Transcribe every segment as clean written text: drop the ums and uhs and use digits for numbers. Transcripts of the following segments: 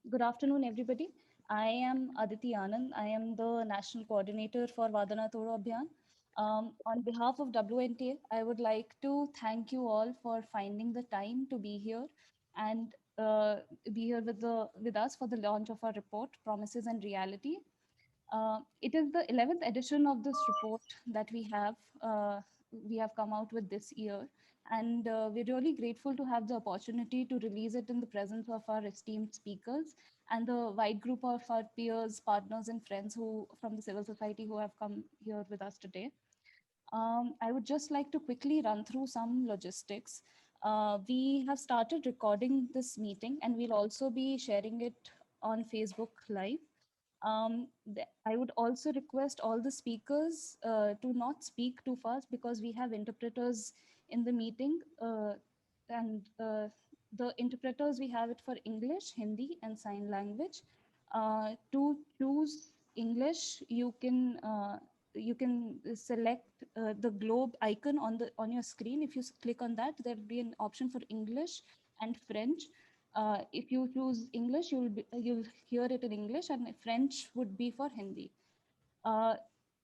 Good afternoon, everybody. I am Aditi Anand. I am the National Coordinator for Wada Na Todo Abhiyan. On behalf of WNTA, I would like to thank you all for finding the time to be here and be here with us for the launch of our report, Promises and Reality. It is the 11th edition of this report that we have come out with this year, and we're really grateful to have the opportunity to release it in the presence of our esteemed speakers and the wide group of our peers, partners, and friends who from the civil society who have come here with us today. I would just like to quickly run through some logistics. We have started recording this meeting, and we'll also be sharing it on Facebook Live. I would also request all the speakers to not speak too fast because we have interpreters in the meeting, and the interpreters we have it for English, Hindi, and sign language. To choose English, you can select the globe icon on your screen. If you click on that, there will be an option for English and French. If you choose English, you'll hear it in English, and French would be for Hindi.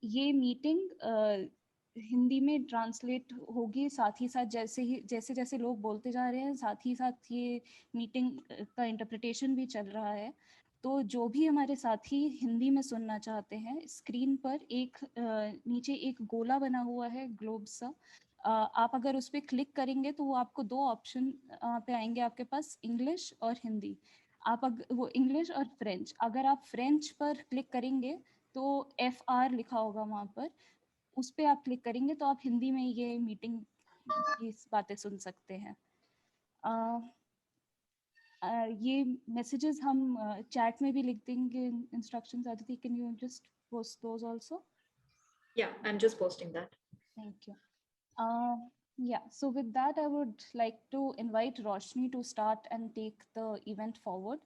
ये meeting Hindi में translate होगी, साथ ही साथ जैसे जैसे लोग बोलते जा रहे हैं, साथ ही साथ ये मीटिंग का इंटरप्रिटेशन भी चल रहा है। तो जो भी हमारे साथी हिंदी में सुनना चाहते हैं, स्क्रीन पर नीचे एक गोला बना हुआ है, ग्लोब सा। आप अगर उस पर क्लिक करेंगे तो वो आपको दो ऑप्शन पे आएंगे आपके पास, इंग्लिश और हिंदी। वो इंग्लिश और फ्रेंच, अगर आप फ्रेंच पर क्लिक करेंगे तो FR लिखा होगा वहाँ पर, उस पर आप क्लिक करेंगे तो आप हिंदी में ये मीटिंग की बातें सुन सकते हैं। ये मैसेजेस हम चैट में भी लिख देंगे, instructions. Aditi, can you just post those also? Yeah, I'm just posting that. Thank you. Yeah, so with that, I would like to invite Roshni to start and take the event forward.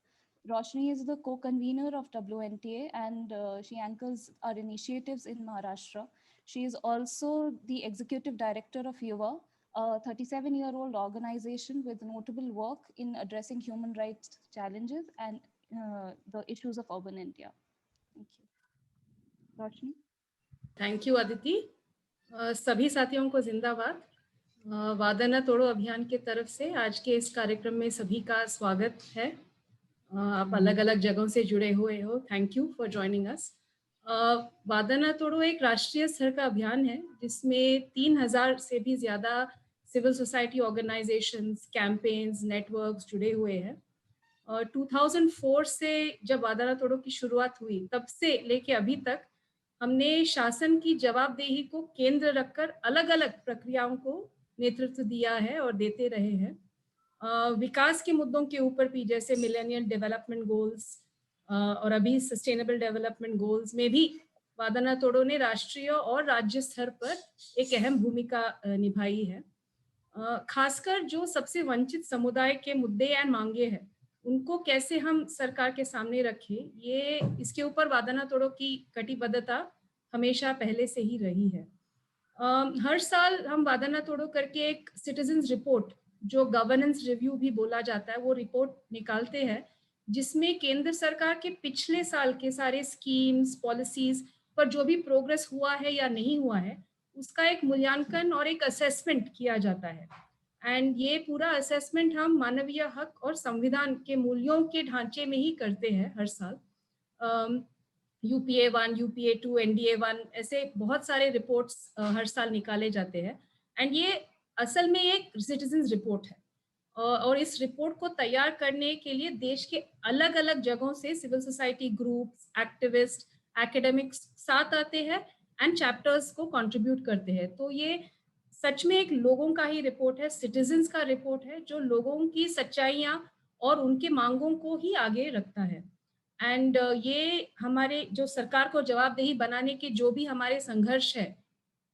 Roshni is the co-convener of WNTA, and she anchors our initiatives in Maharashtra. She is also the executive director of Yuva, a 37-year-old organization with notable work in addressing human rights challenges and the issues of urban India. Thank you. Roshni? Thank you, Aditi. सभी साथियों को जिंदाबाद। वादा ना तोड़ो अभियान के तरफ से आज के इस कार्यक्रम में सभी का स्वागत है। आप अलग अलग जगहों से जुड़े हुए हो, thank you for joining us. वादा ना तोड़ो एक राष्ट्रीय स्तर का अभियान है जिसमें 3000 से भी ज़्यादा civil society organisations, campaigns, networks जुड़े हुए हैं। 2004 से जब वादा ना तोड़ो की शुरुआत हुई, तब से लेके अभी तक हमने शासन की जवाबदेही को केंद्र रखकर अलग अलग प्रक्रियाओं को नेतृत्व दिया है और देते रहे हैं। विकास के मुद्दों के ऊपर भी, जैसे मिलेनियल डेवलपमेंट गोल्स और अभी सस्टेनेबल डेवलपमेंट गोल्स में भी वादा ना तोड़ो ने राष्ट्रीय और राज्य स्तर पर एक अहम भूमिका निभाई है। खासकर जो सबसे वंचित समुदाय के मुद्दे या मांगे हैं, उनको कैसे हम सरकार के सामने रखें, ये इसके ऊपर वादा ना तोड़ो की कटिबद्धता हमेशा पहले से ही रही है। हर साल हम वादा ना तोड़ो करके एक सिटीजन्स रिपोर्ट, जो गवर्नेंस रिव्यू भी बोला जाता है, वो रिपोर्ट निकालते हैं जिसमें केंद्र सरकार के पिछले साल के सारे स्कीम्स, पॉलिसीज पर जो भी प्रोग्रेस हुआ है या नहीं हुआ है, उसका एक मूल्यांकन और एक असेसमेंट किया जाता है। एंड ये पूरा असेसमेंट हम मानवीय हक और संविधान के मूल्यों के ढांचे में ही करते हैं हर साल। UPA-I, UPA-II, NDA-I, ऐसे बहुत सारे रिपोर्ट्स हर साल निकाले जाते हैं। एंड ये असल में एक सिटीजन्स रिपोर्ट है और इस रिपोर्ट को तैयार करने के लिए देश के अलग अलग जगहों से civil society groups, activist, academics साथ आते हैं एंड चैप्टर्स को कंट्रीब्यूट करते हैं। तो ये सच में एक लोगों का ही रिपोर्ट है, सिटीजन्स का रिपोर्ट है, जो लोगों की सच्चाइयाँ और उनके मांगों को ही आगे रखता है। एंड ये हमारे जो सरकार को जवाबदेही बनाने के जो भी हमारे संघर्ष है,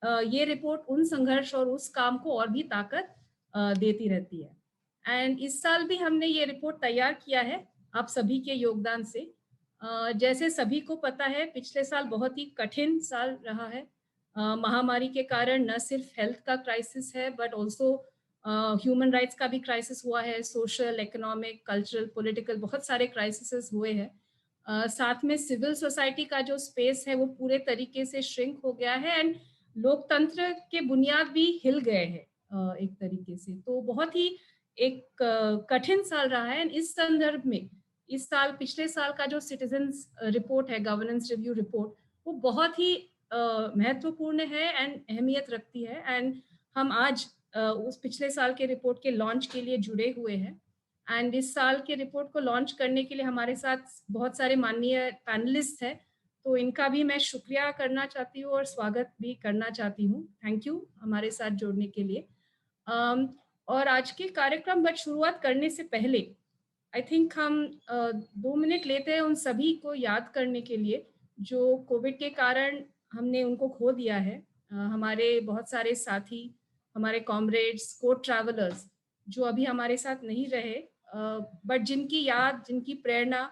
ये रिपोर्ट उन संघर्ष और उस काम को और भी ताकत देती रहती है। एंड इस साल भी हमने ये रिपोर्ट तैयार किया है आप सभी के योगदान से। जैसे सभी को पता है, पिछले साल बहुत ही कठिन साल रहा है। महामारी के कारण न सिर्फ हेल्थ का क्राइसिस है, बट ऑल्सो ह्यूमन राइट्स का भी क्राइसिस हुआ है, सोशल, इकोनॉमिक, कल्चरल, पॉलिटिकल, बहुत सारे क्राइसिस हुए हैं। साथ में सिविल सोसाइटी का जो स्पेस है वो पूरे तरीके से श्रिंक हो गया है एंड लोकतंत्र के बुनियाद भी हिल गए हैं एक तरीके से। तो बहुत ही एक कठिन साल रहा है। इस संदर्भ में इस साल, पिछले साल का जो सिटीजन्स रिपोर्ट है, गवर्नेंस रिव्यू रिपोर्ट, वो बहुत ही महत्वपूर्ण है एंड अहमियत रखती है। एंड हम आज उस पिछले साल के रिपोर्ट के लॉन्च के लिए जुड़े हुए हैं। एंड इस साल के रिपोर्ट को लॉन्च करने के लिए हमारे साथ बहुत सारे माननीय पैनलिस्ट हैं, तो इनका भी मैं शुक्रिया करना चाहती हूँ और स्वागत भी करना चाहती हूँ। थैंक यू हमारे साथ जुड़ने के लिए। और आज के कार्यक्रम पर शुरुआत करने से पहले आई थिंक हम 2 मिनट लेते हैं उन सभी को याद करने के लिए जो कोविड के कारण हमने उनको खो दिया है। हमारे बहुत सारे साथी, हमारे कॉमरेड्स, को ट्रैवलर्स जो अभी हमारे साथ नहीं रहे, बट जिनकी याद, जिनकी प्रेरणा,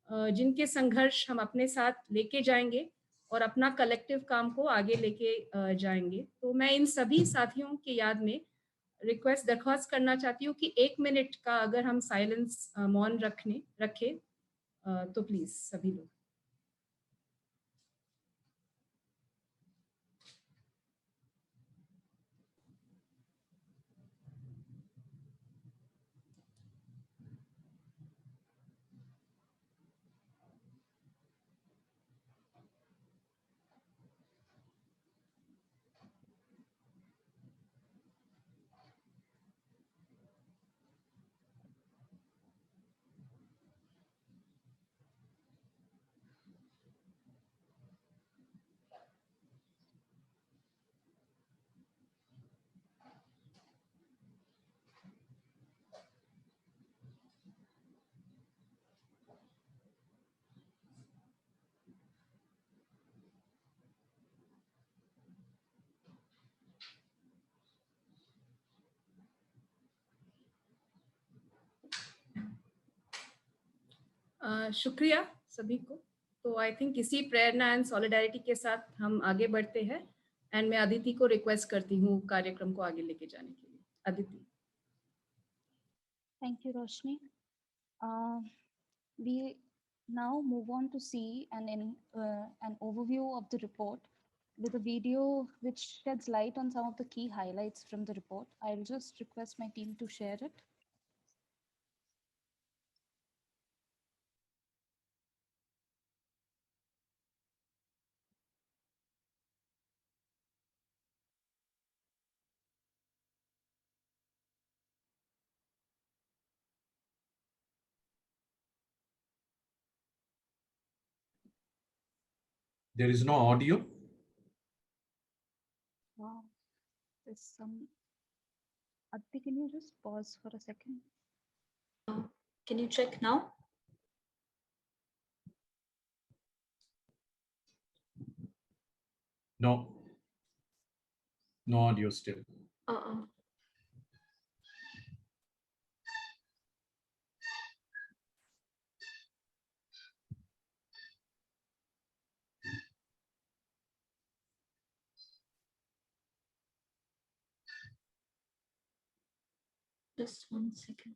जिनके संघर्ष हम अपने साथ लेके जाएंगे और अपना कलेक्टिव काम को आगे लेके जाएंगे। तो मैं इन सभी साथियों की याद में दरख्वास्त करना चाहती हूँ कि 1 मिनट का अगर हम साइलेंस, मौन रखें तो प्लीज सभी लोग। शुक्रिया सभी को। तो आई थिंक इसी प्रेरणा एंड सॉलिडारिटी के साथ हम आगे बढ़ते हैं। एंड मैं अदिति को रिक्वेस्ट करती हूँ कार्यक्रम को आगे लेके जाने के लिए। Aditi. Thank you, Roshni. We now move on to see an overview of the report with a video which sheds light on some of the key highlights from the report. I'll just request my team to share it. There is no audio. Wow, there's some. Aditi, can you just pause for a second? Can you check now? No. No audio still. Just 1 second.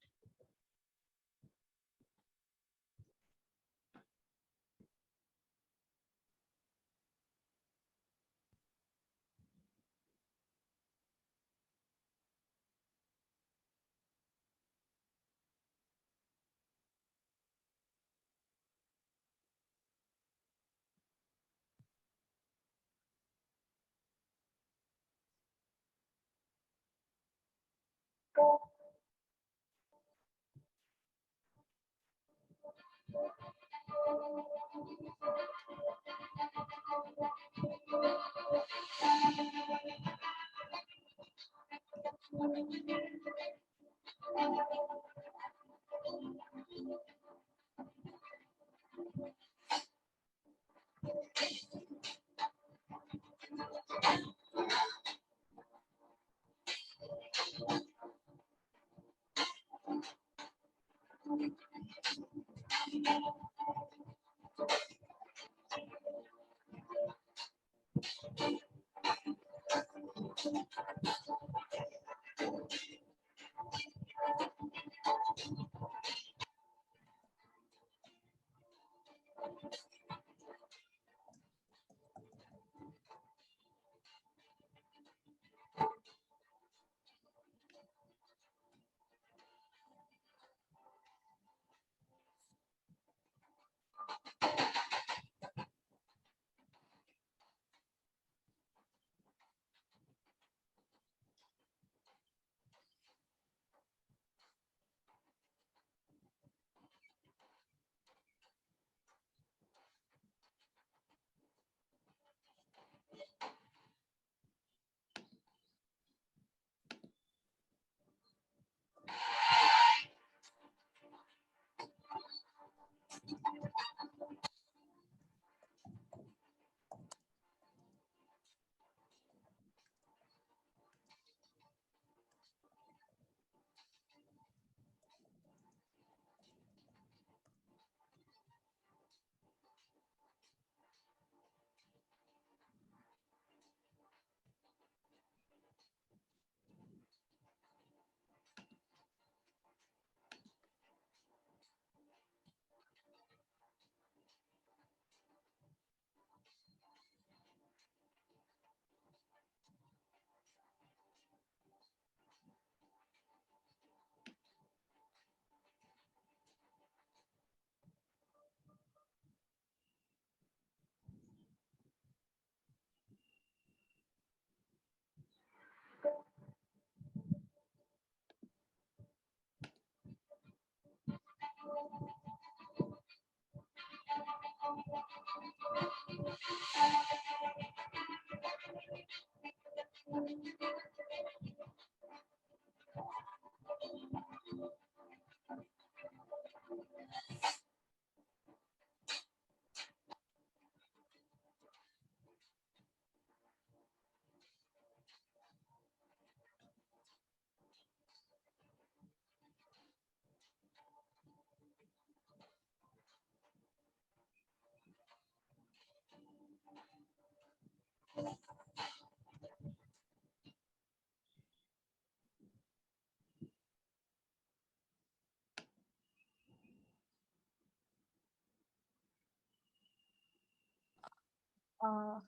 Uh,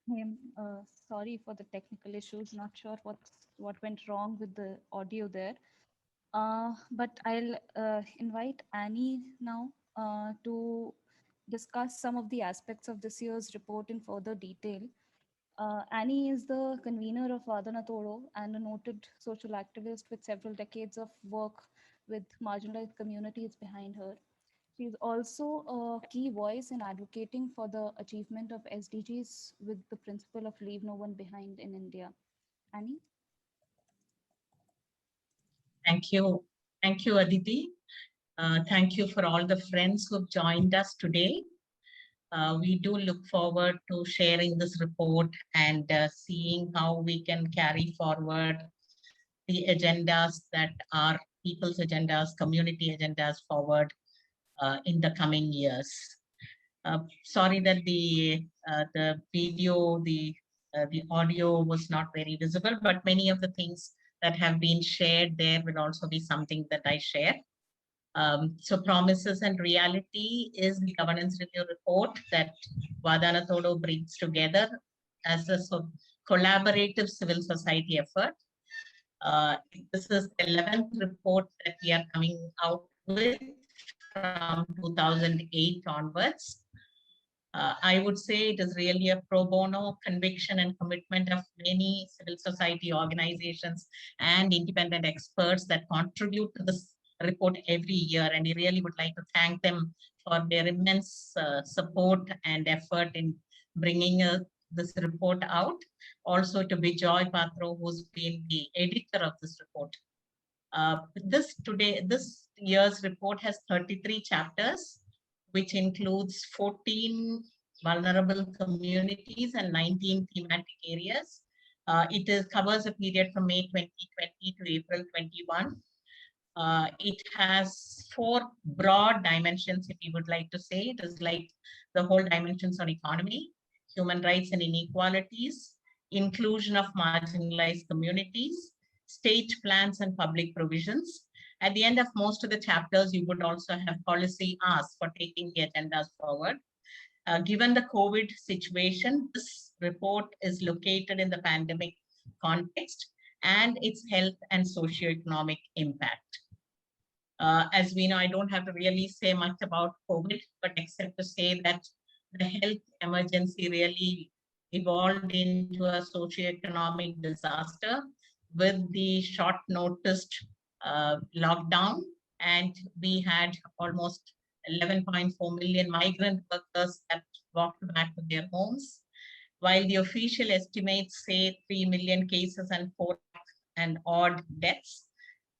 I'm sorry for the technical issues. Not sure what went wrong with the audio there. But I'll invite Annie now to discuss some of the aspects of this year's report in further detail. Annie is the convener of Wada Na Todo and a noted social activist with several decades of work with marginalized communities behind her. She is also a key voice in advocating for the achievement of SDGs with the principle of leave no one behind in India. Annie? Thank you. Thank you, Aditi. Thank you for all the friends who've joined us today. We do look forward to sharing this report and seeing how we can carry forward the agendas that are people's agendas, community agendas forward in the coming years. Sorry that the video, the audio was not very visible, but many of the things that have been shared there will also be something that I share. So promises and reality is the governance review report that Wada Na Todo brings together as a collaborative civil society effort. This is the 11th report that we are coming out with from 2008 onwards. I would say it is really a pro bono conviction and commitment of many civil society organizations and independent experts that contribute to this report every year. And we really would like to thank them for their immense support and effort in bringing this report out. Also to Bijoy Patro, who's been the editor of this report. This year's report has 33 chapters, which includes 14 vulnerable communities and 19 thematic areas. It covers a period from May 2020 to April 21. It has 4 broad dimensions, if you would like to say. It is like the whole dimensions on economy, human rights and inequalities, inclusion of marginalized communities, state plans and public provisions, At the end of most of the chapters, you would also have policy asks for taking the agendas forward. Given the COVID situation, this report is located in the pandemic context and its health and socioeconomic impact. As we know, I don't have to really say much about COVID, but except to say that the health emergency really evolved into a socioeconomic disaster with the short noticed lockdown, and we had almost 11.4 million migrant workers that walked back to their homes, while the official estimates say 3 million cases and 4 and odd deaths.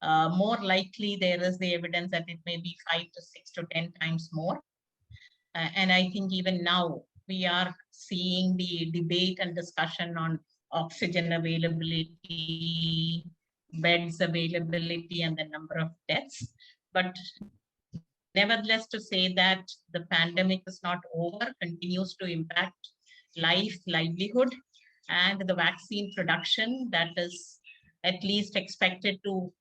More likely, there is the evidence that it may be 5 to 6 to 10 times more. And I think even now we are seeing the debate and discussion on oxygen availability, beds availability, and the number of deaths. But nevertheless, to say that the pandemic is not over, continues to impact life, livelihood, and the vaccine production that is at least expected to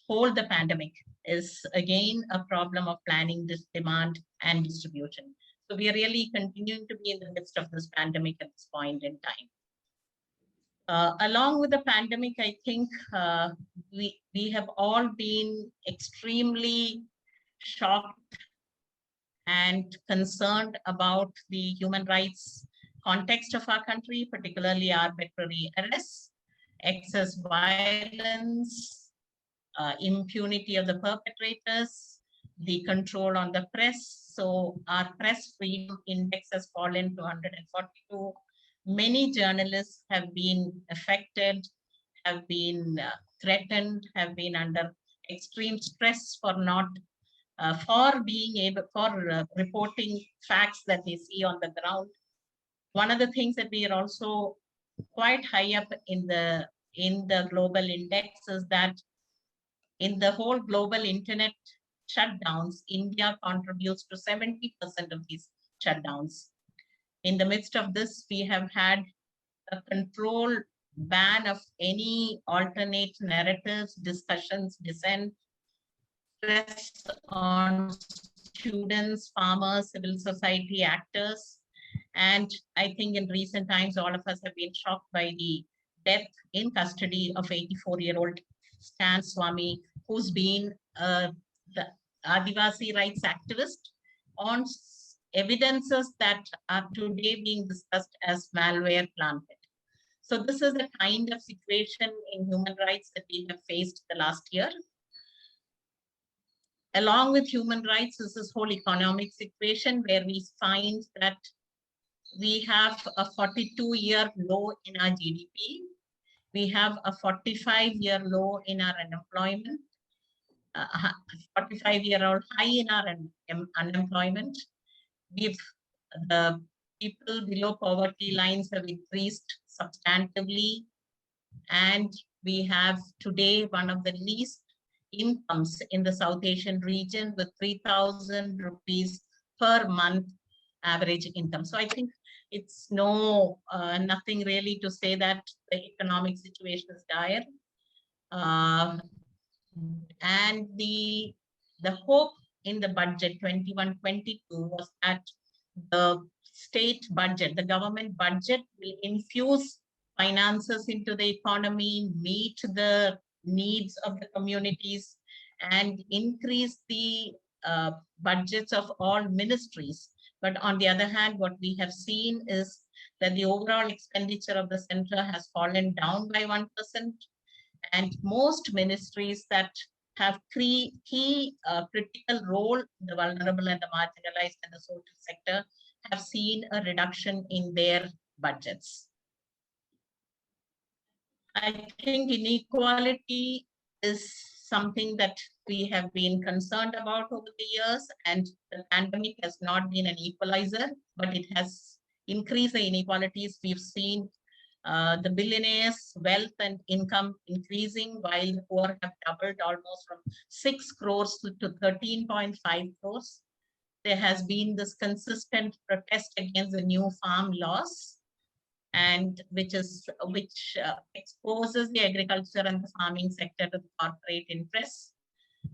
hold the pandemic is again a problem of planning, this demand and distribution. So we are really continuing to be in the midst of this pandemic at this point in time. Along with the pandemic, I think we have all been extremely shocked and concerned about the human rights context of our country, particularly arbitrary arrests, excess violence, impunity of the perpetrators, the control on the press. So our press freedom index has fallen to 142. Many journalists have been affected, have been threatened, have been under extreme stress for not for being able reporting facts that they see on the ground. One of the things that we are also quite high up in the global index is that in the whole global internet shutdowns, India contributes to 70% of these shutdowns. In the midst of this, we have had a controlled ban of any alternate narratives, discussions, dissent, stress on students, farmers, civil society actors. And I think in recent times, all of us have been shocked by the death in custody of 84-year-old Stan Swami, who's been the Adivasi rights activist on evidences that are today being discussed as malware planted. So this is the kind of situation in human rights that we have faced the last year. Along with human rights, this is whole economic situation where we find that we have a 42-year low in our GDP. We have a 45-year low in our unemployment, 45-year-old high in our unemployment. The people below poverty lines have increased substantively, and we have today one of the least incomes in the South Asian region with 3,000 rupees per month average income. So I think it's nothing really to say that the economic situation is dire. And the hope in the budget 21-22 was that the state budget, the government budget, will infuse finances into the economy, meet the needs of the communities, and increase the budgets of all ministries. But on the other hand, what we have seen is that the overall expenditure of the center has fallen down by 1%. And most ministries that have key critical role, the vulnerable and the marginalized and the social sector, have seen a reduction in their budgets. I think inequality is something that we have been concerned about over the years, and the pandemic has not been an equalizer, but it has increased the inequalities. We've seen the billionaires' wealth and income increasing, while the poor have doubled almost from 6 crores to 13.5 crores. There has been this consistent protest against the new farm laws, and which exposes the agriculture and the farming sector to the corporate interests.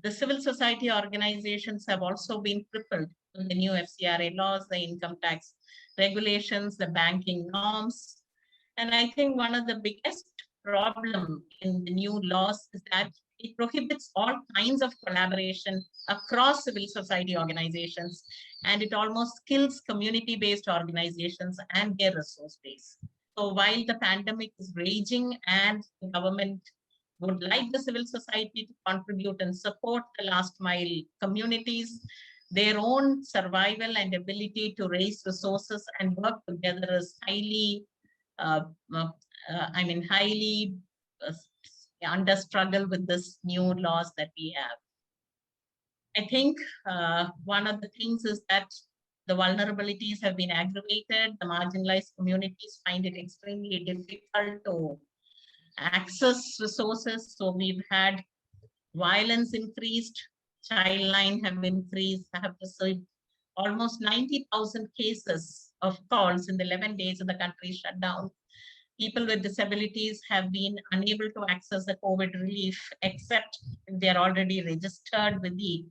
The civil society organizations have also been crippled in the new FCRA laws, the income tax regulations, the banking norms. And I think one of the biggest problem in the new laws is that it prohibits all kinds of collaboration across civil society organizations, and it almost kills community-based organizations and their resource base. So while the pandemic is raging and the government would like the civil society to contribute and support the last mile communities, their own survival and ability to raise resources and work together is highly highly under struggle with this new laws that we have. I think one of the things is that the vulnerabilities have been aggravated. The marginalized communities find it extremely difficult to access resources. So we've had violence increased, child line have increased, have received almost 90,000 cases of calls in the 11 days of the country shut down. People with disabilities have been unable to access the COVID relief except if they are already registered with the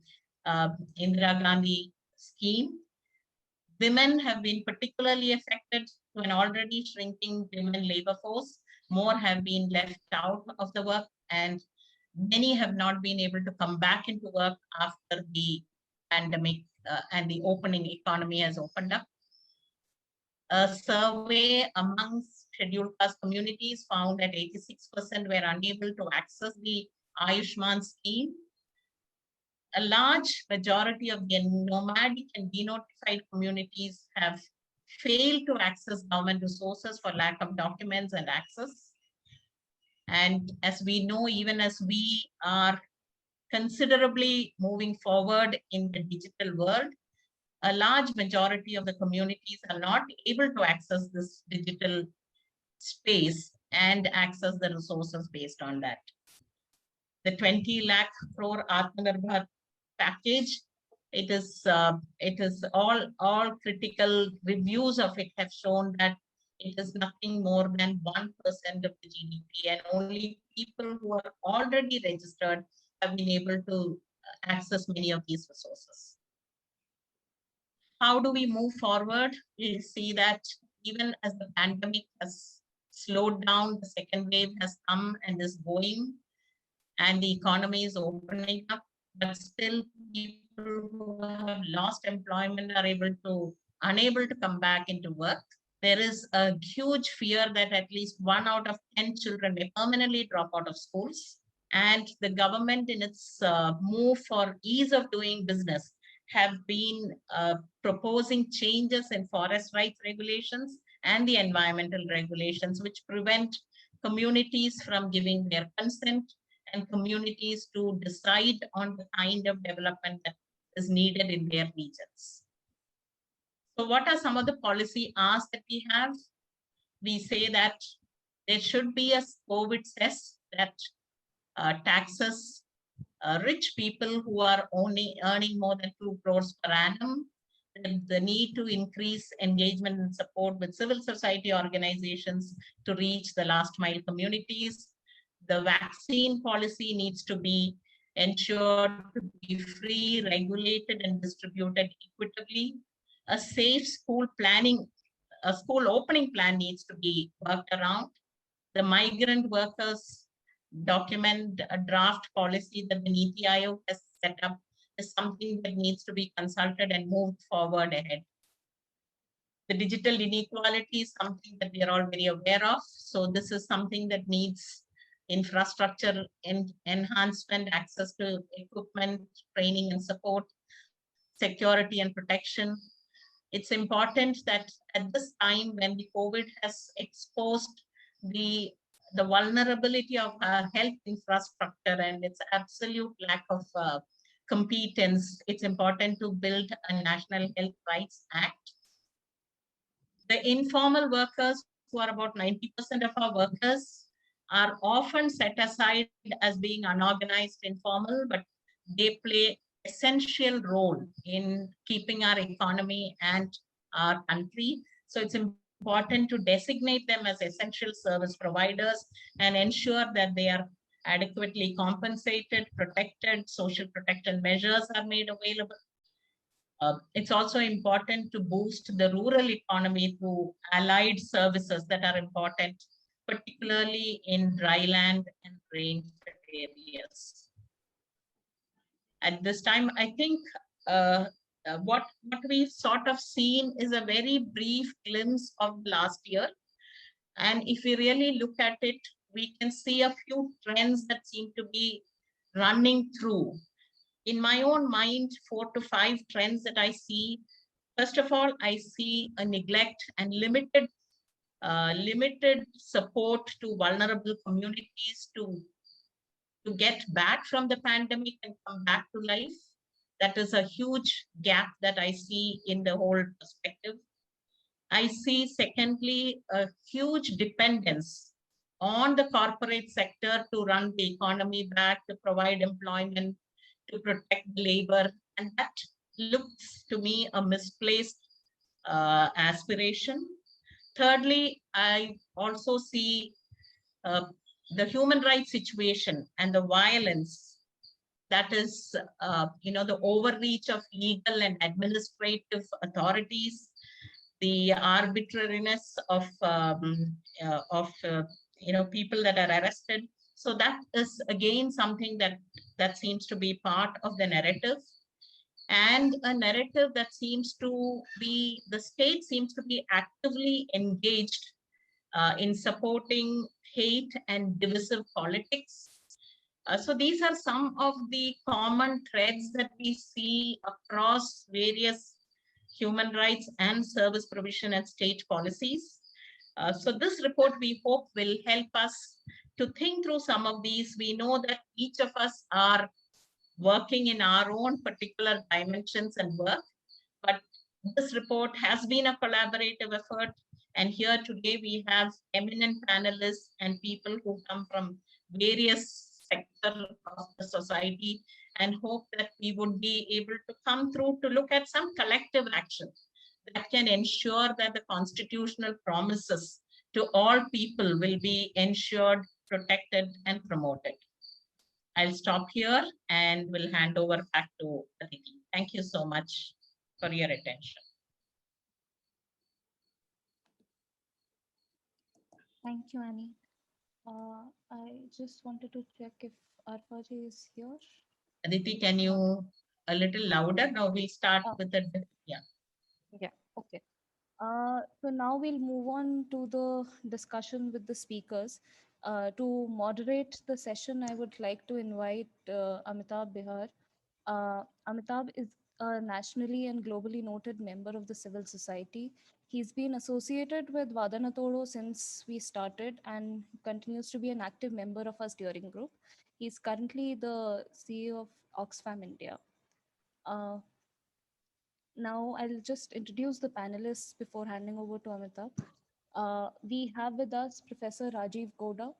Indira Gandhi scheme. Women have been particularly affected to an already shrinking women labor force. More have been left out of the work, and many have not been able to come back into work after the pandemic and the opening economy has opened up. A survey amongst scheduled caste communities found that 86% were unable to access the Ayushman scheme. A large majority of the nomadic and denotified communities have failed to access government resources for lack of documents and access. And as we know, even as we are considerably moving forward in the digital world, a large majority of the communities are not able to access this digital space and access the resources based on that. The 20 lakh crore Atmanirbhar package, it is all critical reviews of it have shown that it is nothing more than 1% of the GDP, and only people who are already registered have been able to access many of these resources. How do we move forward? We see that even as the pandemic has slowed down, the second wave has come and is going, and the economy is opening up, but still people who have lost employment are unable to come back into work. There is a huge fear that at least 1 out of 10 children may permanently drop out of schools. And the government, in its move for ease of doing business, have been proposing changes in forest rights regulations and the environmental regulations, which prevent communities from giving their consent and communities to decide on the kind of development that is needed in their regions. So what are some of the policy asks that we have? We say that there should be a COVID cess that taxes rich people who are only earning more than 2 crores per annum. The need to increase engagement and support with civil society organizations to reach the last mile communities. The vaccine policy needs to be ensured to be free, regulated, and distributed equitably. A safe school planning, a school opening plan needs to be worked around. The migrant workers document a draft policy that the NITI Aayog has set up is something that needs to be consulted and moved forward ahead. The digital inequality is something that we are all very aware of. So this is something that needs infrastructure enhancement, access to equipment, training and support, security and protection. It's important that at this time when the COVID has exposed the vulnerability of our health infrastructure and its absolute lack of competence, it's important to build a National Health Rights Act. The informal workers, who are about 90% of our workers, are often set aside as being unorganized, informal, but they play essential role in keeping our economy and our country. So it's important to designate them as essential service providers and ensure that they are adequately compensated, protected, social protection measures are made available. It's also important to boost the rural economy through allied services that are important, particularly in dryland and rain-fed areas. At this time, I think what we've sort of seen is a very brief glimpse of last year. And if we really look at it, we can see a few trends that seem to be running through. In my own mind, 4 to 5 trends that I see. First of all, I see a neglect and limited support to vulnerable communities to get back from the pandemic and come back to life. That is a huge gap that I see in the whole perspective. I see, secondly, a huge dependence on the corporate sector to run the economy back, to provide employment, to protect labor. And that looks to me a misplaced aspiration. Thirdly, I also see the human rights situation and the violence that is, the overreach of legal and administrative authorities, the arbitrariness of people that are arrested. So that is again something that seems to be part of the narrative, and a narrative that seems to be, the state seems to be actively engaged in supporting hate and divisive politics. So these are some of the common threads that we see across various human rights and service provision and state policies. So this report, we hope, will help us to think through some of these. We know that each of us are working in our own particular dimensions and work, but this report has been a collaborative effort. And here today we have eminent panelists and people who come from various sectors of the society, and hope that we would be able to come through to look at some collective action that can ensure that the constitutional promises to all people will be ensured, protected, and promoted. I'll stop here and will hand over back to Aditi. Thank you so much for your attention. Thank you, Annie. I just wanted to check if Arfa ji is here. Aditi, can you a little louder? Now we'll start with the, yeah. Yeah, okay. So now we'll move on to the discussion with the speakers. To moderate the session, I would like to invite Amitabh Bihar. Amitabh is a nationally and globally noted member of the civil society. He's been associated with Wada Na Todo since we started and continues to be an active member of our steering group. He's currently the CEO of Oxfam India. Now I'll just introduce the panelists before handing over to Amitabh. We have with us Professor Rajeev Gowda.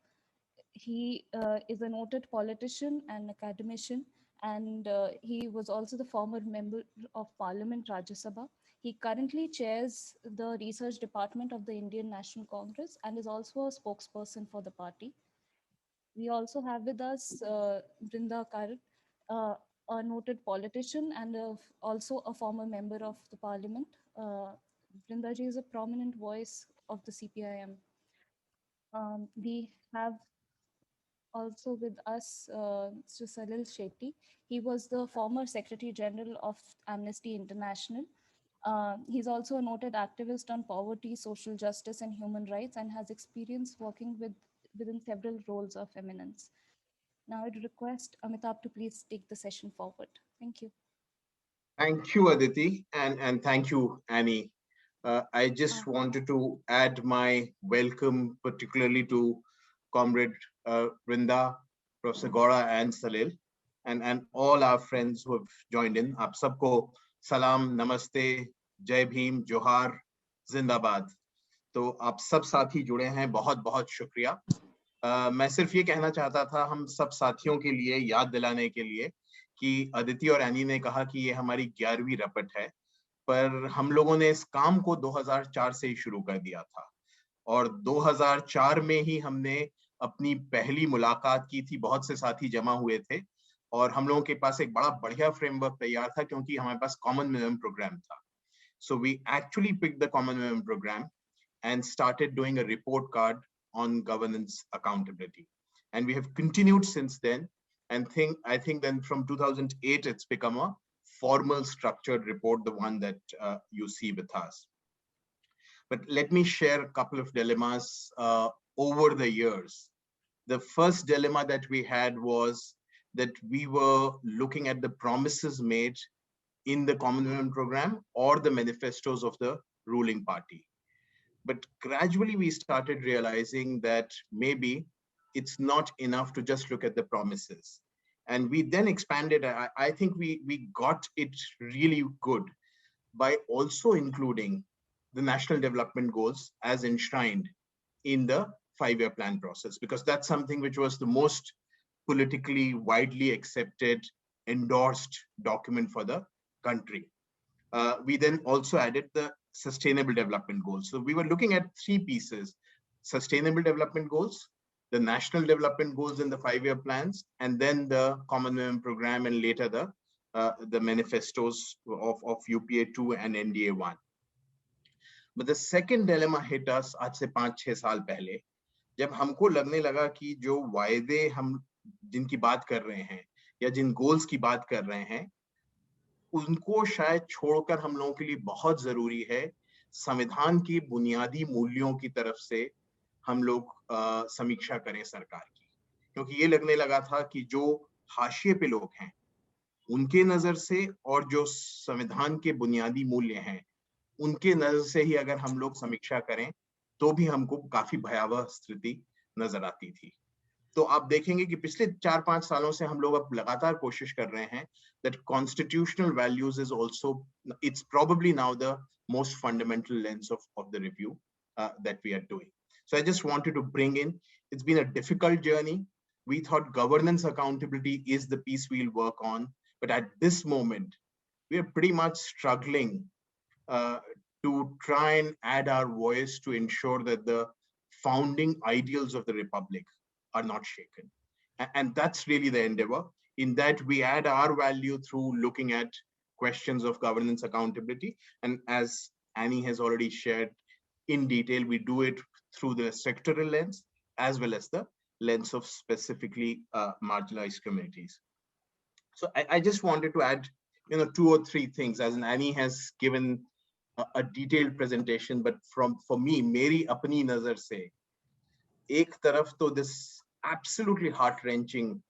He is a noted politician and academician, and he was also the former member of Parliament, Rajya Sabha. He currently chairs the research department of the Indian National Congress and is also a spokesperson for the party. We also have with us Brinda Karat, a noted politician and also a former member of the parliament. Brinda ji is a prominent voice of the CPIM. We have also with us Mr. Salil Shetty. He was the former Secretary General of Amnesty International. He's also a noted activist on poverty, social justice, and human rights, and has experience working within several roles of eminence. Now I'd request Amitabh to please take the session forward. Thank you. Thank you, Aditi, and thank you, Annie. I just wanted to add my welcome, particularly to Comrade Brinda, Professor Gowda, and Salil, and all our friends who have joined in. Aap sabko salam, namaste, jai bhim, johar, zindabad. तो आप सब साथी जुड़े हैं, बहुत बहुत शुक्रिया. मैं सिर्फ ये कहना चाहता था हम सब साथियों के लिए याद दिलाने के लिए कि अदिति और एनी ने कहा कि ये हमारी 11वीं रपट है, पर हम लोगों ने इस काम को 2004 से ही शुरू कर दिया था और 2004 में ही हमने अपनी पहली मुलाकात की थी, बहुत से साथी जमा हुए थे और हम लोगों के पास एक बड़ा बढ़िया फ्रेमवर्क तैयार था क्योंकि हमारे पास कॉमन मिनिमम प्रोग्राम था. So we actually picked the common minimum program and started doing a report card on governance accountability. And we have continued since then. And I think then from 2008, it's become a formal structured report, the one that you see with us. But let me share a couple of dilemmas over the years. The first dilemma that we had was that we were looking at the promises made in the common minimum program or the manifestos of the ruling party. But gradually we started realizing that maybe it's not enough to just look at the promises. And we then expanded. I think we got it really good by also including the national development goals as enshrined in the 5-year plan process, because that's something which was the most politically widely accepted, endorsed document for the country. We then also added the sustainable development goals. So we were looking at 3 pieces: sustainable development goals, the national development goals in the 5-year plans, and then the common minimum program, and later the manifestos of UPA-II and NDA-I. But the second dilemma hit us आज से 5-6 साल पहले, जब हमको लगने लगा कि जो वायदे हम जिनकी बात कर रहे हैं या जिन गोल्स की बात कर रहे हैं, उनको शायद छोड़कर हम लोगों के लिए बहुत जरूरी है संविधान की बुनियादी मूल्यों की तरफ से हम लोग समीक्षा करें सरकार की, क्योंकि ये लगने लगा था कि जो हाशिए पे लोग हैं उनके नजर से और जो संविधान के बुनियादी मूल्य हैं उनके नजर से ही अगर हम लोग समीक्षा करें तो भी हमको काफी भयावह स्थिति नजर आती थी. तो आप देखेंगे कि पिछले 4-5 सालों से हम लोग अब लगातार कोशिश कर रहे हैं that constitutional values is also, it's probably now the most fundamental lens of the review that we are doing. So I just wanted to bring in, it's been a difficult journey. We thought governance accountability is the piece we'll work on, but at this moment, we are pretty much struggling to try and add our voice to ensure that the founding ideals of the Republic are not shaken. And that's really the endeavor. In that, we add our value through looking at questions of governance accountability. And as Annie has already shared in detail, we do it through the sectoral lens, as well as the lens of specifically marginalized communities. So I just wanted to add, 2 or 3 things, as Annie has given a detailed presentation, but for me, मेरी अपनी नजर से एक तरफ तो this absolutely heart-wrenching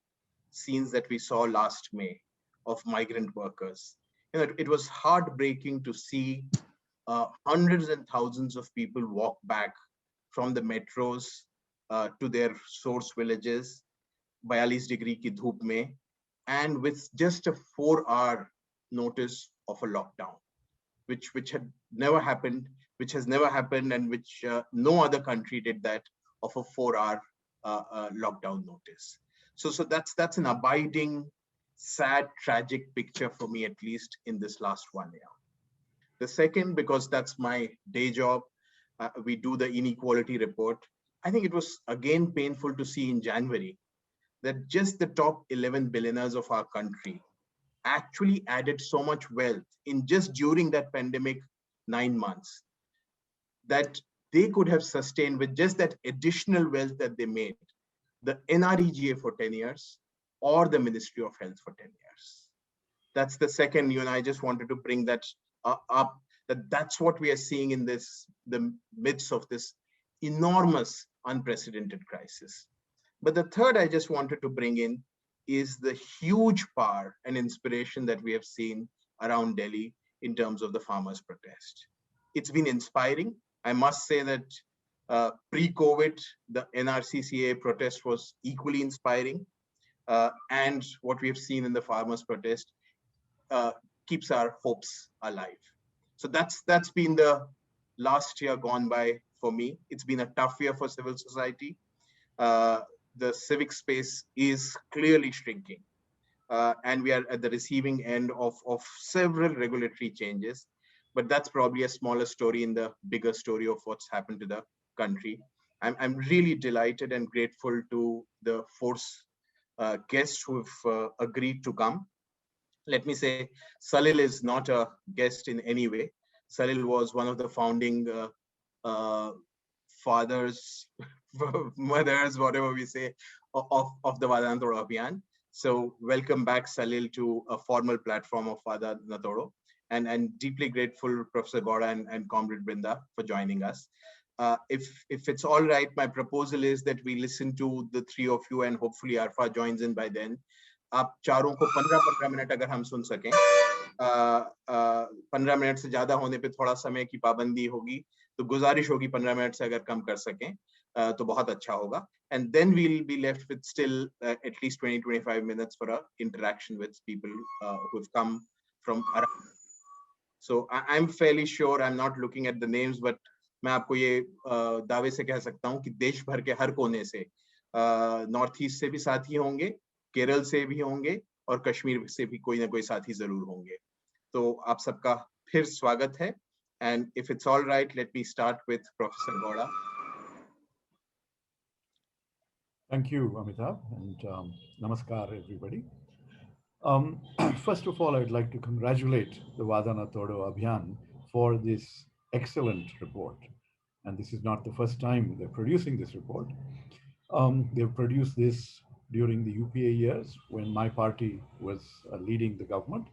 scenes that we saw last May of migrant workers. It was heartbreaking to see hundreds and thousands of people walk back from the metros to their source villages, 42 degree ki dhoop mein, and with just a 4-hour notice of a lockdown, which had never happened, which has never happened, and which no other country did that, of a 4-hour lockdown notice. So that's an abiding, sad, tragic picture for me, at least in this last 1 year. The second, because that's my day job, we do the inequality report. I think it was again painful to see in January that just the top 11 billionaires of our country actually added so much wealth in just during that pandemic 9 months that they could have sustained with just that additional wealth that they made, the NREGA for 10 years or the Ministry of Health for 10 years. That's the second, I just wanted to bring that up, that's what we are seeing in the midst of this enormous, unprecedented crisis. But the third I just wanted to bring in is the huge power and inspiration that we have seen around Delhi in terms of the farmers' protest. It's been inspiring. I must say that pre-COVID, the NRCCA protest was equally inspiring. And what we have seen in the farmers' protest keeps our hopes alive. So that's been the last year gone by for me. It's been a tough year for civil society. The civic space is clearly shrinking. And we are at the receiving end of several regulatory changes. But that's probably a smaller story in the bigger story of what's happened to the country. I'm really delighted and grateful to the force guests who've agreed to come. Let me say, Salil is not a guest in any way. Salil was one of the founding uh, fathers, mothers, whatever we say, of the Wada Na Todo Abhiyan. So welcome back, Salil, to a formal platform of Wada Na Todo. And deeply grateful, Professor Gowda and Comrade Brinda, for joining us. If it's all right, my proposal is that we listen to the three of you, and hopefully Arfa joins in by then. आप चारों को 15-15 minute अगर हम सुन सकें, 15 minute से ज्यादा होने पे थोड़ा समय की पाबंदी होगी, तो गुजारिश होगी 15 मिनट से अगर कम कर सकें तो बहुत अच्छा होगा. And then we'll be left with still at least 20-25 minutes for a interaction with people who've come from around. So I'm fairly sure, I'm not looking at the names, but मैं आपको ये दावे से कह सकता हूँ कि देश भर के हर कोने से नॉर्थ ईस्ट से भी साथी होंगे, केरल से भी होंगे और कश्मीर से भी कोई ना कोई साथी जरूर होंगे. तो आप सबका फिर स्वागत है. And if it's all right, let me start with Professor Gowda. Thank you, Amitabh, and namaskar, everybody. First of all, I'd like to congratulate the Wada Na Todo Abhiyan for this excellent report. And this is not the first time they're producing this report. They've produced this during the UPA years when my party was leading the government,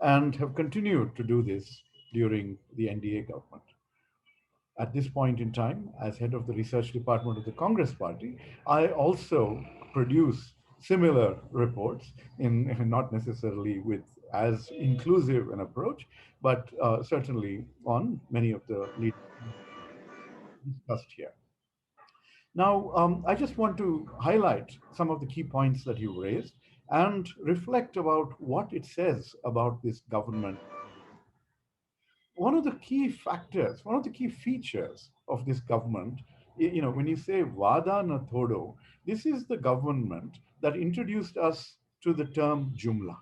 and have continued to do this during the NDA government. At this point in time, as head of the research department of the Congress party, I also produce similar reports, in not necessarily with as inclusive an approach, but certainly on many of the leaders discussed here. Now, I just want to highlight some of the key points that you raised and reflect about what it says about this government. One of the key factors, one of the key features of this government, when you say Wada Na Todo, this is the government that introduced us to the term Jumla.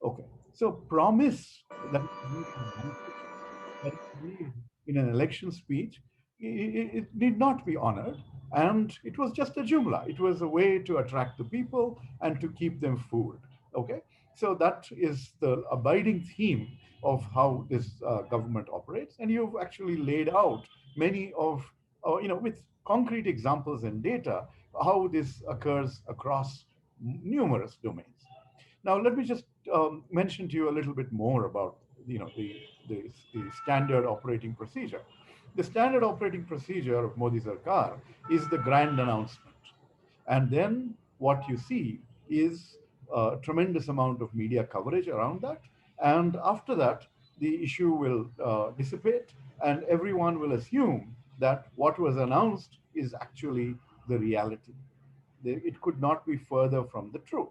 Okay, so promise that in an election speech, it need not be honored, and it was just a Jumla. It was a way to attract the people and to keep them fooled. Okay, so that is the abiding theme of how this government operates, and you've actually laid out many of, with concrete examples and data, how this occurs across numerous domains. Now, let me just mention to you a little bit more about, the standard operating procedure. The standard operating procedure of Modi Sarkar is the grand announcement. And then what you see is a tremendous amount of media coverage around that. And after that, the issue will dissipate, and everyone will assume that what was announced is actually the reality. It could not be further from the truth.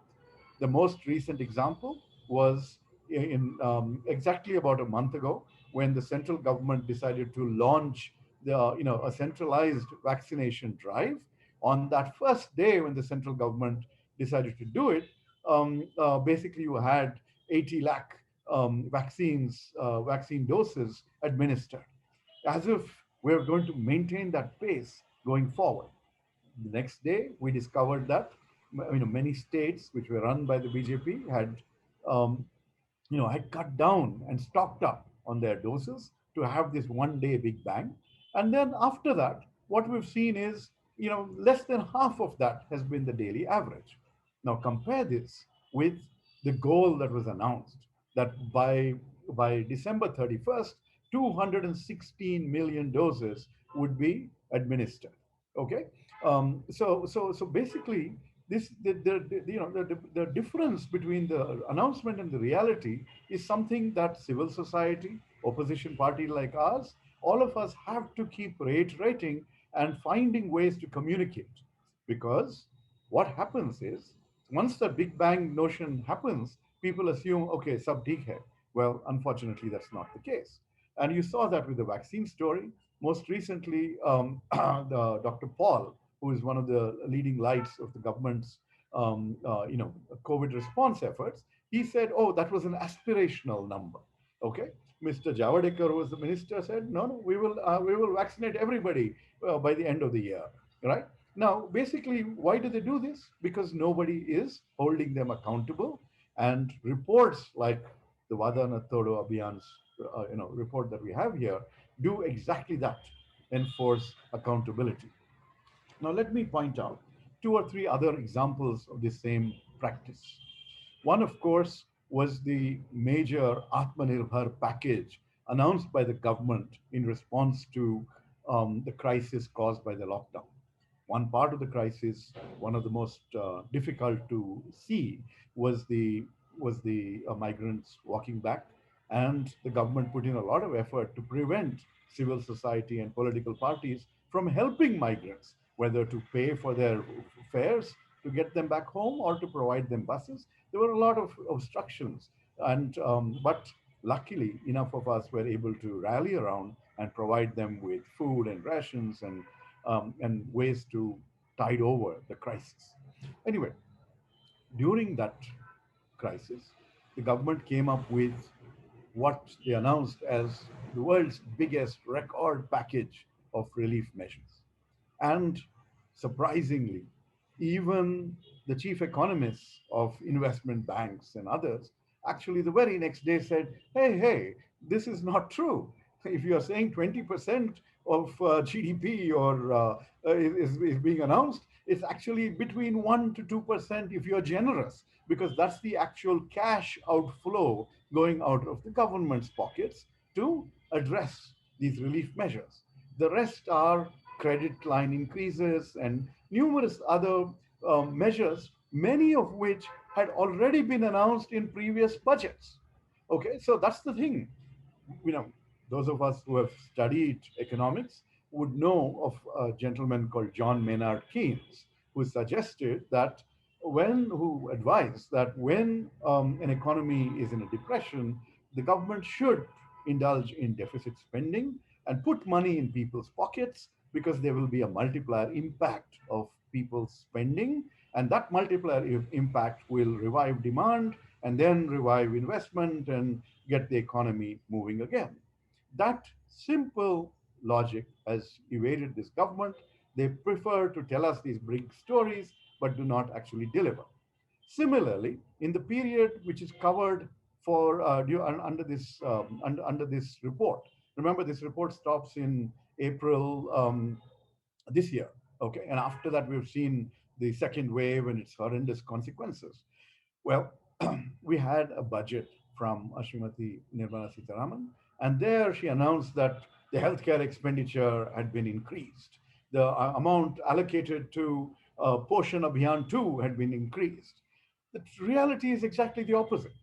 The most recent example was in exactly about a month ago, when the central government decided to launch a centralized vaccination drive. On that first day, when the central government decided to do it, basically you had 80 lakh vaccine doses administered, as if we're going to maintain that pace going forward. The next day, we discovered that many states which were run by the BJP had had cut down and stocked up on their doses to have this one-day big bang. And then after that, what we've seen is, less than half of that has been the daily average. Now compare this with the goal that was announced, that by December 31st, 216 million doses would be administered. Okay, so basically, the difference between the announcement and the reality is something that civil society, opposition party like ours, all of us have to keep reiterating and finding ways to communicate. Because what happens is, once the Big Bang notion happens, people assume, okay, sab theek hai. Well, unfortunately, that's not the case. And you saw that with the vaccine story. Most recently, Dr. Paul, who is one of the leading lights of the government's COVID response efforts, he said, oh, that was an aspirational number. Okay, Mr. Javadekar, who was the minister, said, no, we will vaccinate everybody by the end of the year. right? Now, basically, why do they do this? Because nobody is holding them accountable, and reports like the Wada Na Todo Abhiyan's report that we have here do exactly that, enforce accountability. Now, let me point out two or three other examples of the same practice. One, of course, was the major Atmanirbhar package announced by the government in response to the crisis caused by the lockdown. One part of the crisis, one of the most difficult to see, was the migrants walking back, and the government put in a lot of effort to prevent civil society and political parties from helping migrants, whether to pay for their fares to get them back home or to provide them buses. There were a lot of obstructions, and but luckily enough of us were able to rally around and provide them with food and rations and ways to tide over the crisis. Anyway, during that crisis, the government came up with what they announced as the world's biggest record package of relief measures. And surprisingly, even the chief economists of investment banks and others actually the very next day said, hey, this is not true. If you are saying 20% of GDP or is being announced, it's actually between 1 to 2% if you're generous, because that's the actual cash outflow going out of the government's pockets to address these relief measures. The rest are credit line increases and numerous other measures, many of which had already been announced in previous budgets. Okay, so that's the thing. You know, those of us who have studied economics would know of a gentleman called John Maynard Keynes, who suggested that who advised that when an economy is in a depression, the government should indulge in deficit spending and put money in people's pockets, because there will be a multiplier impact of people's spending, and that multiplier impact will revive demand and then revive investment and get the economy moving again. That simple logic has evaded this government. They prefer to tell us these big stories, but do not actually deliver. Similarly, in the period which is covered for under this report, remember this report stops in April this year. Okay, and after that we've seen the second wave and its horrendous consequences. Well, we had a budget from Ashrimati Nirmala Sitharaman, and there she announced that the healthcare expenditure had been increased. The amount allocated to Poshan Abhiyan 2 had been increased. The reality is exactly the opposite.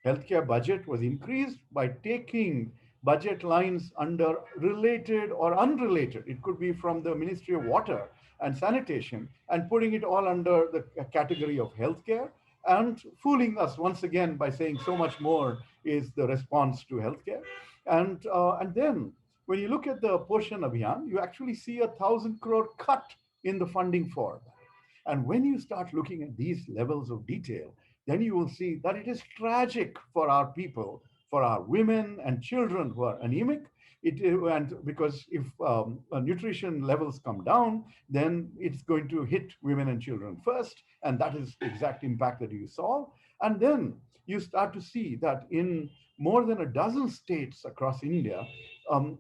Healthcare budget was increased by taking budget lines under related or unrelated. It could be from the Ministry of Water and Sanitation, and putting it all under the category of healthcare, and fooling us once again by saying so much more is the response to healthcare. And then when you look at the Poshan Abhiyan, you actually see 1,000 crore cut in the funding for that. And when you start looking at these levels of detail, then you will see that it is tragic for our people, for our women and children who are anemic. And because if nutrition levels come down, then it's going to hit women and children first. And that is the exact impact that you saw. And then you start to see that in more than a dozen states across India,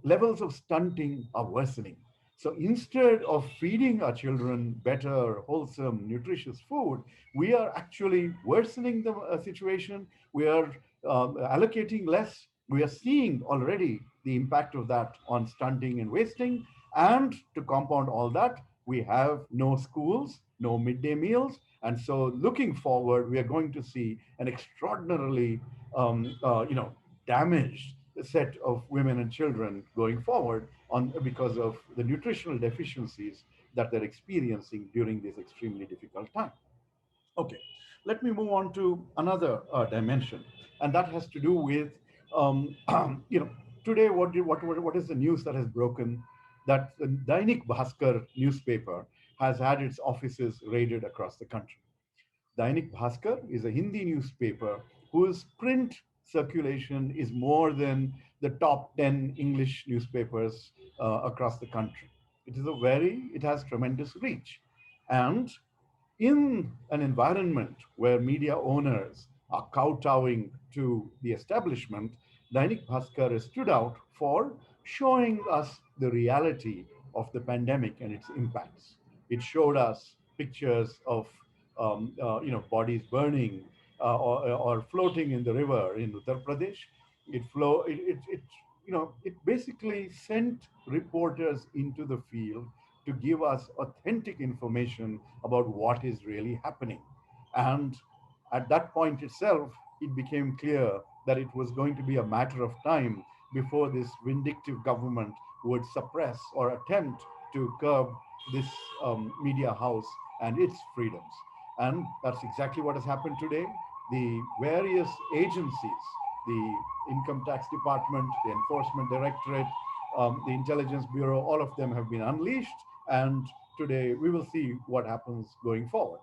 levels of stunting are worsening. So instead of feeding our children better, wholesome, nutritious food, we are actually worsening the situation. We are allocating less. We are seeing already the impact of that on stunting and wasting. And to compound all that, we have no schools, no midday meals. And so looking forward, we are going to see an extraordinarily, damaged set of women and children going forward because of the nutritional deficiencies that they're experiencing during this extremely difficult time. Okay, let me move on to another dimension, and that has to do with, today what is the news that has broken, that the Dainik Bhaskar newspaper has had its offices raided across the country. Dainik Bhaskar is a Hindi newspaper whose print circulation is more than the top 10 English newspapers across the country. It has tremendous reach. And in an environment where media owners are kowtowing to the establishment, Dainik Bhaskar has stood out for showing us the reality of the pandemic and its impacts. It showed us pictures of bodies burning or floating in the river in Uttar Pradesh. It basically sent reporters into the field to give us authentic information about what is really happening. And at that point itself, it became clear that it was going to be a matter of time before this vindictive government would suppress or attempt to curb this media house and its freedoms. And that's exactly what has happened today. The various agencies, the Income Tax Department, the Enforcement Directorate, the Intelligence Bureau, all of them have been unleashed. And today we will see what happens going forward.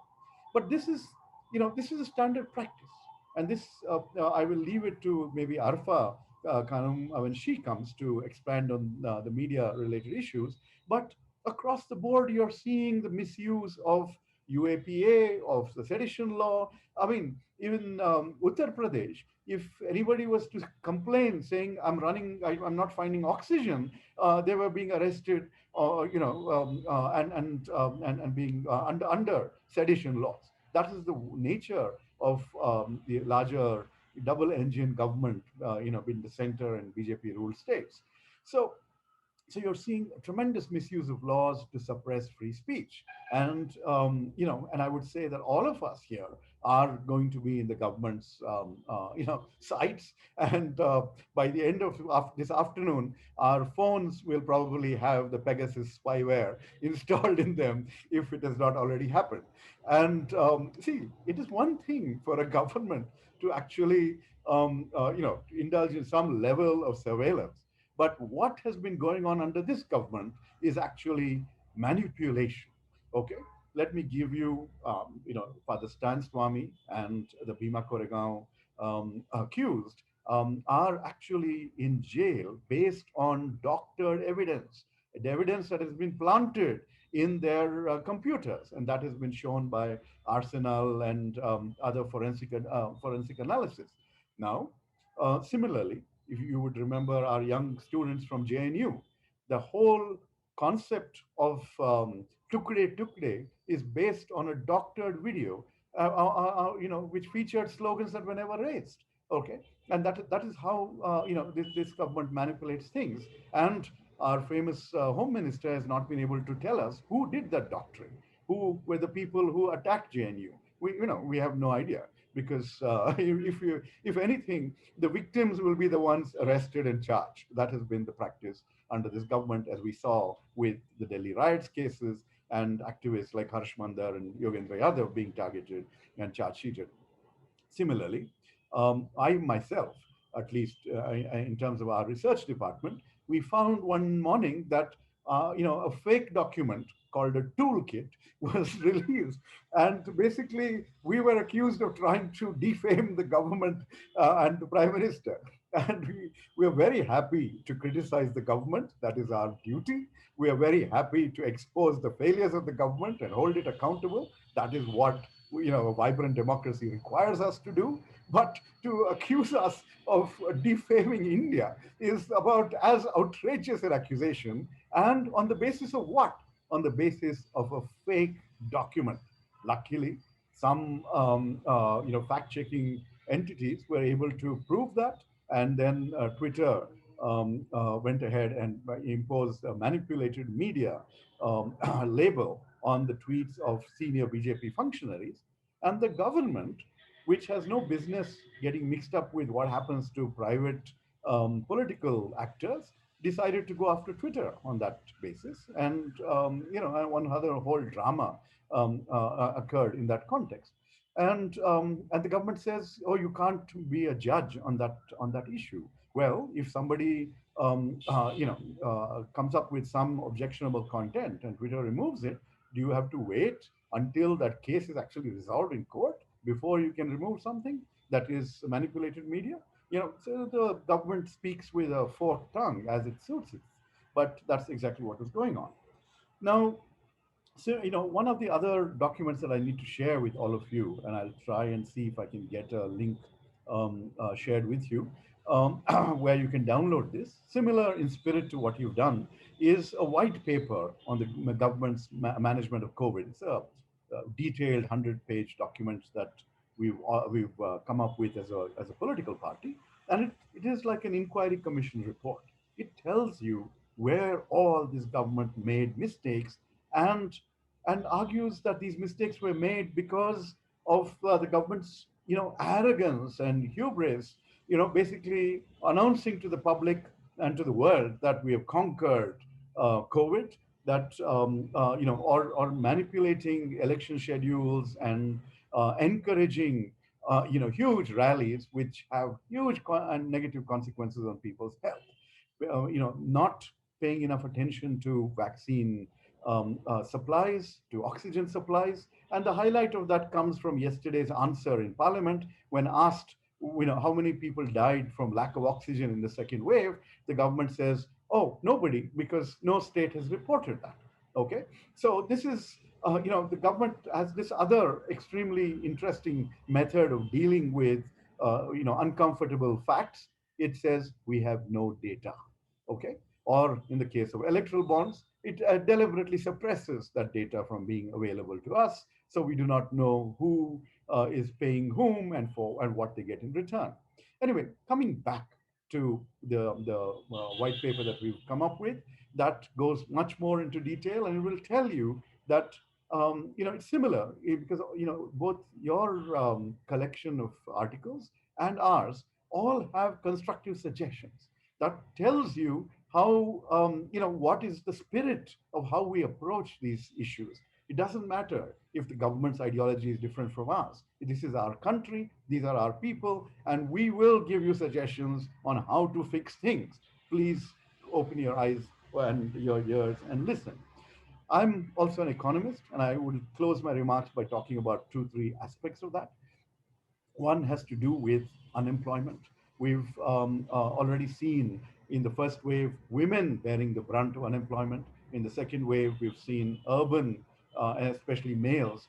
But this is a standard practice. And this, I will leave it to maybe Arfa Khanum when she comes to expand on the media related issues. But across the board, you're seeing the misuse of UAPA, of the sedition law. I mean, even Uttar Pradesh, if anybody was to complain saying, I'm not finding oxygen, they were being arrested, and being under sedition laws. That is the nature of the larger double engine government, in the center and BJP ruled states. So you're seeing a tremendous misuse of laws to suppress free speech. And I would say that all of us here are going to be in the government's sites. And by the end of this afternoon, our phones will probably have the Pegasus spyware installed in them if it has not already happened. And see, it is one thing for a government to actually indulge in some level of surveillance. But what has been going on under this government is actually manipulation. Okay, let me give you, Father Stan Swami and the Bhima Koregaon accused are actually in jail based on doctored evidence, the evidence that has been planted in their computers, and that has been shown by Arsenal and other forensic analysis. Now, similarly, if you would remember our young students from JNU, the whole concept of Tukde Tukde is based on a doctored video, which featured slogans that were never raised. Okay, and that is how this government manipulates things. And our famous home minister has not been able to tell us who did that doctrine, who were the people who attacked JNU. We have no idea, because if anything, the victims will be the ones arrested and charged. That has been the practice under this government, as we saw with the Delhi riots cases and activists like Harsh Mandar and Yogendra Yadav being targeted and charge sheeted. Similarly, I myself, at least in terms of our research department, we found one morning that a fake document called a toolkit was released, and basically we were accused of trying to defame the government and the prime minister. And we are very happy to criticize the government. That is our duty. We are very happy to expose the failures of the government and hold it accountable. That is what a vibrant democracy requires us to do. But to accuse us of defaming India is about as outrageous an accusation. And on the basis of what? On the basis of a fake document. Luckily, some fact-checking entities were able to prove that, and then Twitter went ahead and imposed a manipulated media label on the tweets of senior BJP functionaries. And the government, which has no business getting mixed up with what happens to private political actors, decided to go after Twitter on that basis. And one other whole drama occurred in that context. And the government says, "Oh, you can't be a judge on that issue." Well, if somebody comes up with some objectionable content and Twitter removes it, do you have to wait until that case is actually resolved in court before you can remove something that is manipulated media? So the government speaks with a forked tongue as it suits it. But that's exactly what is going on. Now, so, one of the other documents that I need to share with all of you, and I'll try and see if I can get a link shared with you, where you can download this, similar in spirit to what you've done, is a white paper on the government's management of COVID. It's a detailed 100-page document that we've come up with as a political party. And it is like an inquiry commission report. It tells you where all this government made mistakes, and argues that these mistakes were made because of the government's arrogance and hubris, basically announcing to the public and to the world that we have conquered COVID, that or manipulating election schedules and encouraging huge rallies which have huge and negative consequences on people's health. Not paying enough attention to vaccine supplies, to oxygen supplies. And the highlight of that comes from yesterday's answer in Parliament when asked, how many people died from lack of oxygen in the second wave. The government says, oh, nobody, because no state has reported that. Okay, so this is, the government has this other extremely interesting method of dealing with, uncomfortable facts. It says we have no data. Okay, or in the case of electoral bonds, it deliberately suppresses that data from being available to us, so we do not know who is paying whom and what they get in return. Anyway, coming back to the white paper that we've come up with, that goes much more into detail, and it will tell you that it's similar because both your collection of articles and ours all have constructive suggestions that tells you how, what is the spirit of how we approach these issues. It doesn't matter if the government's ideology is different from ours. This is our country, these are our people, and we will give you suggestions on how to fix things. Please open your eyes and your ears and listen. I'm also an economist, and I will close my remarks by talking about 2-3 aspects of that. One has to do with unemployment. We've already seen in the first wave women bearing the brunt of unemployment. In the second wave, we've seen urban, and especially males,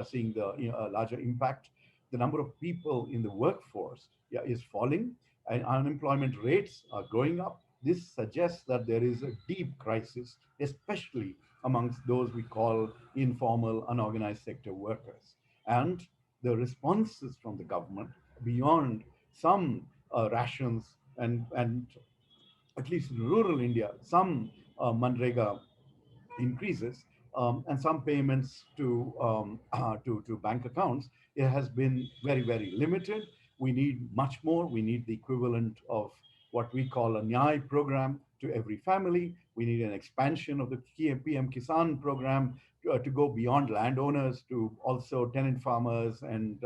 seeing the larger impact. The number of people in the workforce is falling, and unemployment rates are going up. This suggests that there is a deep crisis, especially amongst those we call informal, unorganized sector workers. And the responses from the government, beyond some rations and at least in rural India, some Manrega increases, and some payments to bank accounts, it has been very, very limited. We need much more. We need the equivalent of what we call a Nyai program to every family. We need an expansion of the PM Kisan program to go beyond landowners to also tenant farmers and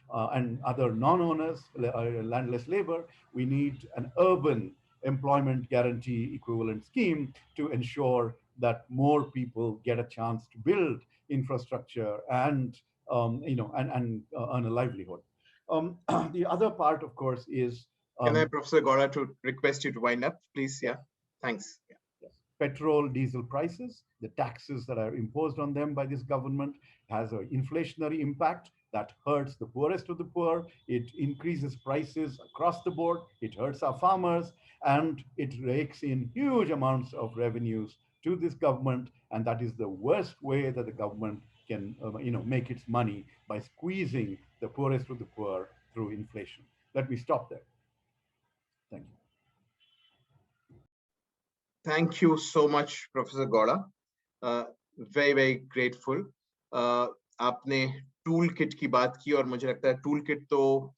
other non-owners, landless labor. We need an urban employment guarantee equivalent scheme to ensure that more people get a chance to build infrastructure and earn a livelihood. The other part, of course, is can I, Professor Gowda, to request you to wind up, please? Yeah, thanks. Yeah. Petrol, diesel prices, the taxes that are imposed on them by this government has an inflationary impact that hurts the poorest of the poor. It increases prices across the board. It hurts our farmers, and it rakes in huge amounts of revenues to this government. And that is the worst way that the government can, make its money, by squeezing the poorest of the poor through inflation. Let me stop there. Thank you. Thank you so much, Professor Gowda. Very, very grateful. आपने tool kit की बात की, और मुझे लगता है tool kit तो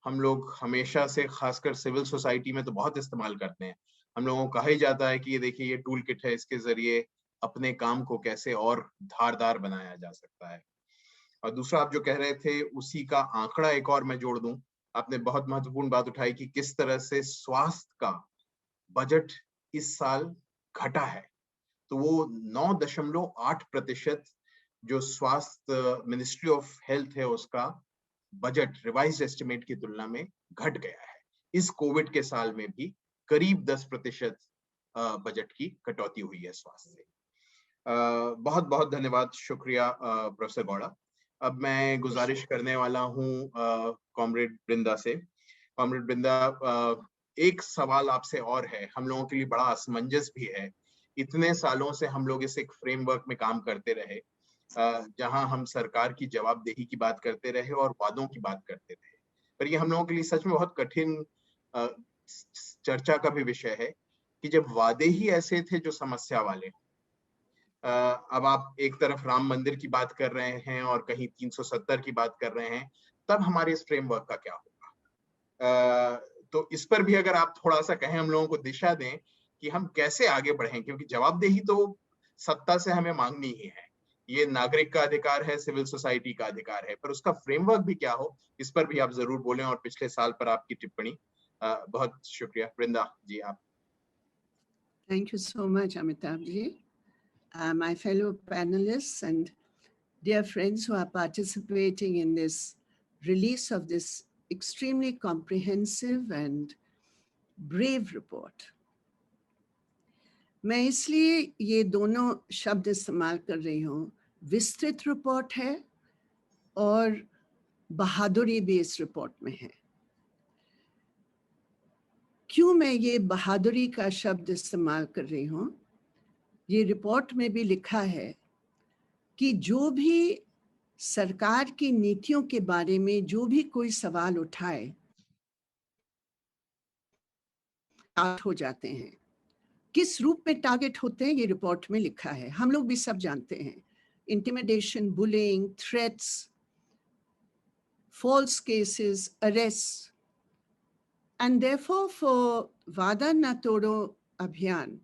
हम लोग हमेशा से, खासकर सिविल सोसाइटी में तो बहुत इस्तेमाल करते हैं. हम लोगों को कहा ही जाता है कि ये देखिए ये टूल किट है, इसके जरिए अपने काम को कैसे और धारदार बनाया जा सकता है. और दूसरा आप जो कह रहे थे उसी का आंकड़ा एक और मैं जोड़ दूं. आपने बहुत महत्वपूर्ण बात उठाई कि किस तरह से स्वास्थ्य का बजट इस साल घटा है. तो वो 9.8% जो स्वास्थ्य मिनिस्ट्री ऑफ हेल्थ है उसका बजट रिवाइज्ड एस्टिमेट की तुलना में घट गया है. इस कोविड के साल में भी करीब 10% बजट की कटौती हुई है स्वास्थ्य से. बहुत बहुत धन्यवाद, शुक्रिया प्रोफेसर गौड़ा। अब मैं गुजारिश करने वाला हूँ कॉमरेड वृंदा से। कॉमरेड वृंदा, एक सवाल आपसे और है, हम लोगों के लिए बड़ा असमंजस भी है। इतने सालों से हम लोग इस एक फ्रेमवर्क में काम करते रहे जहां हम सरकार की जवाबदेही की बात करते रहे और वादों की बात करते रहे, पर ये हम लोगों के लिए सच में बहुत कठिन चर्चा का भी विषय है कि जब वादे ही ऐसे थे जो समस्या वाले। अब आप एक तरफ राम मंदिर की बात कर रहे हैं और कहीं 370 की बात कर रहे हैं, तब हमारे इस फ्रेमवर्क का क्या होगा? तो इस पर भी अगर आप थोड़ा सा कहें, हम लोगों को दिशा दें कि हम कैसे आगे बढ़ें, क्योंकि जवाबदेही तो सत्ता से हमें मांगनी ही है, ये नागरिक का अधिकार है, सिविल सोसाइटी का अधिकार है, पर उसका फ्रेमवर्क भी क्या हो, इस पर भी आप जरूर बोलें, और पिछले साल पर आपकी टिप्पणी। बहुत शुक्रिया। वृंदा जी, आप। Thank you so much, Amitabh ji. My fellow panelists and dear friends who are participating in this release of this extremely comprehensive and brave report. मैं इसलिए ये दोनों शब्द इस्तेमाल कर रही हूँ, विस्तृत रिपोर्ट है और बहादुरी भी इस रिपोर्ट में है। क्यों मैं ये बहादुरी का शब्द इस्तेमाल कर रही हूँ? ये रिपोर्ट में भी लिखा है कि जो भी सरकार की नीतियों के बारे में जो भी कोई सवाल उठाए, टारगेट हो जाते हैं। किस रूप में टारगेट होते हैं ये रिपोर्ट में लिखा है, हम लोग भी सब जानते हैं। Intimidation, bullying, threats, false cases, arrests. And therefore, for Wada Na Todo Abhiyan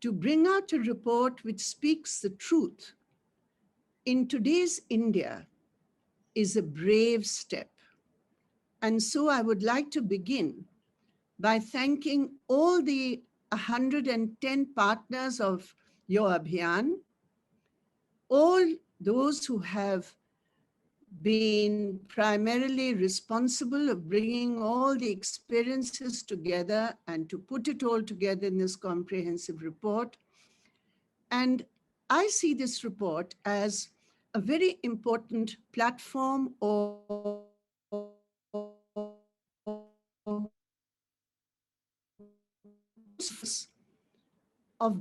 to bring out a report which speaks the truth in today's India is a brave step. And so I would like to begin by thanking all the 110 partners of your Abhiyan, all those who have been primarily responsible of bringing all the experiences together and to put it all together in this comprehensive report. And I see this report as a very important platform of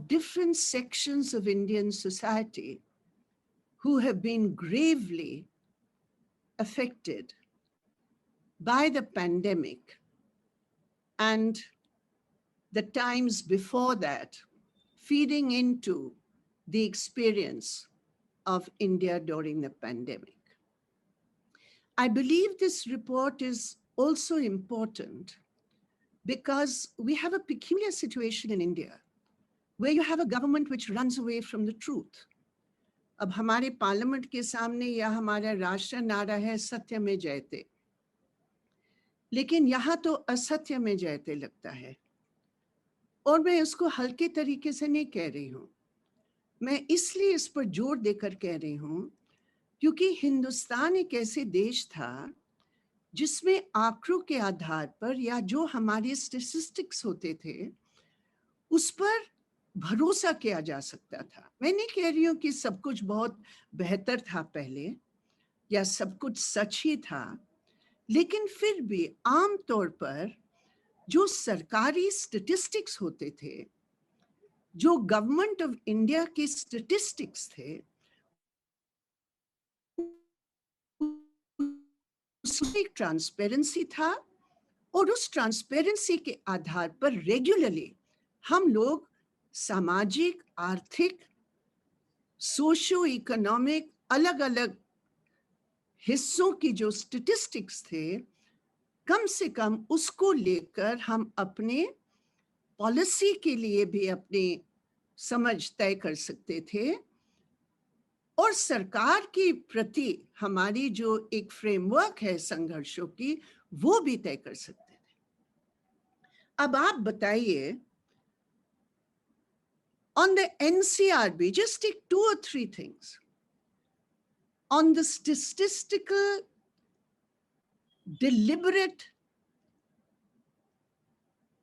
different sections of Indian society who have been gravely affected by the pandemic and the times before that, feeding into the experience of India during the pandemic. I believe this report is also important because we have a peculiar situation in India where you have a government which runs away from the truth. अब हमारे parliament के सामने या हमारा राष्ट्रीय नारा है सत्य में जयते, लेकिन यहाँ तो असत्य में जयते लगता है, और मैं इसको हल्के तरीके से नहीं कह रही हूँ। मैं इसलिए इस पर जोर देकर कह रही हूँ क्योंकि हिंदुस्तान एक ऐसे देश था जिसमें आंकड़ों के आधार पर या जो हमारे स्टैटिस्टिक्स होते थे उस पर भरोसा किया जा सकता था। मैं नहीं कह रही हूँ कि सब कुछ बहुत बेहतर था पहले या सब कुछ सच ही था, लेकिन फिर भी आम तौर पर जो सरकारी स्टैटिस्टिक्स होते थे, जो गवर्नमेंट ऑफ इंडिया के स्टैटिस्टिक्स थे, उसमें एक ट्रांसपेरेंसी था और उस ट्रांसपेरेंसी के आधार पर रेगुलरली हम लोग सामाजिक, आर्थिक, सोशो इकोनॉमिक अलग अलग हिस्सों की जो स्टैटिस्टिक्स थे, कम से कम उसको लेकर हम अपने पॉलिसी के लिए भी अपनी समझ तय कर सकते थे और सरकार की प्रति हमारी जो एक फ्रेमवर्क है संघर्षों की, वो भी तय कर सकते थे। अब आप बताइए, on the NCRB, just take 2 or 3 things. On the statistical, deliberate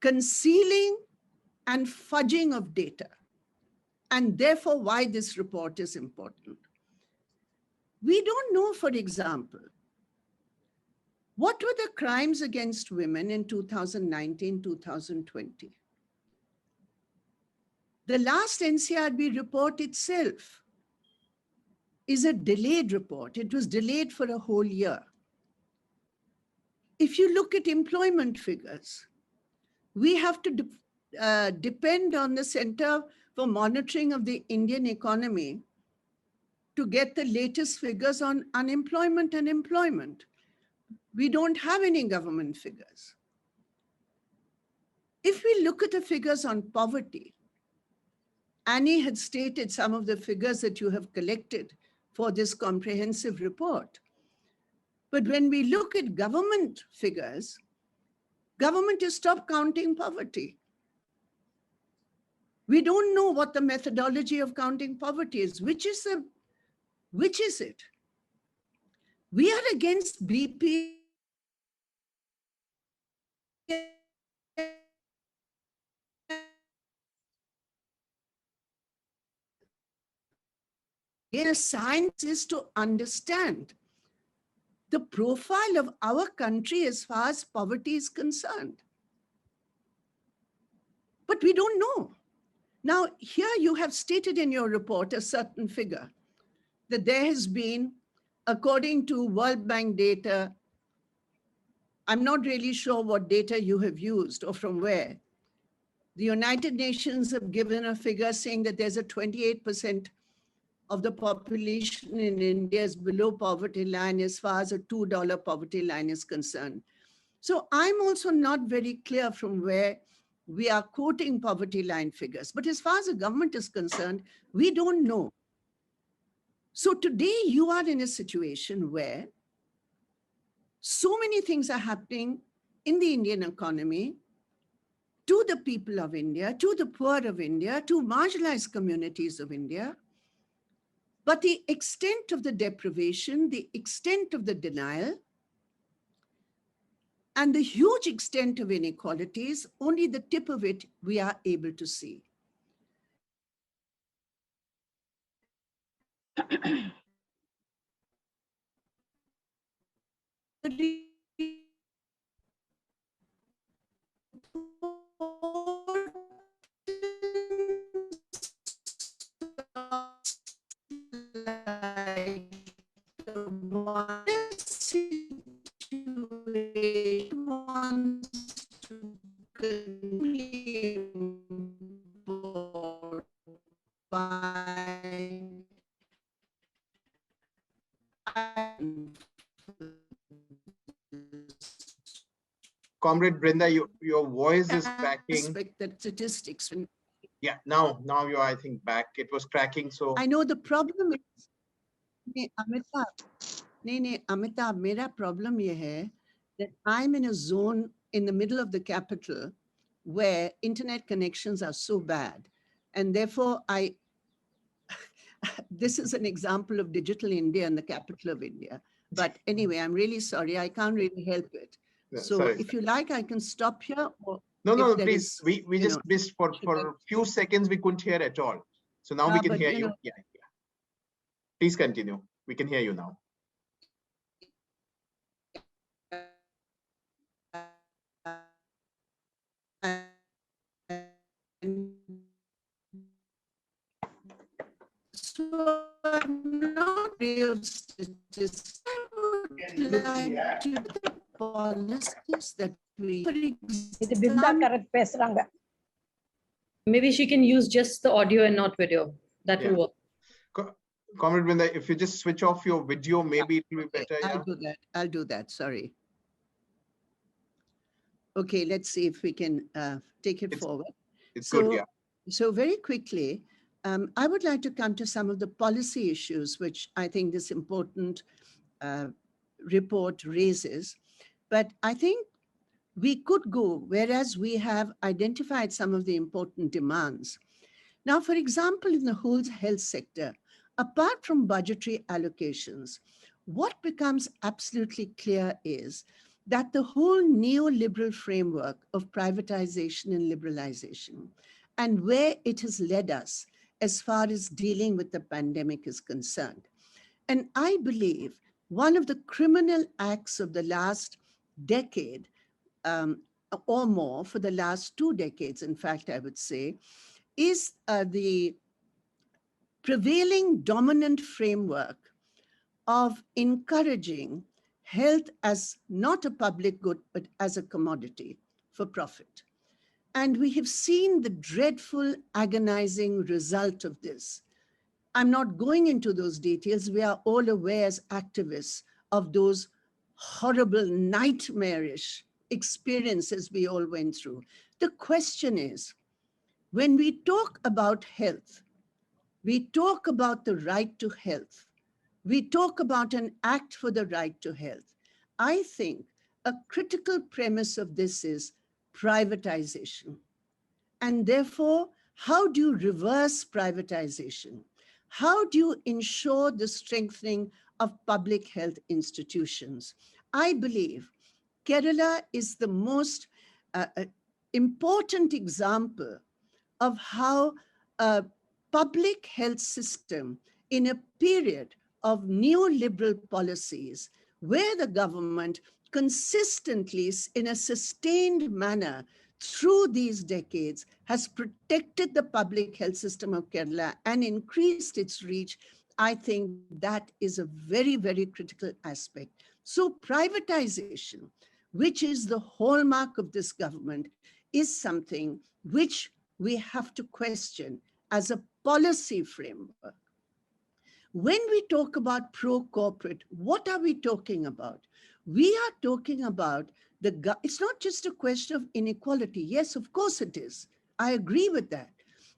concealing and fudging of data. and therefore why this report is important. We don't know, for example, what were the crimes against women in 2019, 2020? The last NCRB report itself is a delayed report. It was delayed for a whole year. If you look at employment figures, we have to depend on the Center for Monitoring of the Indian Economy to get the latest figures on unemployment and employment. We don't have any government figures. If we look at the figures on poverty, Annie had stated some of the figures that you have collected for this comprehensive report. But when we look at government figures, government has stopped counting poverty. We don't know what the methodology of counting poverty is. Which is it? We are against BP. Science is to understand the profile of our country as far as poverty is concerned. But we don't know. Now, here you have stated in your report a certain figure that there has been, according to World Bank data, I'm not really sure what data you have used or from where. The United Nations have given a figure saying that there's a 28% of the population in India is below poverty line as far as a $2 poverty line is concerned. So I'm also not very clear from where we are quoting poverty line figures. But as far as the government is concerned, we don't know. So today you are in a situation where so many things are happening in the Indian economy to the people of India, to the poor of India, to marginalized communities of India. But the extent of the deprivation, the extent of the denial, and the huge extent of inequalities, only the tip of it we are able to see. Comrade Brinda, your voice is cracking. That statistics. Yeah, now you're, I think, back. It was cracking, so. I know the problem is, Amitabh, mera problem ye hai that I'm in a zone in the middle of the capital where internet connections are so bad. And therefore, this is an example of digital India in the capital of India. But anyway, I'm really sorry. I can't really help it. No, so sorry. if you like, I can stop here. Or no, please. We just missed for a few seconds. We couldn't hear at all. So now we can hear you. Yeah. Please continue. We can hear you now. So I'm not real statistics. I would like to the policies that we. Brinda Karat pesranga. Maybe she can use just the audio and not video. That will work. Comrade Brinda, if you just switch off your video, maybe it will be better. I'll do that. Sorry. Okay, let's see if we can take it forward. It's good, yeah. So very quickly, I would like to come to some of the policy issues which I think this important report raises. But I think we could go, whereas we have identified some of the important demands. Now, for example, in the whole health sector, apart from budgetary allocations, what becomes absolutely clear is that the whole neoliberal framework of privatization and liberalization and where it has led us as far as dealing with the pandemic is concerned. And I believe one of the criminal acts of the last decade or more, for the last 2 decades, in fact, I would say, is the prevailing dominant framework of encouraging health as not a public good, but as a commodity for profit. And we have seen the dreadful, agonizing result of this. I'm not going into those details. We are all aware as activists of those horrible, nightmarish experiences we all went through. The question is, when we talk about health, we talk about the right to health. We talk about an act for the right to health. I think a critical premise of this is privatization. And therefore, how do you reverse privatization? How do you ensure the strengthening of public health institutions? I believe Kerala is the most important example of how a public health system in a period of neoliberal policies where the government consistently, in a sustained manner through these decades, has protected the public health system of Kerala and increased its reach, I think that is a very, very critical aspect. So privatization, which is the hallmark of this government, is something which we have to question as a policy framework. When we talk about pro-corporate, what are we talking about? We are talking about it's not just a question of inequality. Yes, of course it is. I agree with that.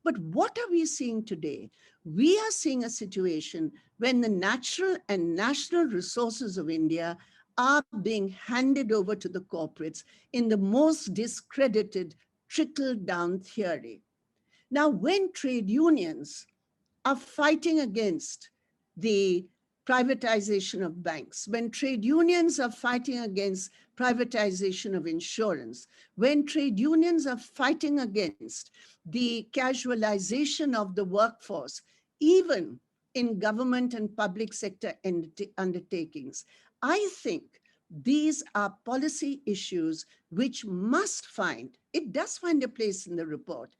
But what are we seeing today? We are seeing a situation when the natural and national resources of India are being handed over to the corporates in the most discredited trickle-down theory. Now, when trade unions are fighting against the privatization of banks, when trade unions are fighting against privatization of insurance, when trade unions are fighting against the casualization of the workforce, even in government and public sector undertakings, I think these are policy issues which must find, it does find a place in the report.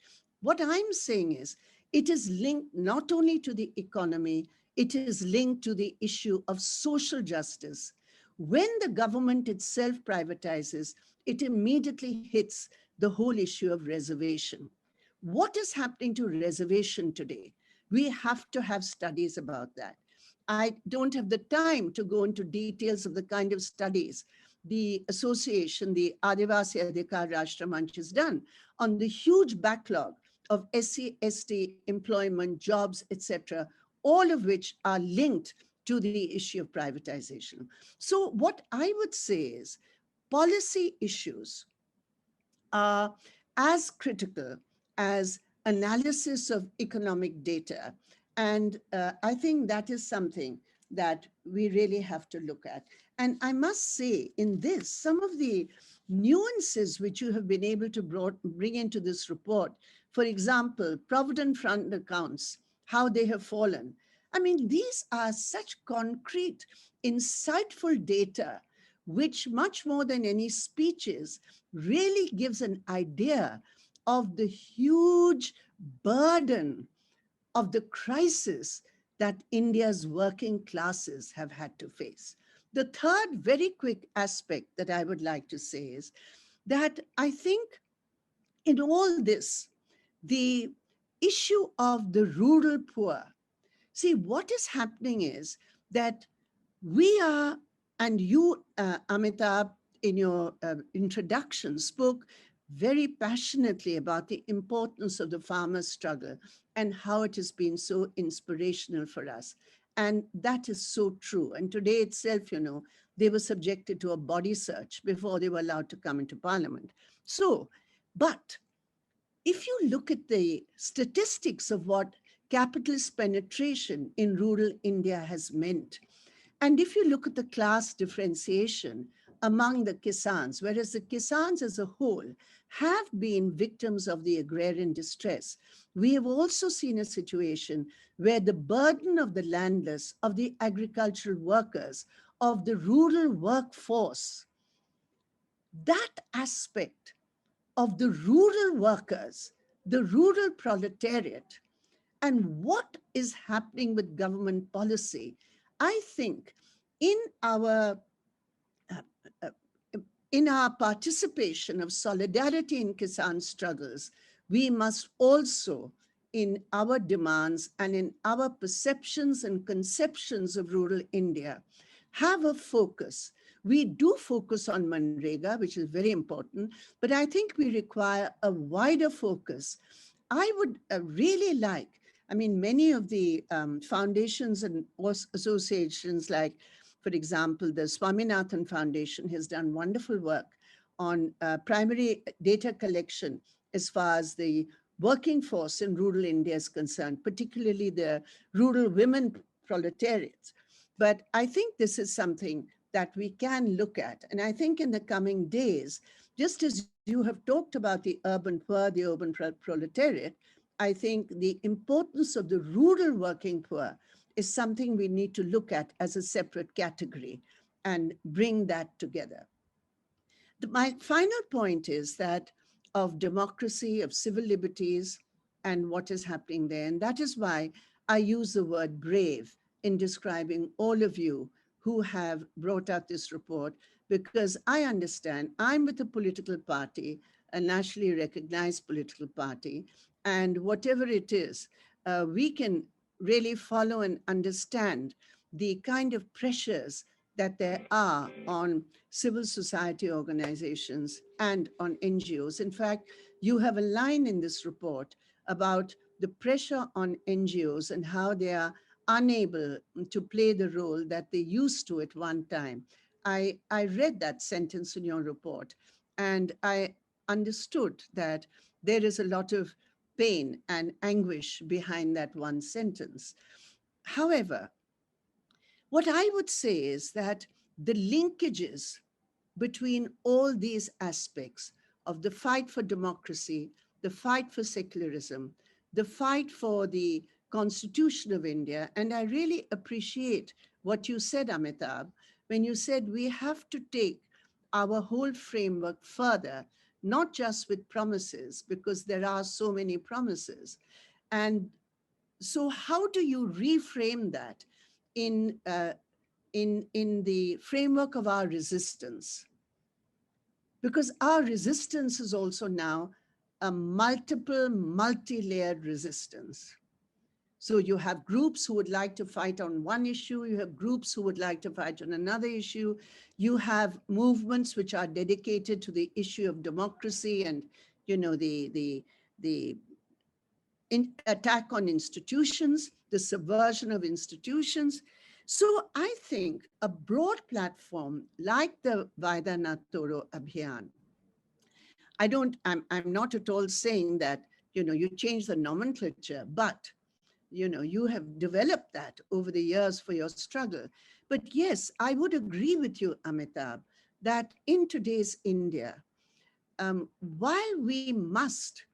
What I'm saying is, it is linked not only to the economy, it is linked to the issue of social justice. When the government itself privatizes, it immediately hits the whole issue of reservation. What is happening to reservation today? We have to have studies about that. I don't have the time to go into details of the kind of studies the association, the Adivasi Adhikar Rashtra Manch, has done on the huge backlog of SC, ST employment, jobs, etc., all of which are linked to the issue of privatization. So what I would say is policy issues are as critical as analysis of economic data. And I think that is something that we really have to look at. And I must say in this, some of the nuances which you have been able to bring into this report, for example, Provident Fund accounts, how they have fallen. I mean, these are such concrete, insightful data, which much more than any speeches really gives an idea of the huge burden of the crisis that India's working classes have had to face. The third very quick aspect that I would like to say is that I think in all this, the issue of the rural poor, see, what is happening is that we are, and you, Amitabh, in your introduction, spoke very passionately about the importance of the farmer's struggle and how it has been so inspirational for us. And that is so true. And today itself, you know, they were subjected to a body search before they were allowed to come into parliament. So, but if you look at the statistics of what capitalist penetration in rural India has meant, and if you look at the class differentiation, among the Kisans, whereas the Kisans as a whole have been victims of the agrarian distress. We have also seen a situation where the burden of the landless, of the agricultural workers, of the rural workforce, that aspect of the rural workers, the rural proletariat, and what is happening with government policy, I think in our participation of solidarity in Kisan struggles, we must also, in our demands and in our perceptions and conceptions of rural India, have a focus. We do focus on Manrega, which is very important, but I think we require a wider focus. I would really like, I mean, many of the foundations and associations, like, for example, the Swaminathan Foundation has done wonderful work on primary data collection as far as the working force in rural India is concerned, particularly the rural women proletariats. But I think this is something that we can look at. And I think in the coming days, just as you have talked about the urban poor, the urban proletariat, I think the importance of the rural working poor is something we need to look at as a separate category and bring that together. My final point is that of democracy, of civil liberties, and what is happening there. And that is why I use the word brave in describing all of you who have brought out this report, because I understand I'm with a political party, a nationally recognized political party, and whatever it is, we can really follow and understand the kind of pressures that there are on civil society organizations and on NGOs. In fact, you have a line in this report about the pressure on NGOs and how they are unable to play the role that they used to at one time. I read that sentence in your report, and I understood that there is a lot of pain and anguish behind that one sentence. However, what I would say is that the linkages between all these aspects of the fight for democracy, the fight for secularism, the fight for the Constitution of India, and I really appreciate what you said, Amitabh, when you said we have to take our whole framework further, not just with promises, because there are so many promises. And so how do you reframe that in the framework of our resistance? Because our resistance is also now a multi-layered resistance. So you have groups who would like to fight on one issue, you have groups who would like to fight on another issue, you have movements which are dedicated to the issue of democracy and, you know, the attack on institutions, the subversion of institutions. So I think a broad platform like the Wada Na Todo Abhiyan, I'm not at all saying that, you know, you change the nomenclature, but, you know, you have developed that over the years for your struggle. But yes, I would agree with you, Amitabh, that in today's India, while we must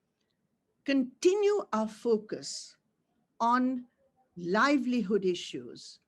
continue our focus on livelihood issues,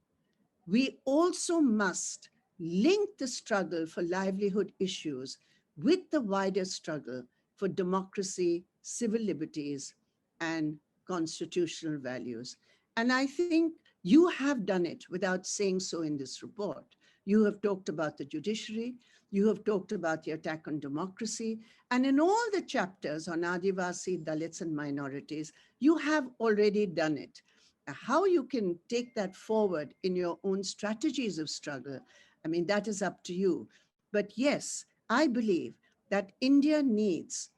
we also must link the struggle for livelihood issues with the wider struggle for democracy, civil liberties, and constitutional values. And I think you have done it without saying so in this report. You have talked about the judiciary, you have talked about the attack on democracy, and in all the chapters on Adivasi, Dalits, and minorities, you have already done it. How you can take that forward in your own strategies of struggle, I mean, that is up to you. But yes, I believe that India needs,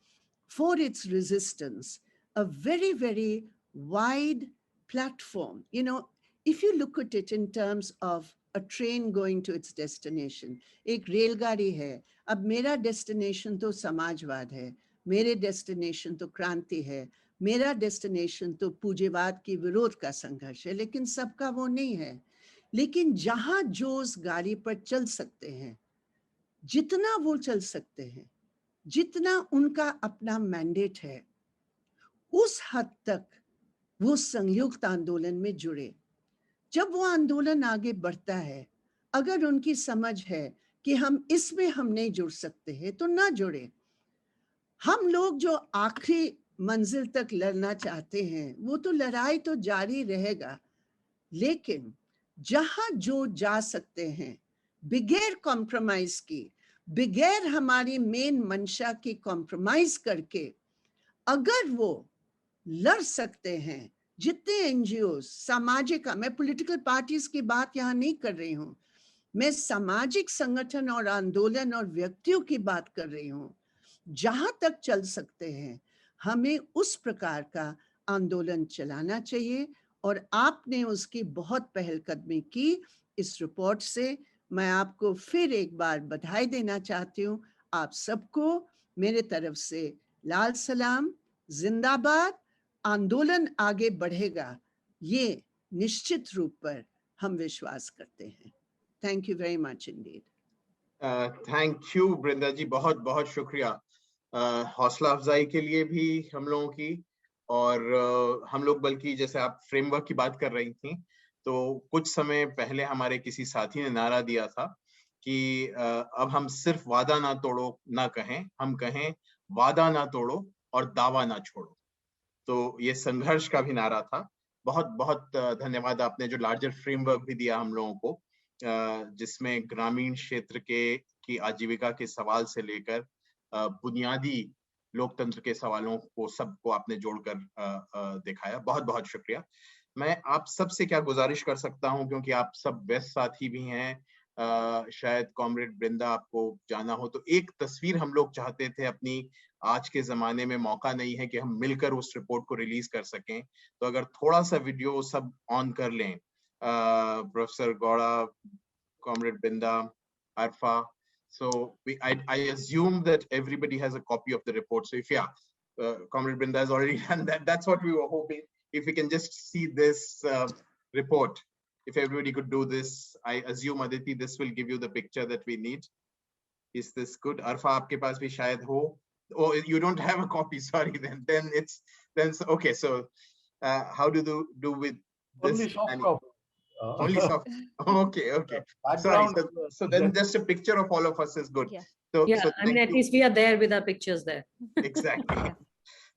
for its resistance, a very, very wide platform. You know, if you look at it in terms of a train going to its destination, एक रेलगाड़ी है, अब मेरा destination तो समाजवाद है, मेरे destination तो क्रांति है, मेरा destination तो पूंजीवाद की विरोध का संघर्ष है, लेकिन सबका वो नहीं है. लेकिन जहां जो उस गाड़ी पर चल सकते हैं, जितना वो चल सकते हैं, जितना उनका अपना मैंडेट है, उस हद तक वो संयुक्त आंदोलन में जुड़े। जब वो आंदोलन आगे बढ़ता है, अगर उनकी समझ है कि हम इसमें हम नहीं जुड़ सकते हैं तो ना जुड़े। हम लोग जो आखिरी मंजिल तक लड़ना चाहते हैं, वो तो लड़ाई तो जारी रहेगा, लेकिन जहां जो जा सकते हैं बगैर कॉम्प्रोमाइज की, बगैर हमारी मेन मंशा की कॉम्प्रोमाइज करके, अगर वो लड़ सकते हैं, जितने एनजीओ सामाजिक, मैं पॉलिटिकल पार्टीज की बात यहाँ नहीं कर रही हूँ, मैं सामाजिक संगठन और आंदोलन और व्यक्तियों की बात कर रही हूँ, जहां तक चल सकते हैं हमें उस प्रकार का आंदोलन चलाना चाहिए। और आपने उसकी बहुत पहलकदमी की। इस रिपोर्ट से मैं आपको फिर एक बार बधाई देना चाहती हूँ। आप सबको मेरे तरफ से लाल सलाम, जिंदाबाद। आंदोलन आगे बढ़ेगा, ये निश्चित रूप पर हम विश्वास करते हैं। Thank you very much indeed. Thank you Vrinda ji, बहुत बहुत शुक्रिया हौसला अफजाई के लिए भी हम लोगों की। और हम लोग, बल्कि जैसे आप फ्रेमवर्क की बात कर रही थी, तो कुछ समय पहले हमारे किसी साथी ने नारा दिया था कि अब हम सिर्फ वादा ना तोड़ो ना कहें, हम कहें वादा ना तोड़ो और दावा ना छोड़ो। तो ये संघर्ष का भी नारा था। बहुत बहुत धन्यवाद, आपने जो लार्जर फ्रेमवर्क भी दिया हम लोगों को, जिसमें ग्रामीण क्षेत्र की आजीविका के सवाल से लेकर बुनियादी लोकतंत्र के सवालों को सबको आपने जोड़कर दिखाया। बहुत बहुत शुक्रिया। मैं आप सबसे क्या गुजारिश कर सकता हूं, क्योंकि आप सब व्यस्त साथी भी हैं, शायद कॉमरेड वृंदा आपको जाना हो, तो एक तस्वीर हम लोग चाहते थे अपनी। आज के जमाने में मौका नहीं है कि हम मिलकर उस रिपोर्ट को रिलीज कर सकें, तो अगर थोड़ा सा वीडियो सब ऑन कर लें, professor Gowda, Comrade Brinda, Arfa. So I assume that everybody has a copy of the report. So if Comrade Brinda has already done that. That's what we were hoping. If we can just see this report, if everybody could do this, I assume Aditi, this will give you the picture that we need. Is this good? Arfa, आपके पास भी शायद हो. Oh, you don't have a copy. Sorry, then okay. So how do with this? Only soft copy. Only soft. Okay. Sorry. So then just a picture of all of us is good. Yeah. So I mean, at least we are there with our pictures there. Exactly.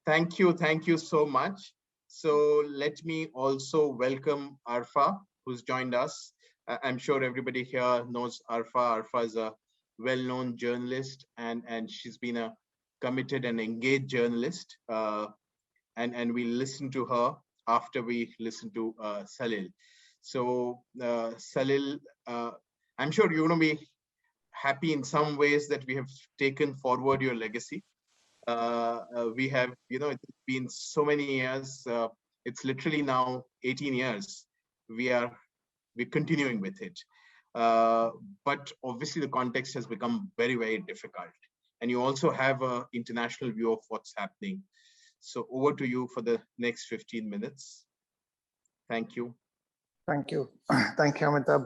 Thank you so much. So let me also welcome Arfa, who's joined us. I'm sure everybody here knows Arfa. Arfa is a well-known journalist, and she's been a committed and engaged journalist. And we listen to her after we listen to Salil. So Salil, I'm sure you're going to be happy in some ways that we have taken forward your legacy. We have, it's been so many years. It's literally now 18 years. We're continuing with it. But obviously the context has become very, very difficult. And you also have an international view of what's happening. So over to you for the next 15 minutes. Thank you. Thank you. Thank you, Amitabh.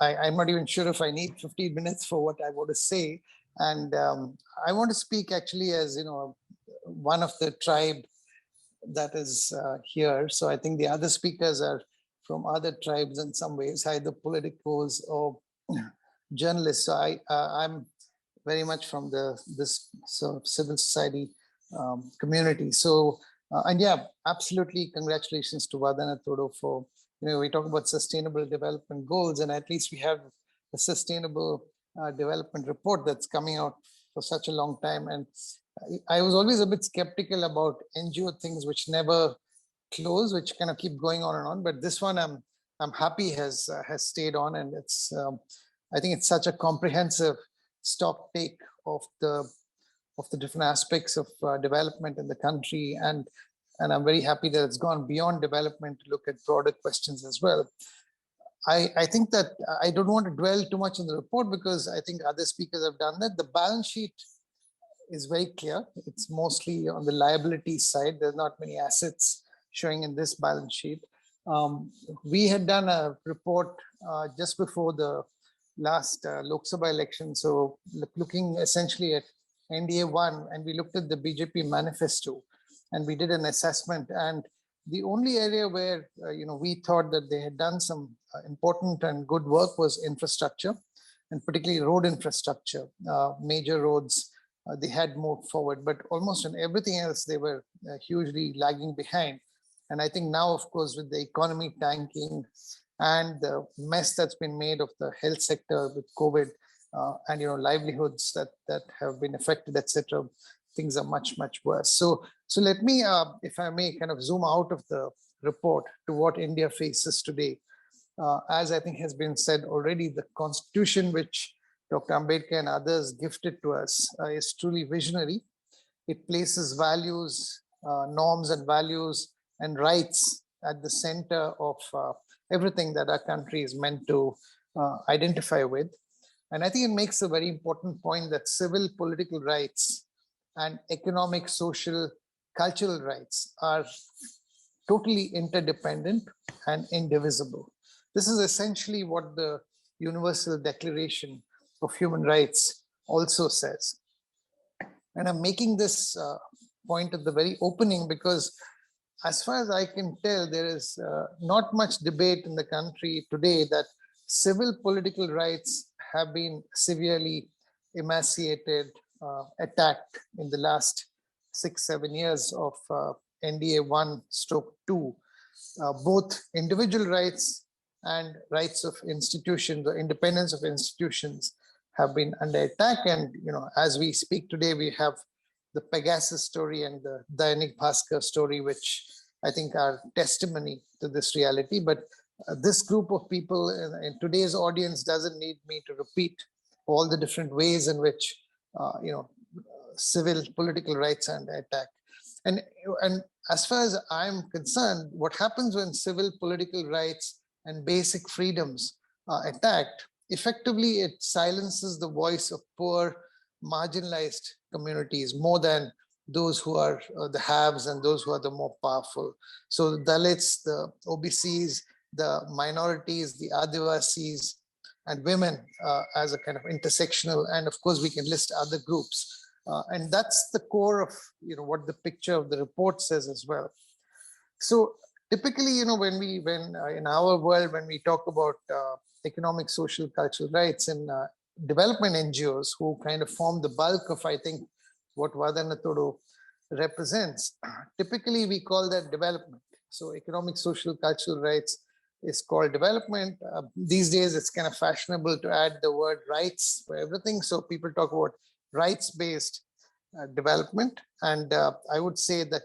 I'm not even sure if I need 15 minutes for what I want to say. And I want to speak actually as, one of the tribe that is here. So I think the other speakers are from other tribes in some ways, either politicos or journalists. So I'm very much from this sort of civil society community. So, and yeah, absolutely congratulations to Wada Na Todo for, we talk about sustainable development goals, and at least we have a sustainable development report that's coming out for such a long time. And I was always a bit skeptical about NGO things which never close, which kind of keep going on and on. But this one, I'm happy has stayed on, and it's I think it's such a comprehensive stock take of the different aspects of development in the country, and I'm very happy that it's gone beyond development to look at broader questions as well. I think that I don't want to dwell too much on the report because I think other speakers have done that. The balance sheet is very clear. It's mostly on the liability side. There's not many assets showing in this balance sheet. We had done a report just before the last Lok Sabha election. So looking essentially at NDA-I, and we looked at the BJP manifesto, and we did an assessment. And the only area where we thought that they had done some important and good work was infrastructure, and particularly road infrastructure, major roads. They had moved forward, but almost in everything else, they were hugely lagging behind. And I think now, of course, with the economy tanking and the mess that's been made of the health sector with COVID and livelihoods that have been affected, etc., things are much worse. So let me, if I may, kind of zoom out of the report to what India faces today. As I think has been said already, the constitution which Dr. Ambedkar and others gifted to us is truly visionary. It places values, norms and values and rights at the center of everything that our country is meant to identify with. And I think it makes a very important point that civil political rights and economic, social, cultural rights are totally interdependent and indivisible. This is essentially what the Universal Declaration of Human Rights also says. And I'm making this point at the very opening because as far as I can tell, there is not much debate in the country today that civil political rights have been severely emaciated, attacked in the last 6-7 years of NDA-I/II. Both individual rights and rights of institutions, the independence of institutions have been under attack. And, as we speak today, we have the Pegasus story and the Dainik Bhaskar story, which I think are testimony to this reality. But this group of people in today's audience doesn't need me to repeat all the different ways in which, civil political rights are under attack. And as far as I'm concerned, what happens when civil political rights and basic freedoms are attacked, effectively it silences the voice of poor, marginalized communities more than those who are the haves and those who are the more powerful. So the Dalits, the OBCs, the minorities, the Adivasis, and women as a kind of intersectional, and of course we can list other groups. And that's the core of what the picture of the report says as well. So typically, when in our world, when we talk about economic, social, cultural rights and development NGOs who kind of form the bulk of, I think, what Wada Na Todo represents, typically we call that development. So economic, social, cultural rights is called development. These days, it's kind of fashionable to add the word rights for everything. So people talk about rights-based development. And I would say that,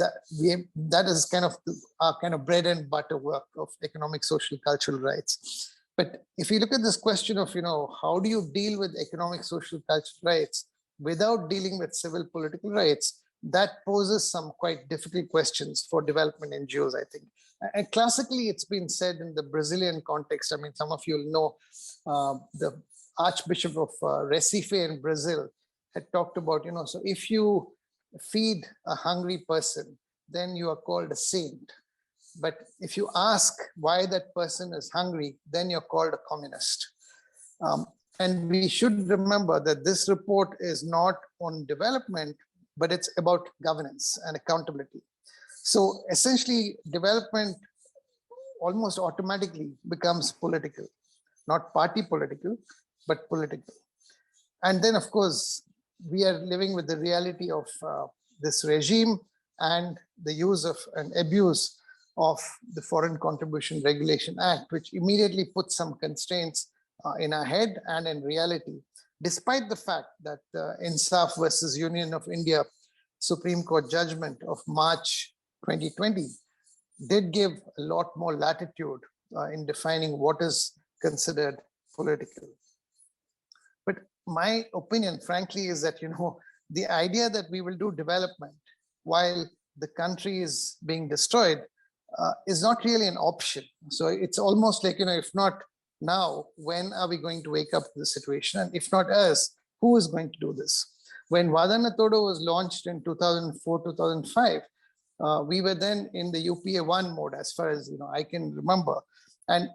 that is kind of our kind of bread and butter work of economic, social, cultural rights. But if you look at this question of, how do you deal with economic, social, cultural rights without dealing with civil political rights, that poses some quite difficult questions for development NGOs, I think. And classically, it's been said in the Brazilian context. I mean, some of you will know the Archbishop of Recife in Brazil had talked about, so if you feed a hungry person, then you are called a saint. But if you ask why that person is hungry, then you're called a communist. And we should remember that this report is not on development, but it's about governance and accountability. So essentially, development almost automatically becomes political, not party political, but political. And then, of course, we are living with the reality of this regime and the use of and abuse of the Foreign Contribution Regulation Act, which immediately puts some constraints in our head and in reality, despite the fact that Insaf versus Union of India Supreme Court judgment of March 2020 did give a lot more latitude in defining what is considered political. But my opinion, frankly, is that, the idea that we will do development while the country is being destroyed is not really an option. So it's almost like, if not now, when are we going to wake up to the situation? And if not us, who is going to do this? When Wada Na Todo was launched in 2004, 2005, we were then in the UPA 1 mode, as far as I can remember. And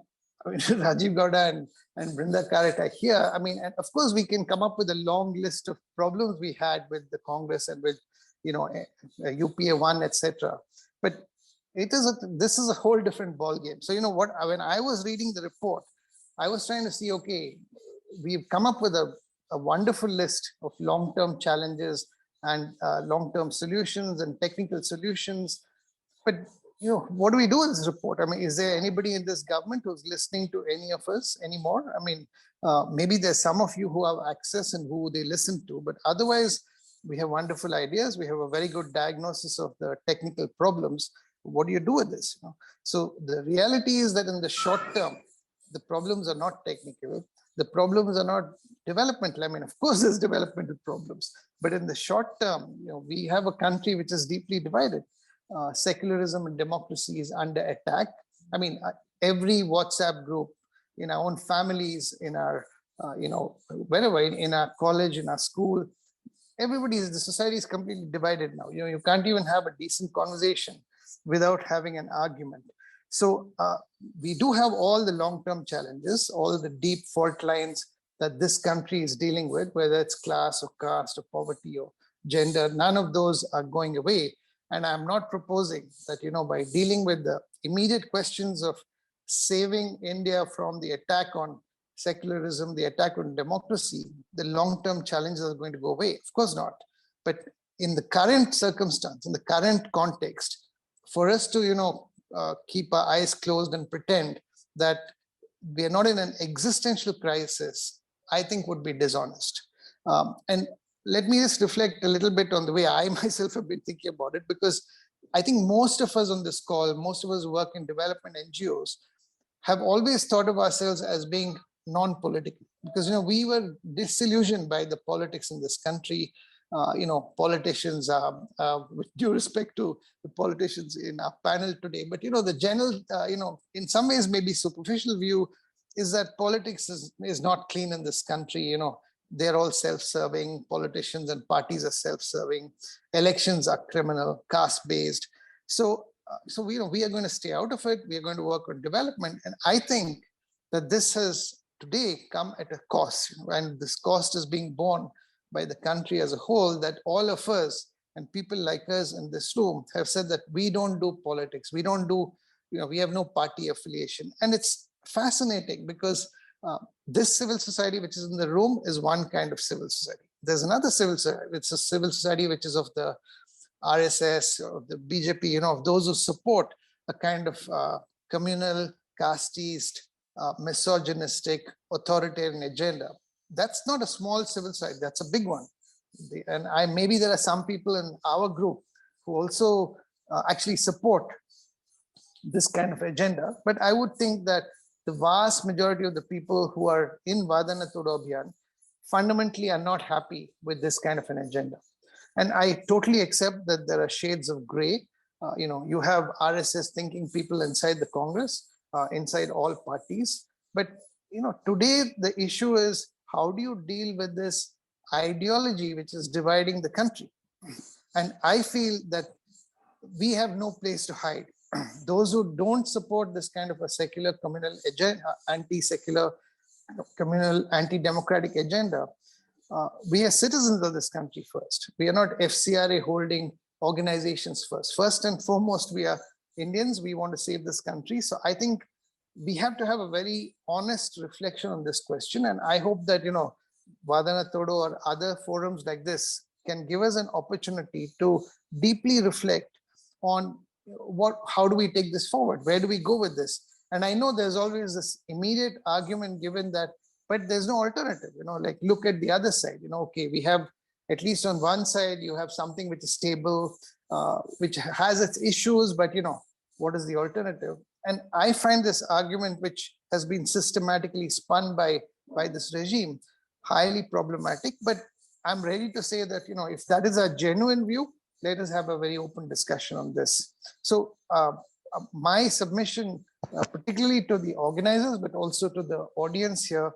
I mean, Rajeev Gowda and Brinda Karat are here. I mean, and of course, we can come up with a long list of problems we had with the Congress and with, UPA 1, etc. But this is a whole different ballgame. So, when I was reading the report, I was trying to see, okay, we've come up with a wonderful list of long-term challenges and long-term solutions and technical solutions. But what do we do in this report? I mean, is there anybody in this government who's listening to any of us anymore? I mean, maybe there's some of you who have access and who they listen to, but otherwise, we have wonderful ideas. We have a very good diagnosis of the technical problems. What do you do with this? So the reality is that in the short term, the problems are not technical. The problems are not developmental. I mean, of course, there's developmental problems, but in the short term, we have a country which is deeply divided. Secularism and democracy is under attack. I mean, every WhatsApp group, in our own families, in our, wherever, in our college, in our school, the society is completely divided now. You can't even have a decent conversation without having an argument. So we do have all the long-term challenges, all the deep fault lines that this country is dealing with, whether it's class or caste or poverty or gender. None of those are going away. And I'm not proposing that, by dealing with the immediate questions of saving India from the attack on secularism, the attack on democracy, the long-term challenges are going to go away. Of course not. But in the current circumstance, in the current context, for us to, keep our eyes closed and pretend that we are not in an existential crisis, I think would be dishonest. And let me just reflect a little bit on the way I myself have been thinking about it, because I think most of us on this call, most of us who work in development NGOs, have always thought of ourselves as being non-political, because we were disillusioned by the politics in this country. Politicians, with due respect to the politicians in our panel today, but the general, in some ways maybe superficial view is that politics is not clean in this country. They're all self-serving. Politicians and parties are self-serving. Elections are criminal, caste-based. So we are going to stay out of it. We are going to work on development. And I think that this has today come at a cost, and this cost is being borne by the country as a whole, that all of us and people like us in this room have said that we don't do politics. We don't do, we have no party affiliation. And it's fascinating because this civil society which is in the room is one kind of civil society. There's another civil society. It's a civil society which is of the RSS or the BJP, of those who support a kind of communal, casteist, misogynistic, authoritarian agenda. That's not a small civil society, that's a big one. And maybe there are some people in our group who also actually support this kind of agenda. But I would think that the vast majority of the people who are in Wada Na Todo Abhiyan fundamentally are not happy with this kind of an agenda. And I totally accept that there are shades of gray. You have RSS thinking people inside the Congress, inside all parties. But today the issue is, how do you deal with this ideology which is dividing the country? And I feel that we have no place to hide. Those who don't support this kind of a secular communal agenda, anti-secular communal anti-democratic agenda, we are citizens of this country first. We are not FCRA holding organizations first. First and foremost, we are Indians. We want to save this country. So I think we have to have a very honest reflection on this question. And I hope that, Wada Na Todo or other forums like this can give us an opportunity to deeply reflect on how do we take this forward? Where do we go with this? And I know there's always this immediate argument given that, but there's no alternative, like look at the other side, okay, we have, at least on one side, you have something which is stable, which has its issues, but what is the alternative? And I find this argument, which has been systematically spun by this regime, highly problematic. But I'm ready to say that, if that is a genuine view, let us have a very open discussion on this. So my submission, particularly to the organizers, but also to the audience here,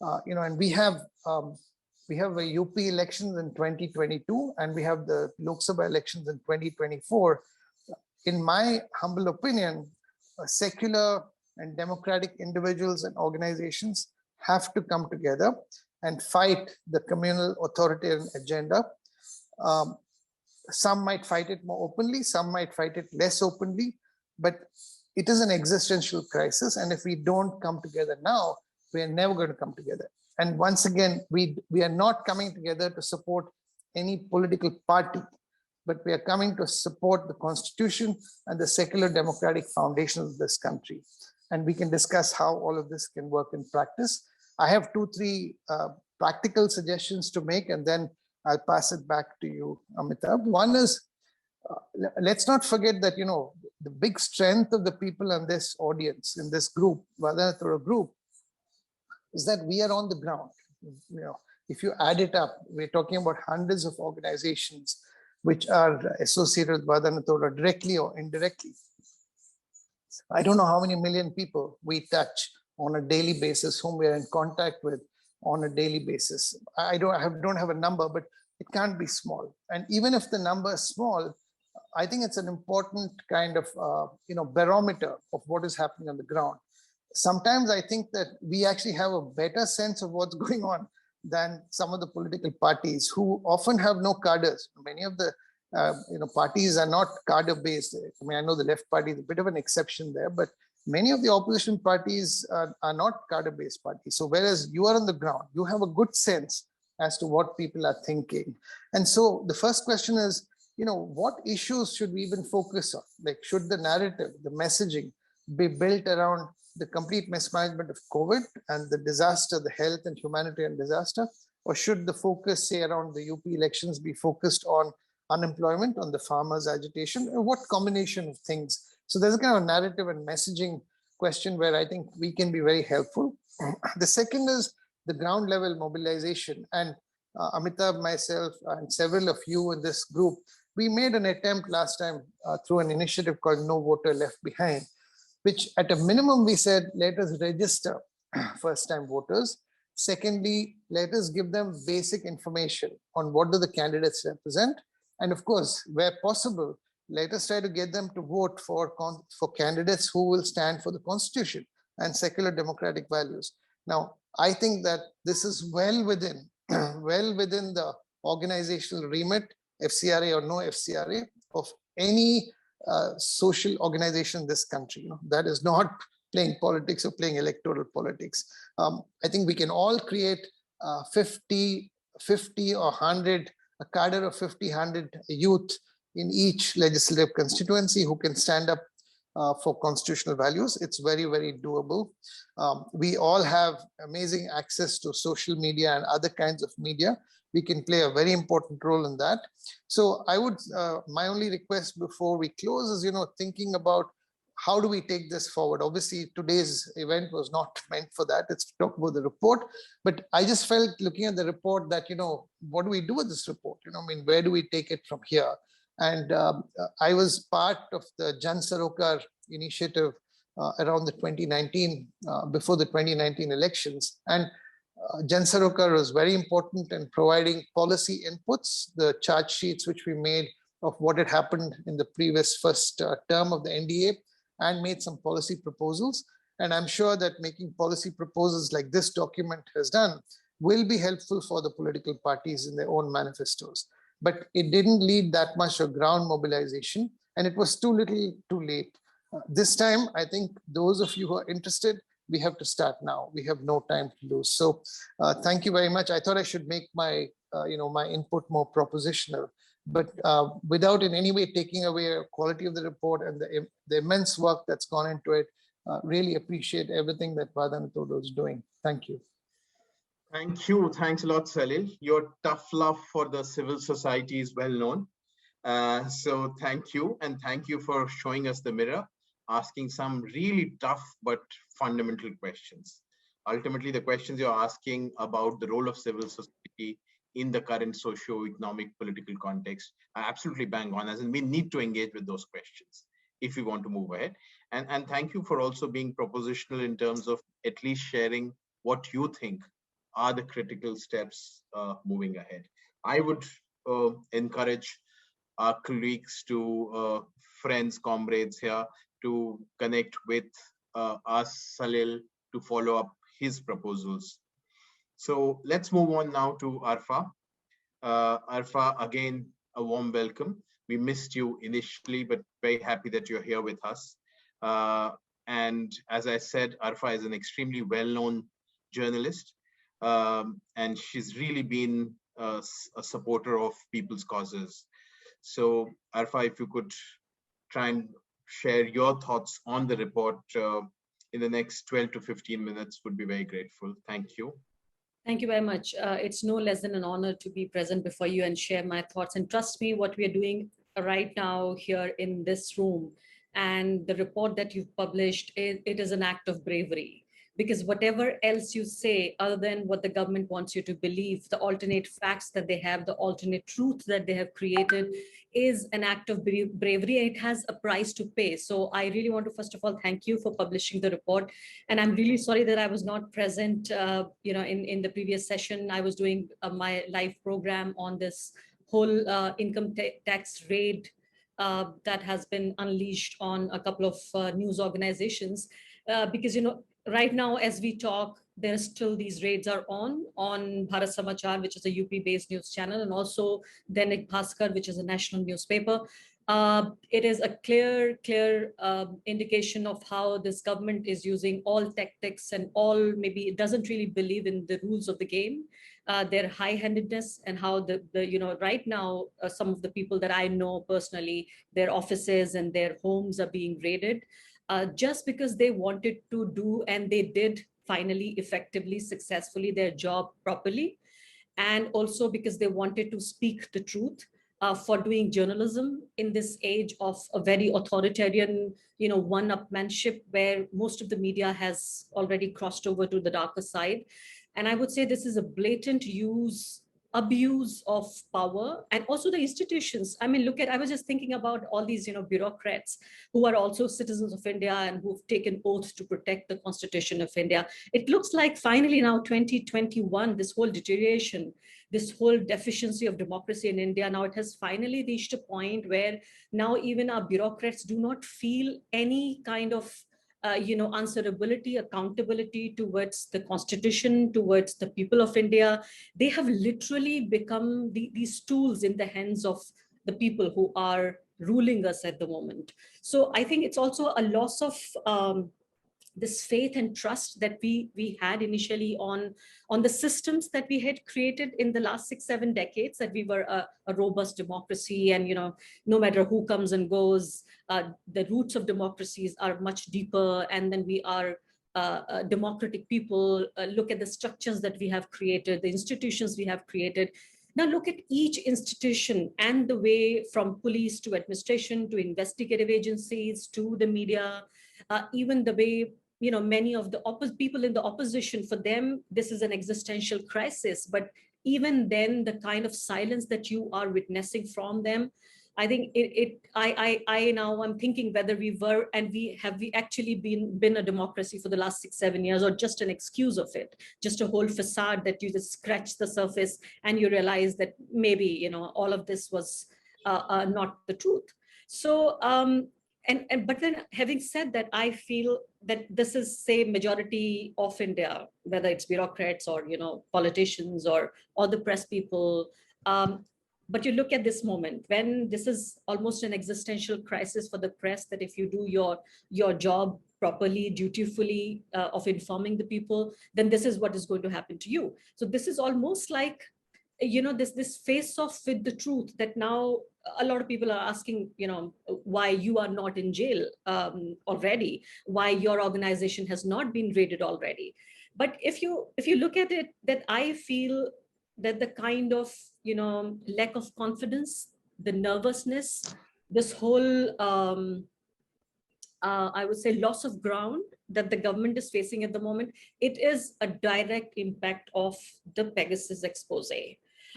and we have a UP elections in 2022, and we have the Lok Sabha elections in 2024. In my humble opinion, a secular and democratic individuals and organizations have to come together and fight the communal authoritarian agenda. Some might fight it more openly, some might fight it less openly, but it is an existential crisis. And if we don't come together now, we are never going to come together. And once again, we are not coming together to support any political party, but we are coming to support the Constitution and the secular democratic foundations of this country. And we can discuss how all of this can work in practice. I have 2-3 practical suggestions to make, and then I'll pass it back to you, Amitabh. One is, let's not forget that, the big strength of the people in this audience, in this group, Wada Na Todo group, is that we are on the ground. If you add it up, we're talking about hundreds of organizations which are associated with Wada Na Todo directly or indirectly. I don't know how many million people we touch on a daily basis, whom we are in contact with on a daily basis. I don't have a number, but it can't be small. And even if the number is small, I think it's an important kind of barometer of what is happening on the ground. Sometimes I think that we actually have a better sense of what's going on than some of the political parties, who often have no cadres. Many of the parties are not cadre based. I mean, I know the left party is a bit of an exception there, but many of the opposition parties are not cadre based parties. So whereas you are on the ground, you have a good sense as to what people are thinking. And so the first question is, what issues should we even focus on? Like, should the narrative, the messaging be built around the complete mismanagement of COVID and the disaster, the health and humanitarian disaster? Or should the focus, say, around the UP elections be focused on unemployment, on the farmers' agitation, or what combination of things? So there's a kind of narrative and messaging question where I think we can be very helpful. The second is the ground level mobilization. And Amitabh, myself, and several of you in this group, we made an attempt last time through an initiative called No Voter Left Behind, which at a minimum we said, let us register first-time voters. Secondly, let us give them basic information on what do the candidates represent. And of course, where possible, let us try to get them to vote for candidates who will stand for the Constitution and secular democratic values. Now, I think that this is well within the organizational remit, FCRA or no FCRA, of any social organization in this country. That is not playing politics or playing electoral politics. I think we can all create 50 or 100, a cadre of 50, 100 youth in each legislative constituency who can stand up for constitutional values. It's very, very doable. We all have amazing access to social media and other kinds of media. We can play a very important role in that. So I would, my only request before we close is, thinking about how do we take this forward? Obviously, today's event was not meant for that. It's to talk about the report. But I just felt looking at the report that, what do we do with this report? Where do we take it from here? And I was part of the Jan Sarokar initiative around the 2019, before the 2019 elections. And Jan Sarokar was very important in providing policy inputs, the charge sheets which we made of what had happened in the previous first term of the NDA, and made some policy proposals. And I'm sure that making policy proposals like this document has done will be helpful for the political parties in their own manifestos. But it didn't lead that much of ground mobilization, and it was too little too late. This time, I think those of you who are interested, we have to start now. We have no time to lose. So thank you very much. I thought I should make my, my input more propositional, but without in any way taking away quality of the report and the immense work that's gone into it. Really appreciate everything that Wada Na Todo is doing. Thank you. Thank you. Thanks a lot, Salil. Your tough love for the civil society is well known. So thank you. And thank you for showing us the mirror, asking some really tough but fundamental questions. Ultimately, the questions you're asking about the role of civil society in the current socio-economic political context are absolutely bang on, as in we need to engage with those questions if we want to move ahead. And thank you for also being propositional in terms of at least sharing what you think are the critical steps moving ahead. I would encourage our colleagues to friends, comrades here to connect with ask Salil to follow up his proposals. So let's move on now to Arfa. Arfa, again, a warm welcome. We missed you initially, but very happy that you're here with us. And as I said, Arfa is an extremely well-known journalist, and she's really been a supporter of people's causes. So Arfa, if you could try and share your thoughts on the report in the next 12 to 15 minutes, would be very grateful. Thank you. Thank you very much. It's no less than an honor to be present before you and share my thoughts. And trust me, what we are doing right now here in this room and the report that you've published, it is an act of bravery. Because whatever else you say, other than what the government wants you to believe, the alternate facts that they have, the alternate truth that they have created is an act of bravery. It has a price to pay. So I really want to, first of all, thank you for publishing the report. And I'm really sorry that I was not present in the previous session. I was doing my live program on this whole income tax raid that has been unleashed on a couple of news organizations. Because, right now, as we talk, there's still these raids are on Bharat Samachar, which is a UP-based news channel, and also Dainik Bhaskar, which is a national newspaper. It is a clear indication of how this government is using all tactics and maybe it doesn't really believe in the rules of the game, their high-handedness, and how right now, some of the people that I know personally, their offices and their homes are being raided. Just because they wanted to do, and they did finally, effectively, successfully their job properly. And also because they wanted to speak the truth for doing journalism in this age of a very authoritarian, one-upmanship where most of the media has already crossed over to the darker side. And I would say this is a blatant abuse of power, and also the institutions. I mean, I was just thinking about all these, bureaucrats who are also citizens of India and who've taken oath to protect the Constitution of India. It looks like finally now 2021, this whole deterioration, this whole deficiency of democracy in India, now it has finally reached a point where now even our bureaucrats do not feel any kind of answerability, accountability towards the Constitution, towards the people of India. They have literally become these tools in the hands of the people who are ruling us at the moment. So I think it's also a loss of this faith and trust that we had initially on the systems that we had created in the last 6-7 decades, that we were a robust democracy, and no matter who comes and goes, the roots of democracies are much deeper, and then we are democratic people. Look at the structures that we have created, the institutions we have created. Now look at each institution and the way, from police to administration to investigative agencies to the media, even the way many of the people in the opposition, for them, this is an existential crisis. But even then, the kind of silence that you are witnessing from them, I think I now I'm thinking whether we actually been a democracy for the last 6-7 years, or just an excuse of it, just a whole facade that you just scratch the surface and you realize that maybe, all of this was not the truth. So, but then having said that, I feel that this is, say, majority of India, whether it's bureaucrats or, politicians or the press people. But you look at this moment when this is almost an existential crisis for the press, that if you do your job properly, dutifully, of informing the people, then this is what is going to happen to you. So this is almost like, this face off with the truth, that now a lot of people are asking, why you are not in jail already, why your organization has not been raided already. But if you look at it, that I feel that the kind of, lack of confidence, the nervousness, this whole, I would say, loss of ground that the government is facing at the moment, it is a direct impact of the Pegasus expose.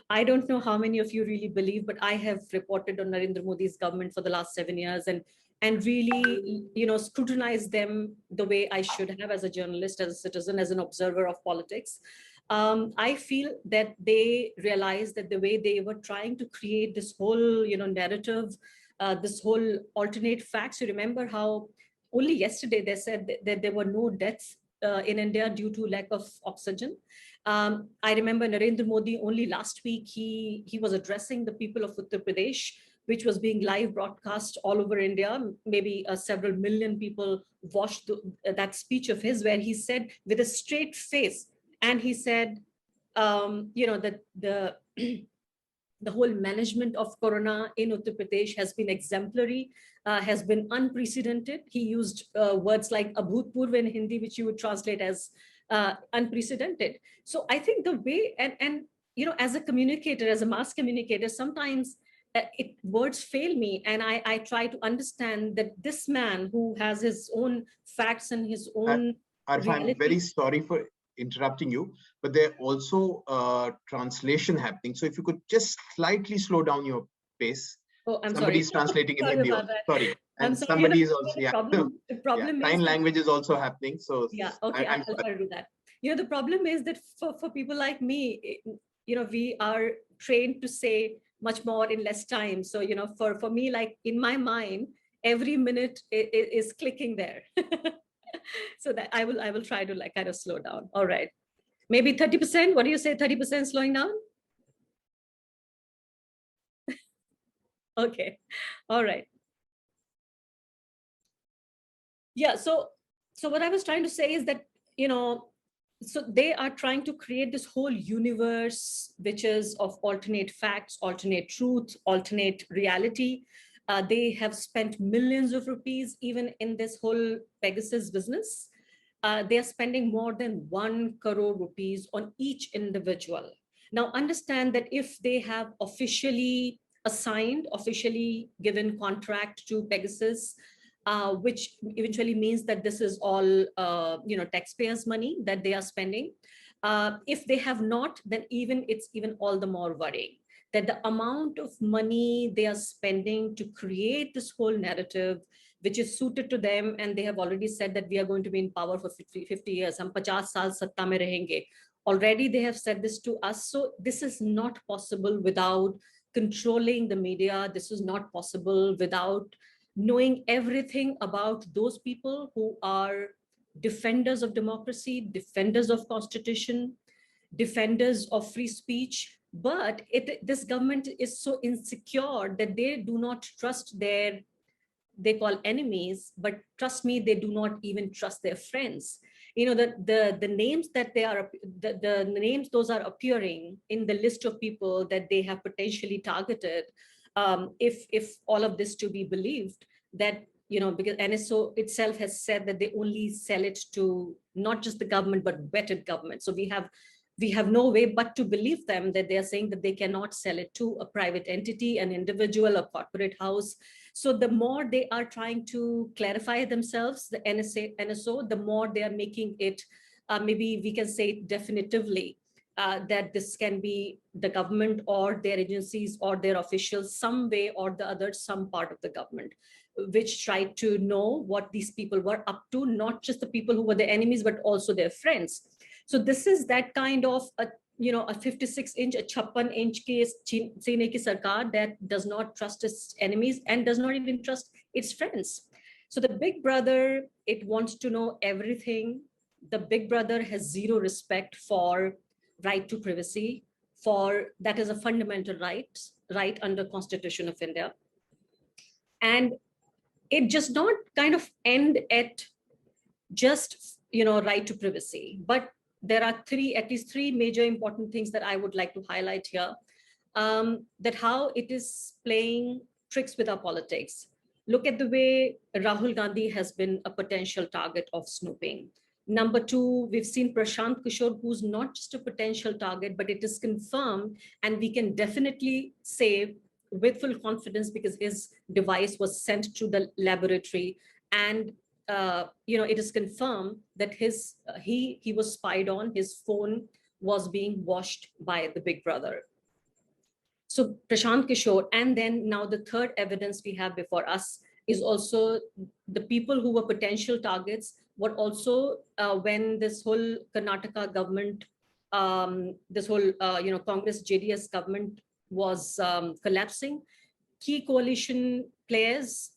I don't know how many of you really believe, but I have reported on Narendra Modi's government for the last 7 years and really, scrutinized them the way I should have as a journalist, as a citizen, as an observer of politics. I feel that they realized that the way they were trying to create this whole, narrative, this whole alternate facts. You remember how only yesterday they said that there were no deaths in India due to lack of oxygen. I remember Narendra Modi only last week, he was addressing the people of Uttar Pradesh, which was being live broadcast all over India. Maybe several million people watched that speech of his, where he said with a straight face, and he said, that the whole management of Corona in Uttar Pradesh has been exemplary, has been unprecedented. He used words like abhutpurv in Hindi, which you would translate as unprecedented. So I think the way, and as a communicator, as a mass communicator, sometimes words fail me, and I try to understand that this man who has his own facts and his own Arfa, I'm very sorry for interrupting you, but there also translation happening. So if you could just slightly slow down your pace. Oh, I'm Somebody's sorry. translating in Sorry Hindi. about that. Sorry. And sorry. somebody is also, the problem sign is language is also happening. So yeah, okay, I'll try to do that. The problem is that for people like me, we are trained to say much more in less time. So, for me, like in my mind, every minute is clicking there. So that I will try to like kind of slow down. All right. Maybe 30%. What do you say? 30% slowing down? Okay. All right. Yeah. So what I was trying to say is that, so they are trying to create this whole universe, which is of alternate facts, alternate truth, alternate reality. They have spent millions of rupees even in this whole Pegasus business. They are spending more than 1 crore rupees on each individual. Now, understand that if they have officially assigned, officially given contract to Pegasus, which eventually means that this is all, taxpayers' money that they are spending. If they have not, then it's even all the more worrying that the amount of money they are spending to create this whole narrative, which is suited to them, and they have already said that we are going to be in power for 50 years. Hum 50 saal satta mein rahenge. Already they have said this to us. So this is not possible without controlling the media. This is not possible without knowing everything about those people who are defenders of democracy, defenders of constitution, defenders of free speech. But this government is so insecure that they do not trust they call enemies, but trust me, they do not even trust their friends. The names that the names those are appearing in the list of people that they have potentially targeted, if all of this to be believed, that because NSO itself has said that they only sell it to not just the government but vetted government. So we have no way but to believe them, that they are saying that they cannot sell it to a private entity, an individual, a corporate house. So the more they are trying to clarify themselves, the NSO, the more they are making it, maybe we can say definitively, that this can be the government or their agencies or their officials, some way or the other, some part of the government, which tried to know what these people were up to, not just the people who were their enemies, but also their friends. So this is that kind of a 56-inch, a 56-inch case, Seene ki sarkar, that does not trust its enemies and does not even trust its friends. So the big brother, it wants to know everything. The big brother has zero respect for right to privacy, that is a fundamental right under Constitution of India. And it just not kind of end at just, right to privacy, but there are at least three major important things that I would like to highlight here, that how it is playing tricks with our politics. Look at the way Rahul Gandhi has been a potential target of snooping. Number two, we've seen Prashant Kishore, who's not just a potential target, but it is confirmed, and we can definitely say with full confidence because his device was sent to the laboratory, and it is confirmed that he was spied on, his phone was being watched by the big brother. So Prashant Kishore, and then now the third evidence we have before us is also the people who were potential targets, but also when this whole Karnataka government, this whole Congress JDS government was collapsing, key coalition players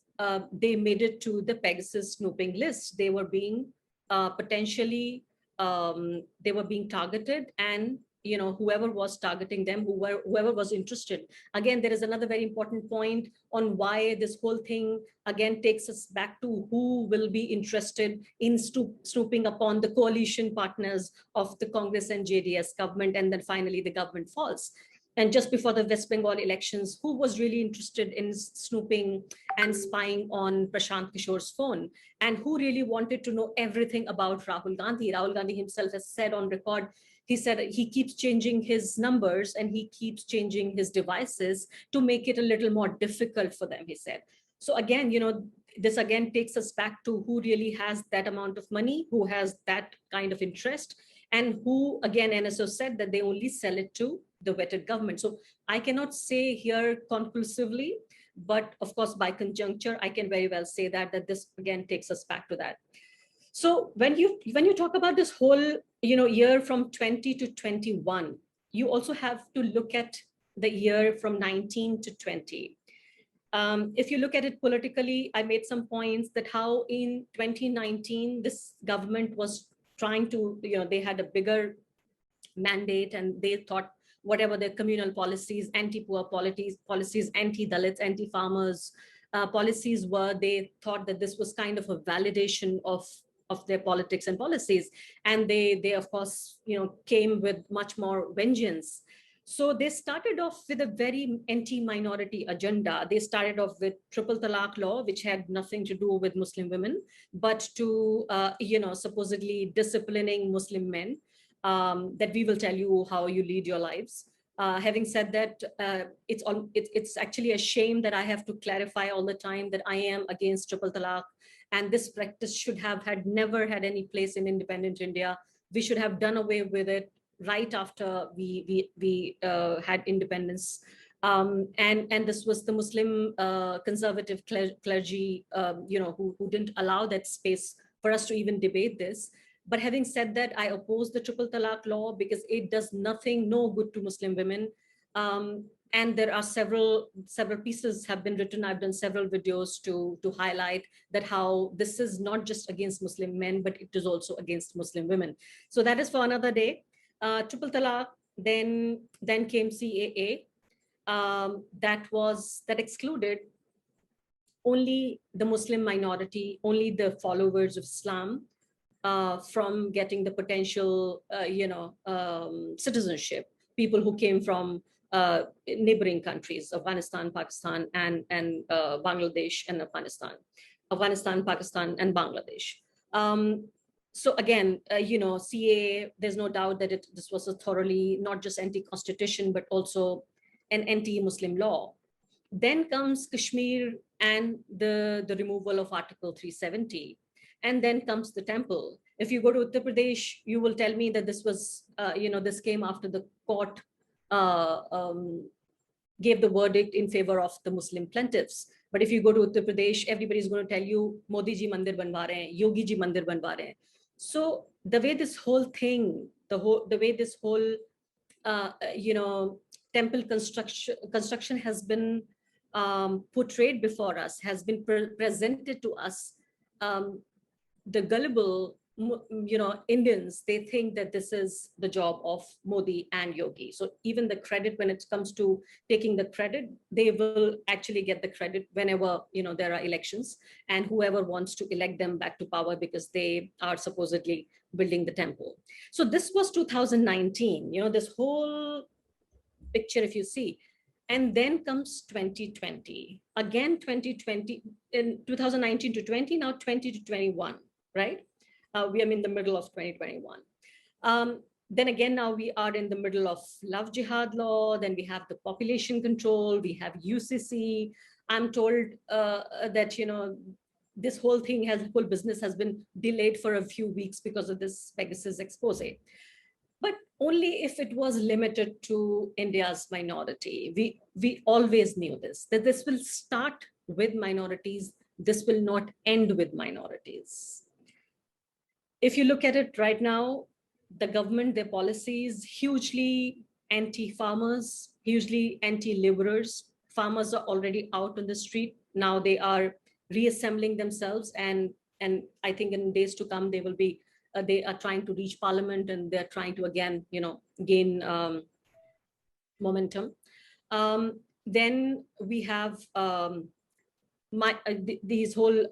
they made it to the Pegasus snooping list. They were being potentially, they were being targeted, and whoever was targeting them, whoever was interested. Again, there is another very important point on why this whole thing again takes us back to who will be interested in snooping upon the coalition partners of the Congress and JDS government, and then finally the government falls. And just before the West Bengal elections, who was really interested in snooping and spying on Prashant Kishore's phone? And who really wanted to know everything about Rahul Gandhi? Rahul Gandhi himself has said on record, he said he keeps changing his numbers and he keeps changing his devices to make it a little more difficult for them, he said. So again, this again takes us back to who really has that amount of money, who has that kind of interest, and who, again, NSO said that they only sell it to the vetted government. So I cannot say here conclusively, but of course, by conjuncture, I can very well say that this again takes us back to that. So when you talk about this whole year from 20 to 21, you also have to look at the year from 19 to 20. If you look at it politically, I made some points that how in 2019 this government was trying to, they had a bigger mandate, and they thought whatever their communal policies, anti-poor policies, anti-Dalits, anti-farmers policies were, they thought that this was kind of a validation of their politics and policies. And they of course, came with much more vengeance. So they started off with a very anti-minority agenda. They started off with triple talaq law, which had nothing to do with Muslim women, but to, supposedly disciplining Muslim men, that we will tell you how you lead your lives. Having said that, it's actually a shame that I have to clarify all the time that I am against triple talaq, and this practice should have never had any place in independent India. We should have done away with it right after we had independence. And this was the Muslim conservative clergy, who didn't allow that space for us to even debate this. But having said that, I oppose the triple talaq law because it does no good to Muslim women. And there are several pieces have been written. I've done several videos to highlight that how this is not just against Muslim men, but it is also against Muslim women. So that is for another day. Triple talaq, then came CAA, that excluded only the Muslim minority, only the followers of Islam, from getting the potential, citizenship. People who came from neighboring countries, Afghanistan, Pakistan, and Bangladesh and Afghanistan, Pakistan, and Bangladesh. So again, CAA, there's no doubt that this was a thoroughly not just anti-constitution, but also an anti-Muslim law. Then comes Kashmir and the removal of Article 370. And then comes the temple. If you go to Uttar Pradesh, you will tell me that this was, this came after the court gave the verdict in favor of the Muslim plaintiffs. But if you go to Uttar Pradesh, everybody's going to tell you, Modi ji mandir banwa rahe hain, Yogi ji mandir banwa rahe hain. So the way this whole thing, the way this whole, temple construction has been portrayed before us, has been presented to us, the gullible, Indians, they think that this is the job of Modi and Yogi. So even the credit, when it comes to taking the credit, they will actually get the credit whenever, there are elections, and whoever wants to elect them back to power because they are supposedly building the temple. So this was 2019, this whole picture, if you see. And then comes 2020. Again, 2020, in 2019 to 20, now 20 to 21, right? We are in the middle of 2021. Then again, now we are in the middle of love jihad law. Then we have the population control. We have UCC. I'm told that, this whole thing whole business has been delayed for a few weeks because of this Pegasus expose. But only if it was limited to India's minority. We always knew this, that this will start with minorities. This will not end with minorities. If you look at it right now, the government, their policies, hugely anti-farmers, hugely anti-laborers. Farmers are already out on the street. Now they are reassembling themselves, and I think in days to come they will be they are trying to reach parliament, and they're trying to again, gain momentum. Then we have these whole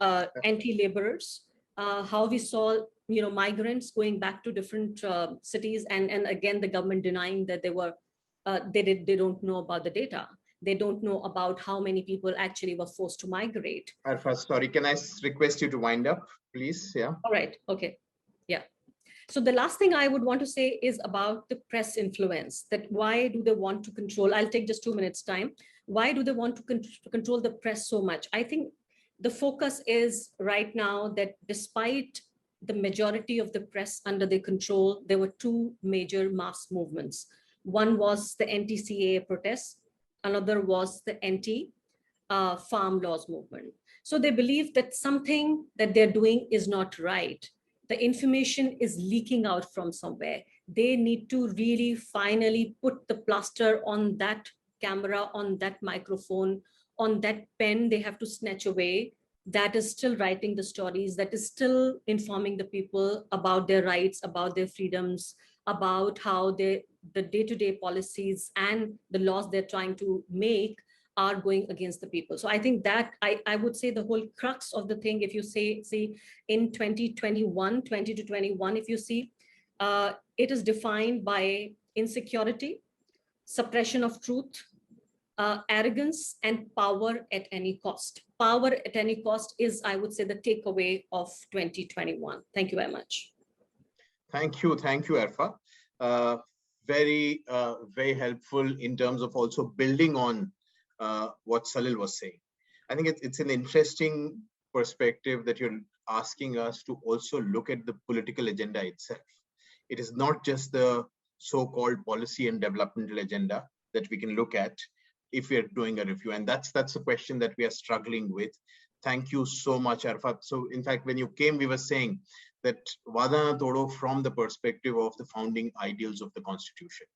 anti-laborers, how we saw migrants going back to different cities, and again the government denying that they don't know about the data. They don't know about how many people actually were forced to migrate. Arfa, sorry, can I request you to wind up, please? Yeah. All right. Okay. Yeah. So the last thing I would want to say is about the press influence, that why do they want to control? I'll take just 2 minutes time. Why do they want to control the press so much? I think the focus is right now that despite the majority of the press under their control, there were two major mass movements. One was the anti-CAA protests. Another was the anti-farm laws movement. So they believe that something that they're doing is not right. The information is leaking out from somewhere. They need to really finally put the plaster on that camera, on that microphone, on that pen they have to snatch away, that is still writing the stories, that is still informing the people about their rights, about their freedoms, about how the day-to-day policies and the laws they're trying to make are going against the people. So I think that I would say the whole crux of the thing, if you see in 2021, 20 to 21, if you see, it is defined by insecurity, suppression of truth, arrogance, and power at any cost. Power at any cost is, I would say, the takeaway of 2021. Thank you very much. Thank you, Arfa. Very helpful in terms of also building on what Salil was saying. I think it's an interesting perspective that you're asking us to also look at the political agenda itself. It is not just the so-called policy and developmental agenda that we can look at if we are doing a review. And that's the question that we are struggling with. Thank you so much, Arfa. So in fact, when you came, we were saying that Wada Na Todo from the perspective of the founding ideals of the Constitution.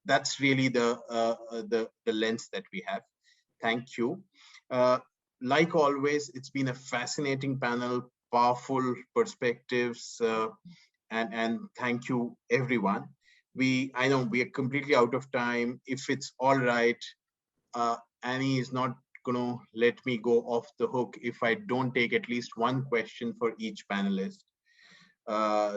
That's really the lens that we have. Thank you. Like always, it's been a fascinating panel, powerful perspectives, and thank you, everyone. I know we are completely out of time. If it's all right, Annie is not going to let me go off the hook if I don't take at least one question for each panelist.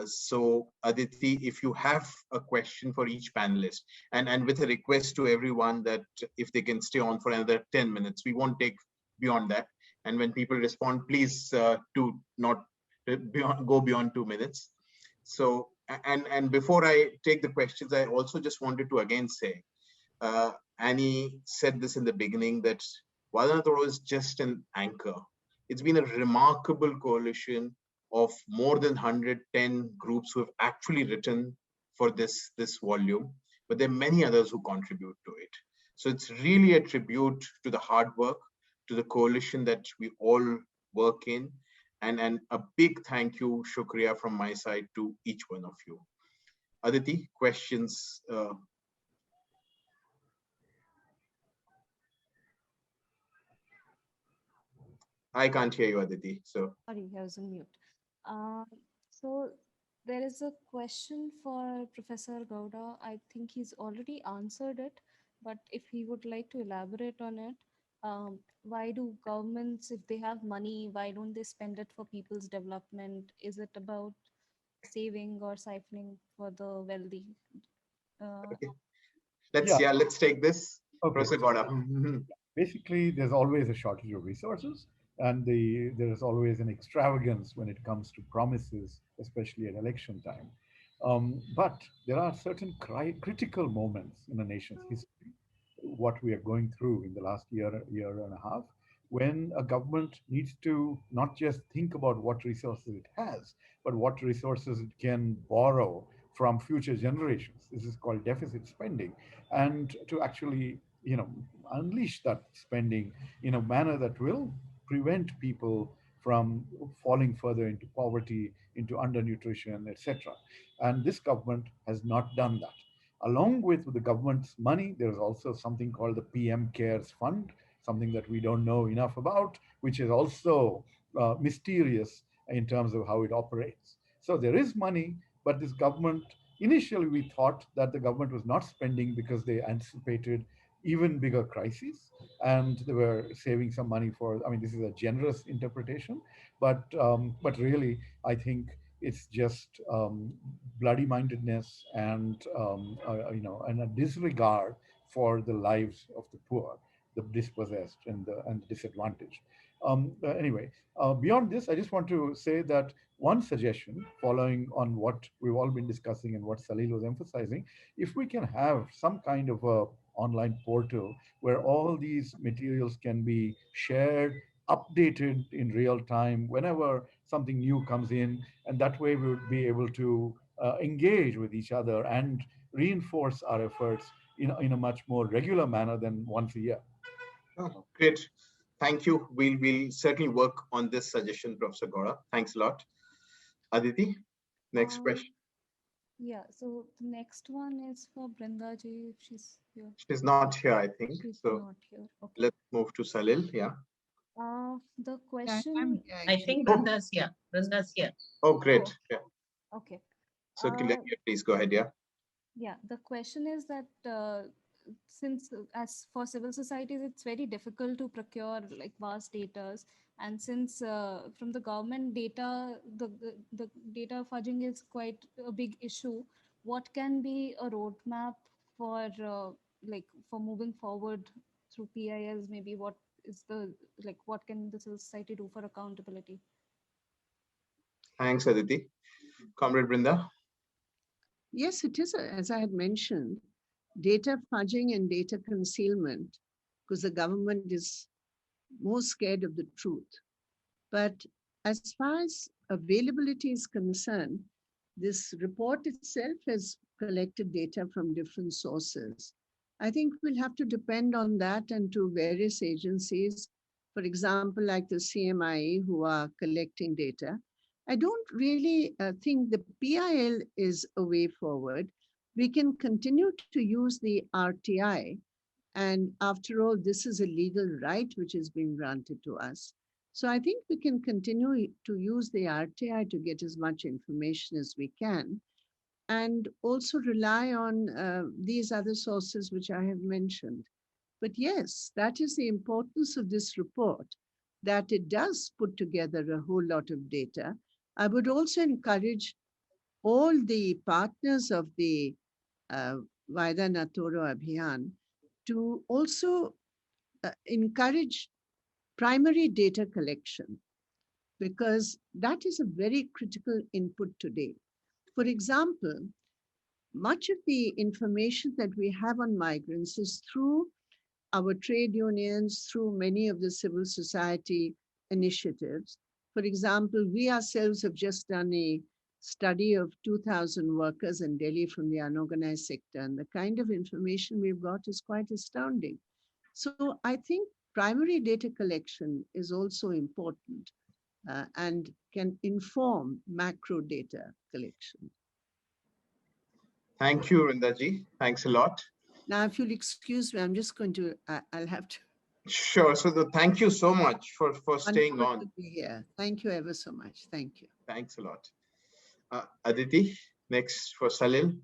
So Aditi, if you have a question for each panelist, and with a request to everyone that if they can stay on for another 10 minutes, we won't take beyond that. And when people respond, please do not go beyond 2 minutes. So, and before I take the questions, I also just wanted to again say, Annie said this in the beginning, that Wada Na Todo is just an anchor. It's been a remarkable coalition of more than 110 groups who have actually written for this volume, but there are many others who contribute to it. So it's really a tribute to the hard work, to the coalition that we all work in, and a big thank you, Shukriya, from my side to each one of you. Aditi, questions? I can't hear you, Aditi. So sorry, I was on mute. So there is a question for Professor Gowda. I think he's already answered it, but if he would like to elaborate on it, why do governments, if they have money, why don't they spend it for people's development? Is it about saving or siphoning for the wealthy? okay. Let's take this. Okay. Professor Gowda. Basically, there's always a shortage of resources, and there is always an extravagance when it comes to promises, especially at election time. But there are certain critical moments in a nation's history, what we are going through in the last year and a half, when a government needs to not just think about what resources it has, but what resources it can borrow from future generations. This is called deficit spending, and to actually unleash that spending in a manner that will prevent people from falling further into poverty, into undernutrition, etc. And this government has not done that. Along with the government's money, there is also something called the PM Cares Fund, something that we don't know enough about, which is also mysterious in terms of how it operates. So there is money, but this government, initially we thought that the government was not spending because they anticipated even bigger crises, and they were saving some money for, I mean, this is a generous interpretation, but really, I think it's just bloody mindedness and and a disregard for the lives of the poor, the dispossessed, and the disadvantaged. Anyway, beyond this, I just want to say that one suggestion, following on what we've all been discussing and what Salil was emphasizing, if we can have some kind of a online portal where all these materials can be shared, updated in real time whenever something new comes in, and that way we would be able to engage with each other and reinforce our efforts in a much more regular manner than once a year. Oh, great. Thank you. We'll certainly work on this suggestion, Professor Gowda. Thanks a lot. Aditi, next question. Yeah, so the next one is for Brinda ji, if she's here. She's not here, I think. She's so not here. Okay. Let's move to Salil. Yeah. The question. I think Brinda's here. Brinda's here. Oh, great. Oh. Yeah. Okay. So please go ahead. Yeah. Yeah, the question is that since as for civil societies, it's very difficult to procure like vast data, and since from the government data, the data fudging is quite a big issue, what can be a roadmap for like for moving forward through PILs? Maybe what is the what can the civil society do for accountability? Thanks, Aditi. Comrade Brinda. Yes, it is, as I had mentioned, data fudging and data concealment, because the government is more scared of the truth. But as far as availability is concerned, this report itself has collected data from different sources. I think we'll have to depend on that and to various agencies, for example, like the CMIE, who are collecting data. I don't really think the PIL is a way forward. We can continue to use the RTI. And after all, this is a legal right which has been granted to us. So I think we can continue to use the RTI to get as much information as we can, and also rely on these other sources which I have mentioned. But yes, that is the importance of this report, that it does put together a whole lot of data. I would also encourage all the partners of the Wada Na Todo Abhiyan to also encourage primary data collection, because that is a very critical input today. For example, much of the information that we have on migrants is through our trade unions, through many of the civil society initiatives. For example, we ourselves have just done a study of 2,000 workers in Delhi from the unorganized sector, and the kind of information we've got is quite astounding. So I think primary data collection is also important and can inform macro data collection. Thank you, Rindaji. Thanks a lot. Now, if you'll excuse me, I'm just going to, I'll have to. Sure. So thank you so much for staying on. To be here. Thank you ever so much. Thank you. Thanks a lot. Aditi, next for Salil.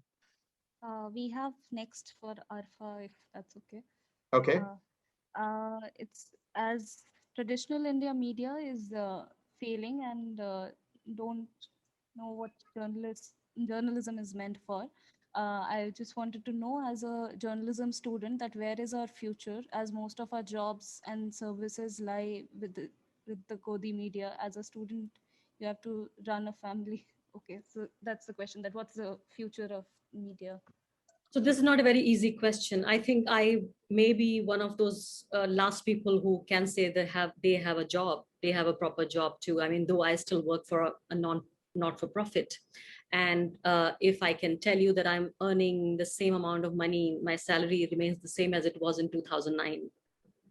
We have next for Arfa, if that's okay. Okay. It's as traditional India media is failing and don't know what journalism is meant for. I just wanted to know, as a journalism student, that where is our future, as most of our jobs and services lie with the Godi media. As a student, you have to run a family. Okay, so that's the question, that what's the future of media? So this is not a very easy question. I think I may be one of those last people who can say they have a job, they have a proper job too. I mean, though I still work for a not-for-profit. And if I can tell you that I'm earning the same amount of money, my salary remains the same as it was in 2009.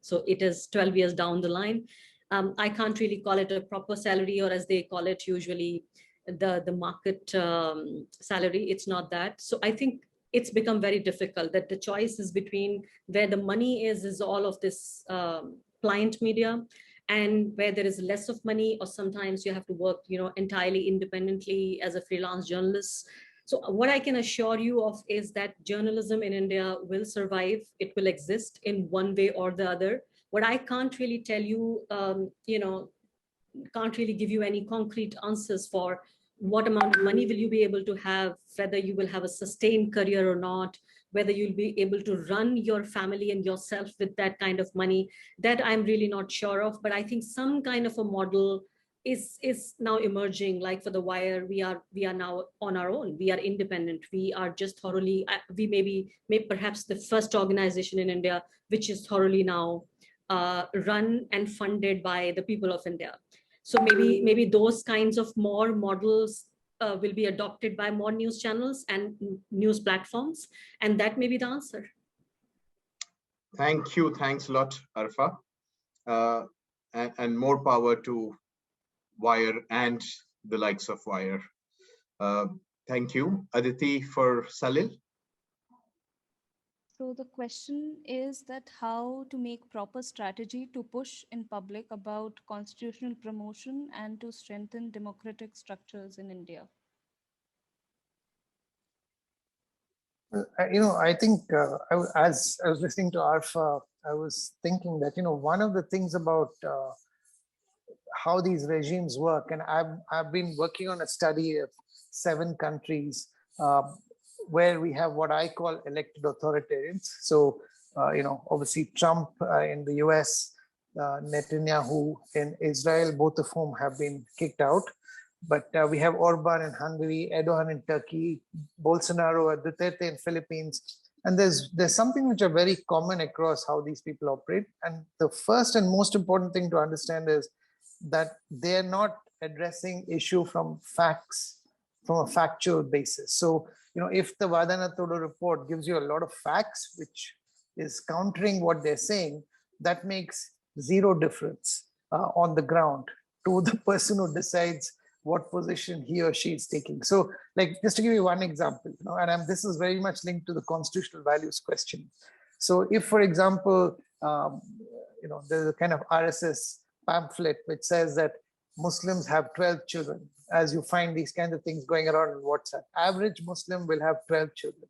So it is 12 years down the line. I can't really call it a proper salary, or as they call it usually, the market salary. It's not that. So I think it's become very difficult, that the choice is between where the money is all of this client media, and where there is less of money, or sometimes you have to work, entirely independently as a freelance journalist. So what I can assure you of is that journalism in India will survive. It will exist in one way or the other. What I can't really tell you, can't really give you any concrete answers for what amount of money will you be able to have, whether you will have a sustained career or not, whether you'll be able to run your family and yourself with that kind of money. That I'm really not sure of, but I think some kind of a model is now emerging. Like for The Wire, we are now on our own. We are independent. We are just thoroughly, we may perhaps the first organization in India which is thoroughly now run and funded by the people of India. So maybe those kinds of more models will be adopted by more news channels and news platforms, and that may be the answer. Thank you. Thanks a lot, Arfa. And more power to Wire and the likes of Wire. Thank you. Aditi for Salil. So the question is that how to make proper strategy to push in public about constitutional promotion and to strengthen democratic structures in India. I think as I was listening to Arfa, I was thinking that, one of the things about how these regimes work, and I've been working on a study of 7 countries where we have what I call elected authoritarians. So, obviously Trump in the US, Netanyahu in Israel, both of whom have been kicked out. But we have Orban in Hungary, Erdogan in Turkey, Bolsonaro, Duterte in Philippines. And there's something which are very common across how these people operate. And the first and most important thing to understand is that they're not addressing issue from facts, from a factual basis. So, if the Wada Na Todo report gives you a lot of facts, which is countering what they're saying, that makes zero difference on the ground to the person who decides what position he or she is taking. So, like, just to give you one example, and this is very much linked to the constitutional values question. So, if, for example, there's a kind of RSS pamphlet which says that Muslims have 12 children, as you find these kinds of things going around on WhatsApp. Average Muslim will have 12 children,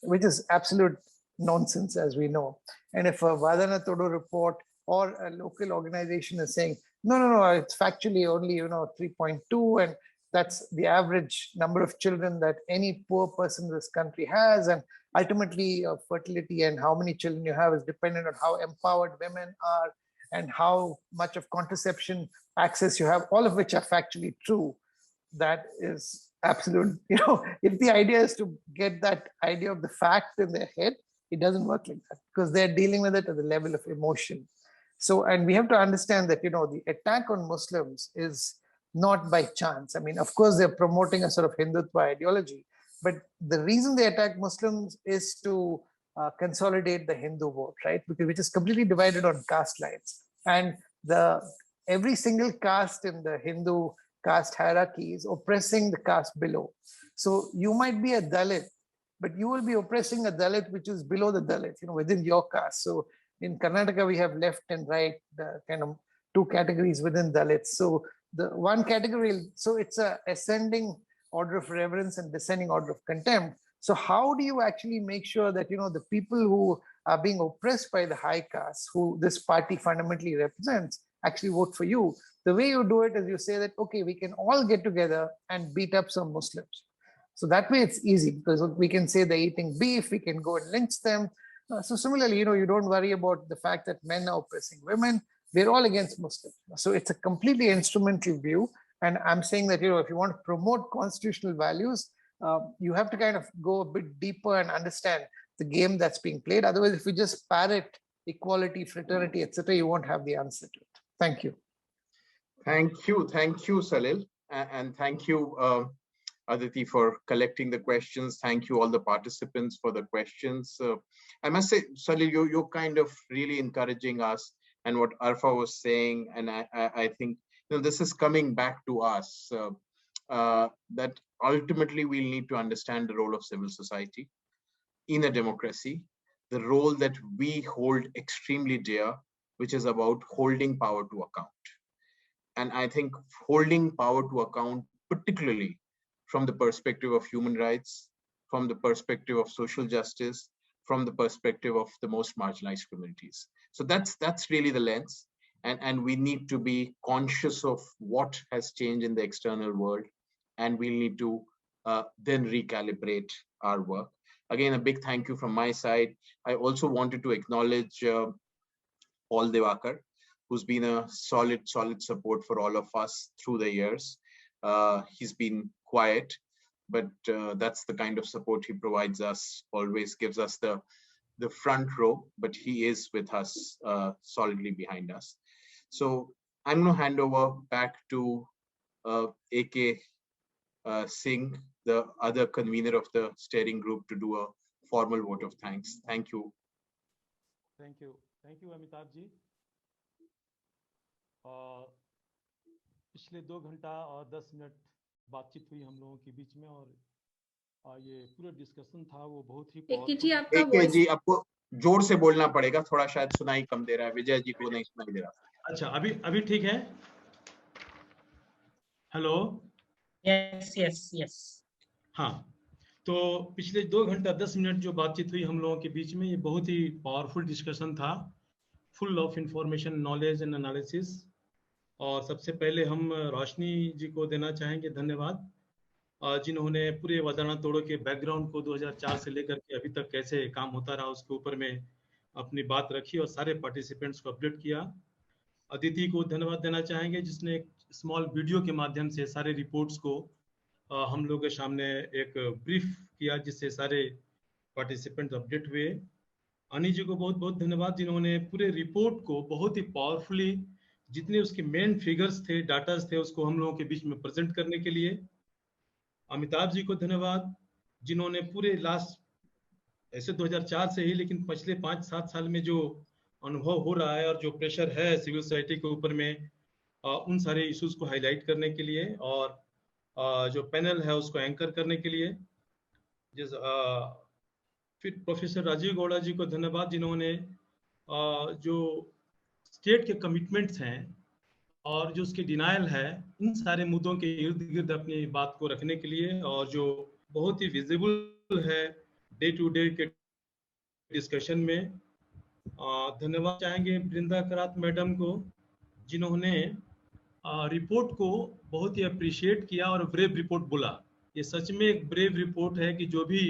which is absolute nonsense, as we know. And if a Wada Na Todo report or a local organization is saying, no, it's factually only 3.2, and that's the average number of children that any poor person in this country has, and ultimately fertility and how many children you have is dependent on how empowered women are and how much of contraception access you have, all of which are factually true. That is absolute, if the idea is to get that idea of the fact in their head, it doesn't work like that, because they're dealing with it at the level of emotion. So, and we have to understand that, the attack on Muslims is not by chance. I mean, of course, they're promoting a sort of Hindutva ideology, but the reason they attack Muslims is to consolidate the Hindu vote, right? Because which is completely divided on caste lines. And every single caste in the Hindu caste hierarchy is oppressing the caste below. So you might be a Dalit, but you will be oppressing a Dalit which is below the Dalit, within your caste. So in Karnataka, we have left and right, kind of 2 categories within Dalits. So the one category, so it's a ascending order of reverence and descending order of contempt. So how do you actually make sure that, the people who are being oppressed by the high caste, who this party fundamentally represents, actually vote for you? The way you do it is you say that, okay, we can all get together and beat up some Muslims. So that way it's easy, because we can say they're eating beef, we can go and lynch them. So similarly, you don't worry about the fact that men are oppressing women. We're all against Muslims. So it's a completely instrumental view. And I'm saying that, if you want to promote constitutional values, you have to kind of go a bit deeper and understand the game that's being played. Otherwise, if you just parrot equality, fraternity, etc., you won't have the answer to it. Thank you. Thank you, Salil. And thank you, Aditi, for collecting the questions. Thank you all the participants for the questions. I must say, Salil, you're kind of really encouraging us, and what Arfa was saying, and I think this is coming back to us, that ultimately we'll need to understand the role of civil society. in a democracy, the role that we hold extremely dear, which is about holding power to account. And I think holding power to account, particularly from the perspective of human rights, from the perspective of social justice, from the perspective of the most marginalized communities. So that's really the lens. And we need to be conscious of what has changed in the external world. And we'll need to then recalibrate our work. Again, a big thank you from my side. I also wanted to acknowledge Paul Devakar, who's been a solid support for all of us through the years. He's been quiet, but that's the kind of support he provides us, always gives us the front row, but he is with us solidly behind us. So I'm going to hand over back to A.K. Singh, the other convener of the steering group, to do a formal vote of thanks. Thank you. Thank you, Amitabh ji. पिछले 2 घंटा और 10 minute बातचीत हुई हम लोगों के बीच में, और ये पूरा डिस्कशन था वो बहुत ही एके जी, आपको जोर से बोलना पड़ेगा, थोड़ा शायद सुनाई कम दे रहा है, विजय जी को नहीं सुनाई दे रहा। अच्छा, अभी ठीक है? हेलो? यस। हाँ, तो पिछले 2 घंटा 10 मिनट जो बातचीत हुई हम लोगों के बीच में, ये बहुत ही पावरफुल डिस्कशन था, full of information, knowledge and analysis. और सबसे पहले हम रोशनी जी को देना चाहेंगे धन्यवाद, जिन्होंने पूरे वादा ना तोड़ो के बैकग्राउंड को 2004 से लेकर के अभी तक कैसे काम होता रहा उसके ऊपर में अपनी बात रखी और सारे पार्टिसिपेंट्स को अपडेट किया। अदिति को धन्यवाद देना चाहेंगे, जिसने एक स्मॉल वीडियो के माध्यम से सारे रिपोर्ट्स को हम लोग के सामने एक ब्रीफ किया, जिससे सारे पार्टिसिपेंट्स अपडेट हुए। अनी जी को बहुत बहुत धन्यवाद, जिन्होंने पूरे रिपोर्ट को बहुत ही पावरफुली, जितने उसके मेन फिगर्स थे, डाटास थे, उसको हम लोगों के बीच में प्रेजेंट करने के लिए। अमिताभ जी को धन्यवाद, जिन्होंने पूरे लास्ट, ऐसे 2004 से ही, लेकिन पिछले 5-7 साल में जो अनुभव हो रहा है और जो प्रेशर है सिविल सोसाइटी के ऊपर में, उन सारे इश्यूज को हाईलाइट करने के लिए और जो पैनल है उसको एंकर करने के लिए। फिर प्रोफेसर राजीव गौड़ा जी को धन्यवाद, जिन्होंने जो स्टेट के कमिटमेंट्स हैं और जो उसकी डिनायल है, इन सारे मुद्दों के इर्द गिर्द अपनी बात को रखने के लिए, और जो बहुत ही विजिबल है डे टू डे के डिस्कशन में। धन्यवाद चाहेंगे वृंदा करात मैडम को, जिन्होंने रिपोर्ट को बहुत ही अप्रिशिएट किया और ब्रेव रिपोर्ट बोला। ये सच में एक ब्रेव रिपोर्ट है कि जो भी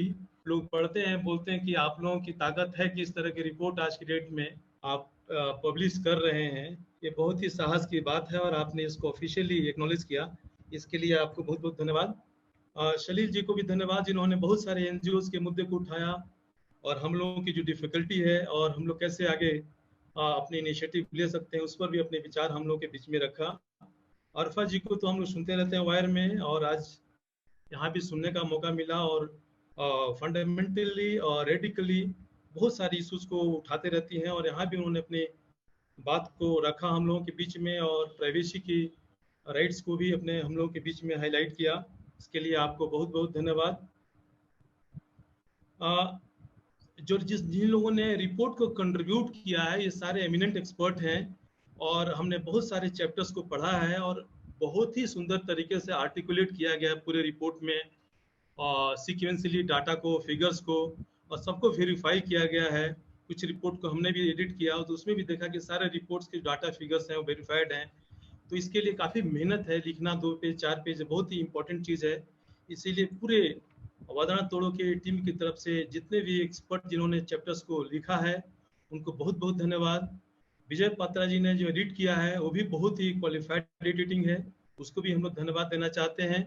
लोग पढ़ते हैं बोलते हैं कि आप लोगों की ताकत है कि इस तरह की रिपोर्ट आज की डेट में आप पब्लिश कर रहे हैं। ये बहुत ही साहस की बात है और आपने इसको ऑफिशियली एक्नॉलेज किया, इसके लिए आपको बहुत बहुत धन्यवाद। सलील जी को भी धन्यवाद, जिन्होंने बहुत सारे एनजीओज के मुद्दे को उठाया और हम लोगों की जो डिफिकल्टी है और हम लोग कैसे आगे अपने इनिशिएटिव ले सकते हैं, उस पर भी अपने विचार हम लोग के बीच में रखा। अरफा जी को तो हम लोग सुनते रहते हैं वायर में, और आज यहाँ भी सुनने का मौका मिला, और फंडामेंटली और रेडिकली बहुत सारी इश्यूज को उठाते रहती हैं, और यहाँ भी उन्होंने अपने बात को रखा हम लोगों के बीच में, और प्राइवेसी की राइट्स को भी अपने हम लोगों के बीच में हाईलाइट किया। इसके लिए आपको बहुत बहुत धन्यवाद। जिन लोगों ने रिपोर्ट को कंट्रीब्यूट किया है, ये सारे एमिनेंट एक्सपर्ट हैं, और हमने बहुत सारे चैप्टर्स को पढ़ा है और बहुत ही सुंदर तरीके से आर्टिकुलेट किया गया है पूरे रिपोर्ट में, सीक्वेंसली डाटा को, फिगर्स को, और सबको वेरीफाई किया गया है। कुछ रिपोर्ट को हमने भी एडिट किया, तो उसमें भी देखा कि सारे रिपोर्ट्स के डाटा फिगर्स हैं वो वेरीफाइड हैं। तो इसके लिए काफ़ी मेहनत है, लिखना 2 पेज 4 पेज बहुत ही इंपॉर्टेंट चीज़ है। इसीलिए पूरे वादा ना तोड़ो के टीम की तरफ से जितने भी एक्सपर्ट जिन्होंने चैप्टर्स को लिखा है, उनको बहुत बहुत धन्यवाद। विजय पात्रा जी ने जो एडिट किया है वो भी बहुत ही क्वालिफाइड एडिटिंग है, उसको भी हम लोग धन्यवाद देना चाहते हैं।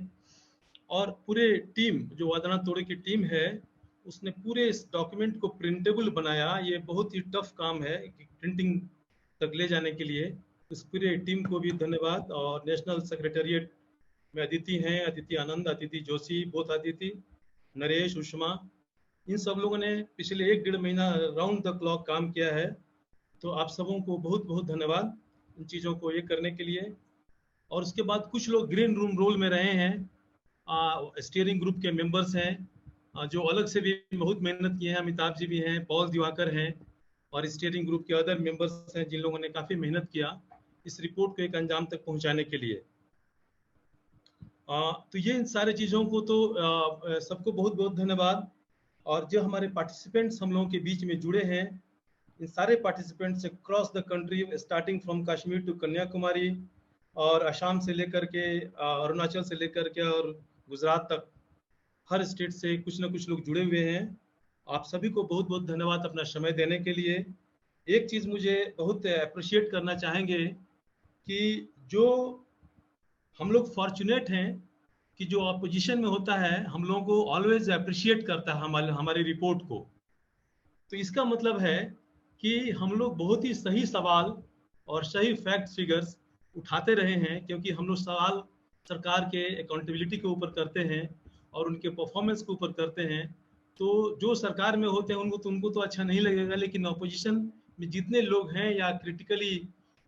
और पूरे टीम, जो वादा ना तोड़ो की टीम है, उसने पूरे इस डॉक्यूमेंट को प्रिंटेबल बनाया। ये बहुत ही टफ काम है प्रिंटिंग तक ले जाने के लिए, इस पूरे टीम को भी धन्यवाद। और नेशनल सेक्रेटेरिएट में अदिति हैं, अदिति आनंद, अदिति जोशी, बोथ अदिति, नरेश, उष्मा, इन सब लोगों ने पिछले 1-1.5 महीना राउंड द क्लॉक काम किया है। तो आप सबों को बहुत बहुत धन्यवाद इन चीज़ों को ये करने के लिए। और उसके बाद कुछ लोग ग्रीन रूम रोल में रहे हैं, स्टीयरिंग ग्रुप के मेंबर्स हैं, जो अलग से भी बहुत मेहनत की है, अमिताभ जी भी हैं, पॉल दिवाकर हैं और स्टीयरिंग ग्रुप के अदर मेंबर्स हैं जिन लोगों ने काफ़ी मेहनत किया इस रिपोर्ट को एक अंजाम तक पहुंचाने के लिए। तो ये इन सारे चीज़ों को तो सबको बहुत बहुत धन्यवाद। और जो हमारे पार्टिसिपेंट्स हम लोगों के बीच में जुड़े हैं, इन सारे participants across the country, starting from Kashmir to Kanyakumari और असम से लेकर के अरुणाचल से लेकर के और गुजरात तक, हर स्टेट से कुछ ना कुछ लोग जुड़े हुए हैं। आप सभी को बहुत बहुत धन्यवाद अपना समय देने के लिए। एक चीज़ मुझे बहुत अप्रिशिएट करना चाहेंगे कि जो हम लोग फॉर्चुनेट हैं कि जो अपोजिशन में होता है हम लोगों को ऑलवेज अप्रिशिएट करता है हमारी रिपोर्ट को। तो इसका मतलब है कि हम लोग बहुत ही सही सवाल और सही फैक्ट फिगर्स उठाते रहे हैं, क्योंकि हम लोग सवाल सरकार के अकाउंटेबिलिटी के ऊपर करते हैं और उनके परफॉर्मेंस के ऊपर करते हैं। तो जो सरकार में होते हैं उनको तो अच्छा नहीं लगेगा, लेकिन अपोजिशन में जितने लोग हैं या क्रिटिकली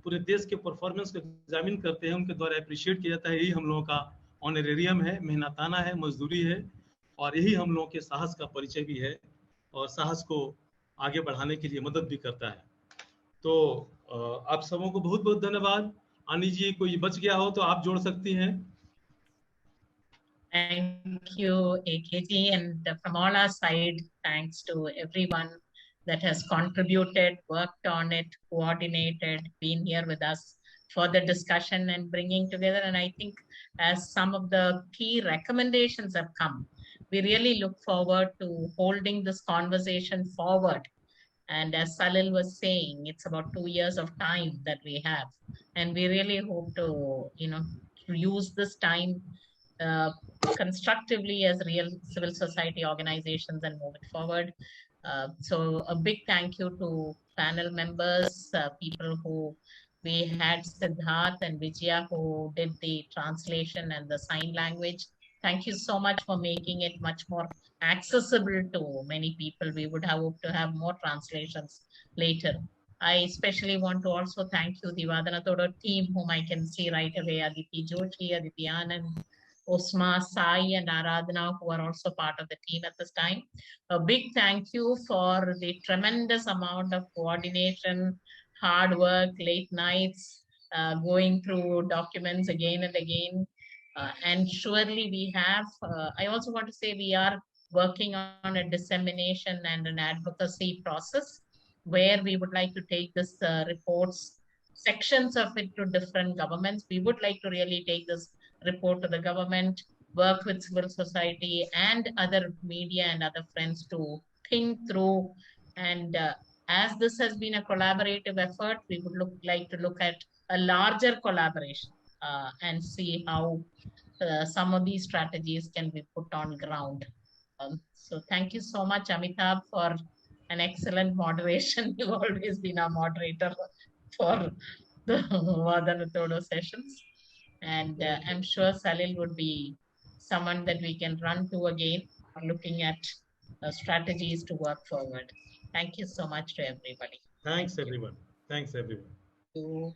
पूरे देश के परफॉर्मेंस को एग्जामिन करते हैं उनके द्वारा अप्रिशिएट किया जाता है। यही हम लोगों का ऑनरेरियम है, मेहनताना है, मजदूरी है और यही हम लोगों के साहस का परिचय भी है और साहस को आगे बढ़ाने के लिए मदद भी करता है। तो आप सबों को बहुत बहुत धन्यवाद। आनी जी, कोई बच गया हो तो आप जोड़ सकती हैं। Thank you, AKT, and from all our side, thanks to everyone that has contributed, worked on it, coordinated, been here with us for the discussion and bringing together. And I think as some of the key recommendations have come, we really look forward to holding this conversation forward. And as Salil was saying, it's about 2 years of time that we have. And we really hope to, use this time constructively as real civil society organizations and move it forward. So a big thank you to panel members, people who we had Siddharth and Vijaya who did the translation and the sign language. Thank you so much for making it much more accessible to many people. We would have hoped to have more translations later. I especially want to also thank you, the Wada Na Todo team, whom I can see right away, Aditi Joshi, Aditi Anand, Osma, Sai, and Aradhana, who are also part of the team at this time. A big thank you for the tremendous amount of coordination, hard work, late nights, going through documents again and again. And surely we have, I also want to say we are working on a dissemination and an advocacy process where we would like to take this reports, sections of it to different governments. We would like to really take this report to the government, work with civil society and other media and other friends to think through. And as this has been a collaborative effort, we would like to look at a larger collaboration and see how some of these strategies can be put on ground. So thank you so much, Amitabh, for an excellent moderation. You've always been our moderator for the Wada Na Todo sessions. And I'm sure Salil would be someone that we can run to again, looking at strategies to work forward. Thank you so much to everybody. Thanks, everyone. Thanks, everyone. Thank you.